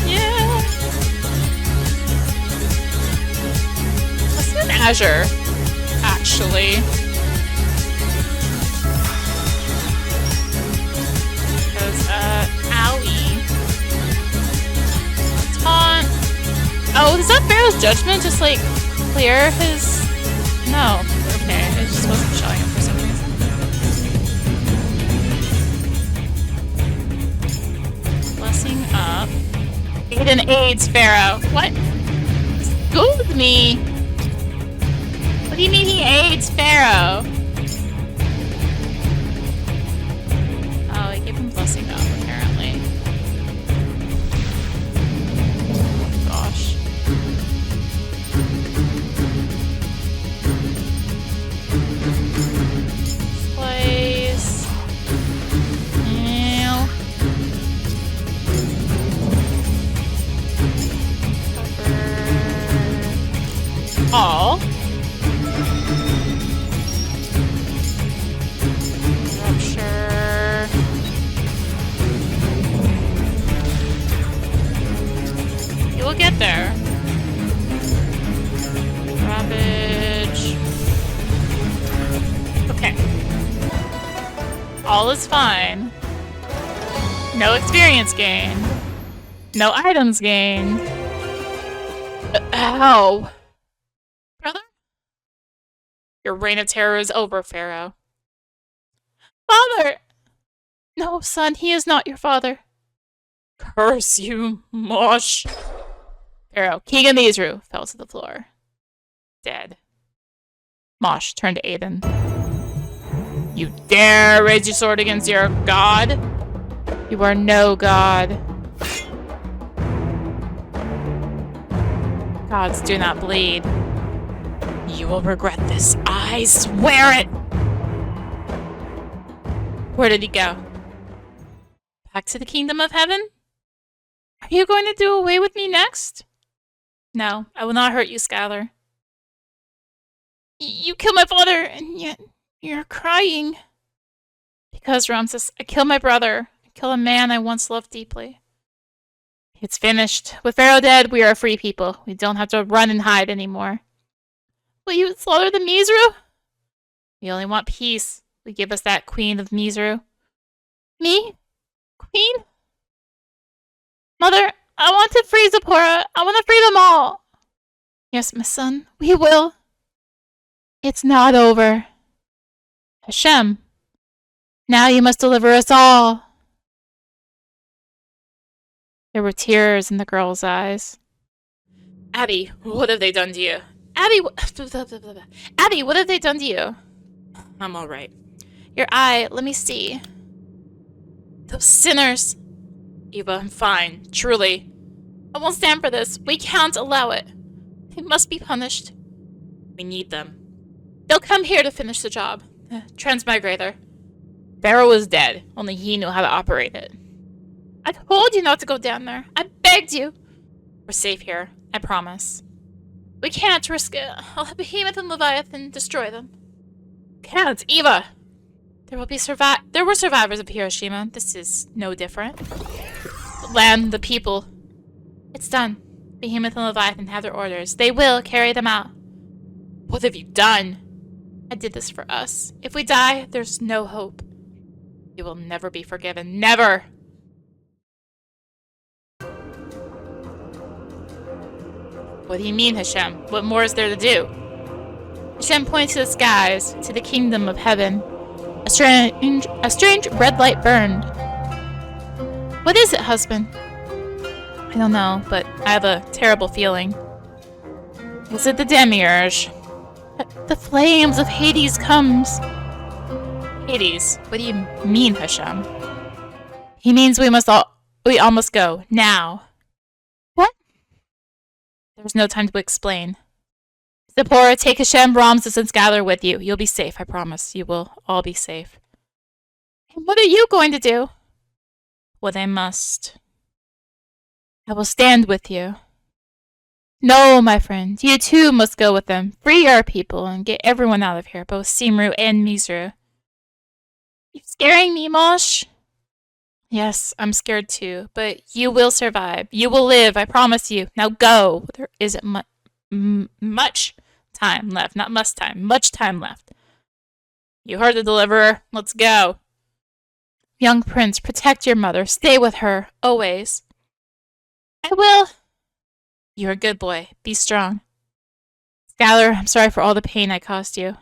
Yeah. Let's do an Azure, actually. Because, owie. Taunt. Oh, is that Pharaoh's judgment? Just, like, clear his... No. Okay, it just wasn't showing up for some reason. Blessing up. Aiden aids Pharaoh. What? Go with me. What do you mean he aids Pharaoh? Oh, I gave him blessing up, apparently. Gosh. Place. Ew. Cover. All. Rupture. You will get there. Ravage. Okay. All is fine. No experience gain. No items gained. Ow. Brother? Your reign of terror is over, Pharaoh. Father! No, son, he is not your father. Curse you, Moshe. Pharaoh, king of Misru, fell to the floor. Dead. Moshe turned to Aiden. You dare raise your sword against your god? You are no god. Gods do not bleed. You will regret this. I swear it! Where did he go? Back to the kingdom of heaven? Are you going to do away with me next? No, I will not hurt you, Skylar. You killed my father, and yet you're crying. Because, Ramses, I killed my brother. I killed a man I once loved deeply. It's finished. With Pharaoh dead, we are a free people. We don't have to run and hide anymore. Will you slaughter the Misru? We only want peace. Will you give us that queen of Misru? Me? Queen? Mother, I want to free Zipporah. I want to free them all. Yes, my son, we will. It's not over. Hashem, now you must deliver us all. There were tears in the girl's eyes. Abby, what have they done to you? Abby, Abby, what have they done to you? I'm all right. Your eye, let me see. Those sinners. Eva, I'm fine, truly. I won't stand for this. We can't allow it. They must be punished. We need them. They'll come here to finish the job. Transmigrator. Pharaoh is dead. Only he knew how to operate it. I told you not to go down there. I begged you. We're safe here. I promise. We can't risk it. I'll have Behemoth and Leviathan destroy them. Can't, Eva. There were survivors of Hiroshima. This is no different. The land, the people. It's done. Behemoth and Leviathan have their orders. They will carry them out. What have you done? I did this for us. If we die, there's no hope. You will never be forgiven. Never! What do you mean, Hashem? What more is there to do? Hashem points to the skies, to the kingdom of heaven. A strange red light burned. What is it, husband? I don't know, but I have a terrible feeling. Is it the demiurge? The flames of Hades comes. Hades? What do you mean, Hashem? He means we all must go, now. What? There's no time to explain. Zipporah, take Hashem, Ramses, and Skylar with you. You'll be safe, I promise. You will all be safe. And what are you going to do? What I must. I will stand with you. No, my friend. You too must go with them. Free our people and get everyone out of here, both Simru and Mizru. You're scaring me, Moshe. Yes, I'm scared too, but you will survive. You will live, I promise you. Now go. There isn't much time left. Not much time. Much time left. You heard the deliverer. Let's go. Young prince, protect your mother. Stay with her. Always. I will. You're a good boy. Be strong. Skylar, I'm sorry for all the pain I caused you.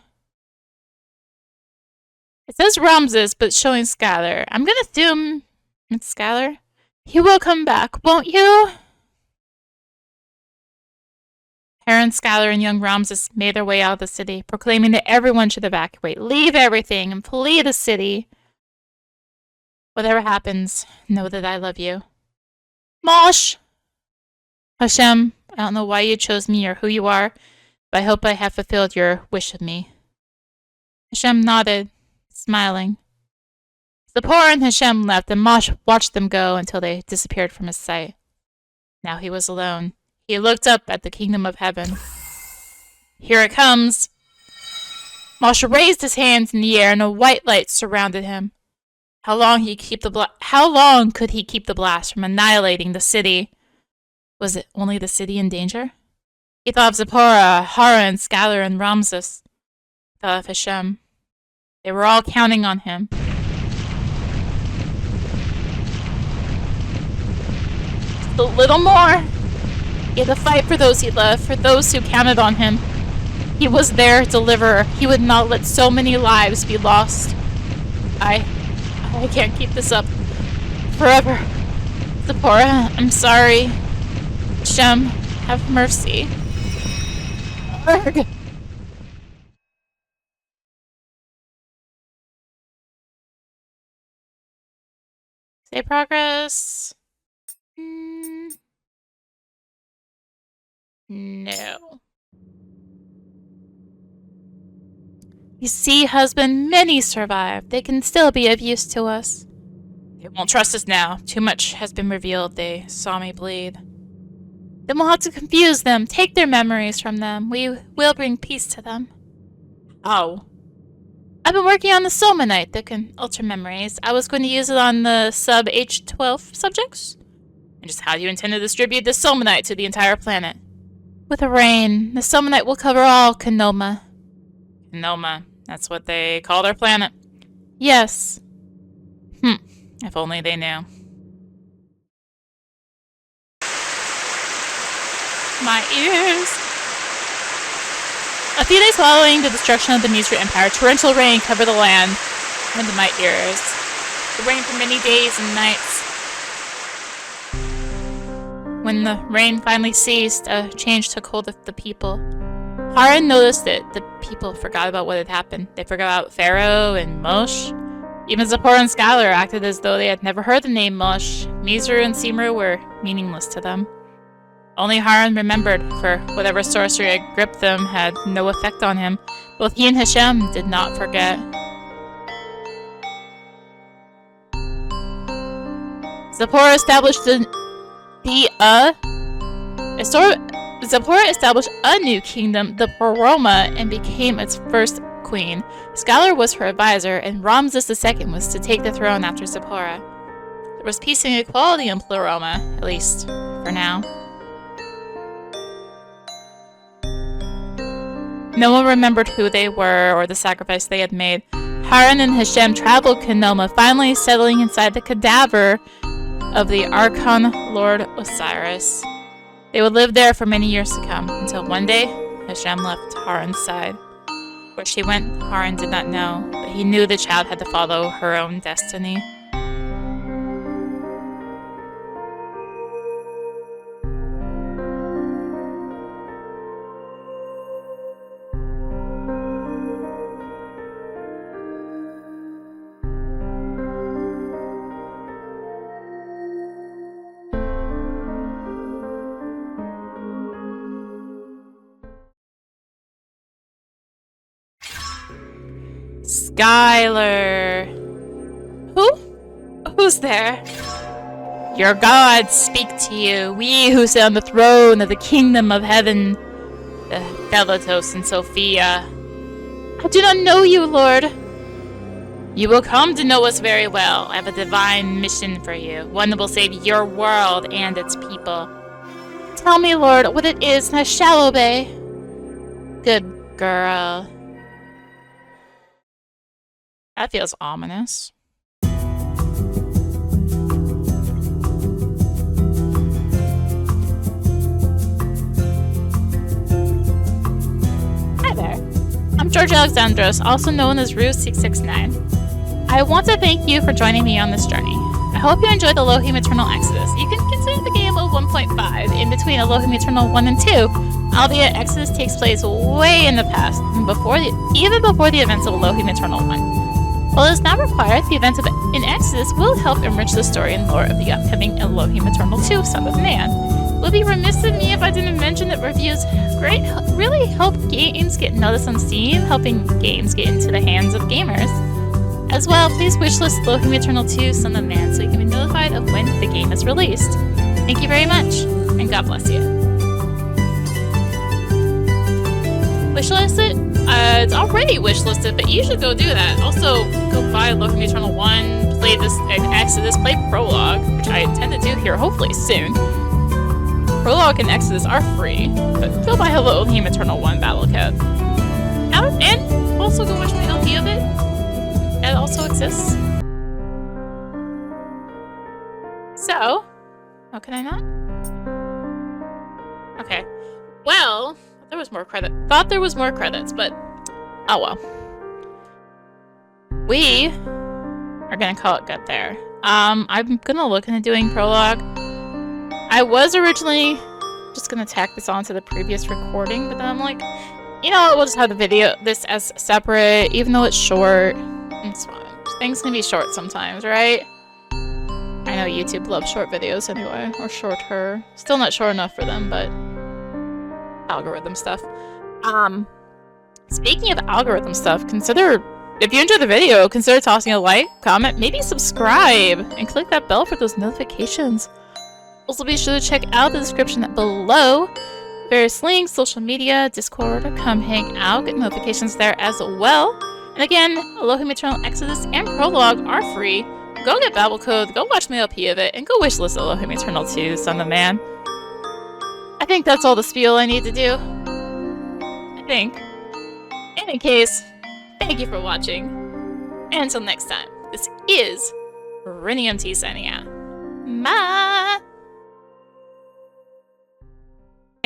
It says Ramses, but it's showing Skylar. I'm gonna assume it's Skylar. You will come back, won't you? Heron, Skylar, and young Ramses made their way out of the city, proclaiming that everyone should evacuate, leave everything, and flee the city. Whatever happens, know that I love you. Mosh! Hashem, I don't know why you chose me or who you are, but I hope I have fulfilled your wish of me. Hashem nodded, smiling. Zipporah and Hashem left, and Mosh watched them go until they disappeared from his sight. Now he was alone. He looked up at the kingdom of heaven. Here it comes! Moshe raised his hands in the air, and a white light surrounded him. How long could he keep the blast from annihilating the city? Was it only the city in danger? He thought of Zipporah, Haran, Skylar, and Ramses. He thought of Hashem. They were all counting on him. Just a little more. He had to fight for those he loved, for those who counted on him. He was their deliverer. He would not let so many lives be lost. I can't keep this up forever. Zipporah, I'm sorry. Hashem, have mercy. Urgh. Save progress. No. You see, husband, many survived. They can still be of use to us. They won't trust us now. Too much has been revealed. They saw me bleed. Then we'll have to confuse them, take their memories from them. We will bring peace to them. Oh. I've been working on the Somanite that can alter memories. I was going to use it on the sub-H12 subjects. And just how do you intend to distribute the Somanite to the entire planet? With a rain. The Somanite will cover all Kanoma. Kanoma. That's what they call their planet. Yes. If only they knew. My ears. A few days following the destruction of the Mizra Empire, torrential rain covered the land into my ears. It rained for many days and nights. When the rain finally ceased, a change took hold of the people. Haran noticed that the people forgot about what had happened. They forgot about Pharaoh and Moshe. Even Zipporah and Skylar acted as though they had never heard the name Moshe. Mizru and Simru were meaningless to them. Only Haran remembered, for whatever sorcery had gripped them had no effect on him. Both he and Hashem did not forget. Zipporah established Zipporah established a new kingdom, the Poroma, and became its first queen. Skylar was her advisor, and Ramses II was to take the throne after Zipporah. There was peace and equality in Poroma, at least for now. No one remembered who they were or the sacrifice they had made. Haran and Hashem traveled Kanoma, finally settling inside the cadaver of the Archon Lord Osiris. They would live there for many years to come, until one day, Hashem left Haran's side. Where she went, Haran did not know, but he knew the child had to follow her own destiny. Skylar. Who? Who's there? Your gods speak to you, we who sit on the throne of the kingdom of heaven, the Thelatos and Sophia. I do not know you, Lord. You will come to know us very well. I have a divine mission for you, one that will save your world and its people. Tell me, Lord, what it is, and I shall obey. Good girl. That feels ominous. Hi there. I'm George Alexandros, also known as Rue669. I want to thank you for joining me on this journey. I hope you enjoyed Elohim Eternal Exodus. You can consider the game a 1.5 in between Elohim Eternal 1 and 2, albeit Exodus takes place way in the past, even before the events of Elohim Eternal 1. While it is not required, the events in Exodus will help enrich the story and lore of the upcoming Elohim Eternal 2, Son of Man. It would be remiss of me if I didn't mention that reviews really help games get noticed on Steam, helping games get into the hands of gamers. As well, please wishlist Elohim Eternal 2, Son of Man, so you can be notified of when the game is released. Thank you very much, and God bless you. Wishlist it? It's already wishlisted, but you should go do that. Also, go buy Elohim Eternal 1, play this Exodus, play Prologue, which I intend to do here hopefully soon. Prologue and Exodus are free, but go buy Elohim Eternal 1 Babel Code. And also go watch my LP of it. It also exists. So, how can I not? Okay. Well, there was more credit. Thought there was more credits, but oh well. We are gonna call it good there. I'm gonna look into doing Prologue. I was originally just gonna tack this onto the previous recording, but then I'm like, you know, we'll just have this as separate, even though it's short. It's fine. Things can be short sometimes, right? I know YouTube loves short videos anyway, or shorter. Still not short enough for them, but algorithm stuff. Speaking of algorithm stuff, if you enjoyed the video, consider tossing a like, comment, maybe subscribe, and click that bell for those notifications. Also be sure to check out the description below. Various links, social media, Discord, or come hang out, get notifications there as well. And again, Elohim Eternal Exodus and Prologue are free. Go get Babel Code, go watch my LP of it, and go wishlist Elohim Eternal 2, Son of Man. I think that's all the spiel I need to do. I think. In any case, thank you for watching. And until next time, this is rinimt signing out. Bye!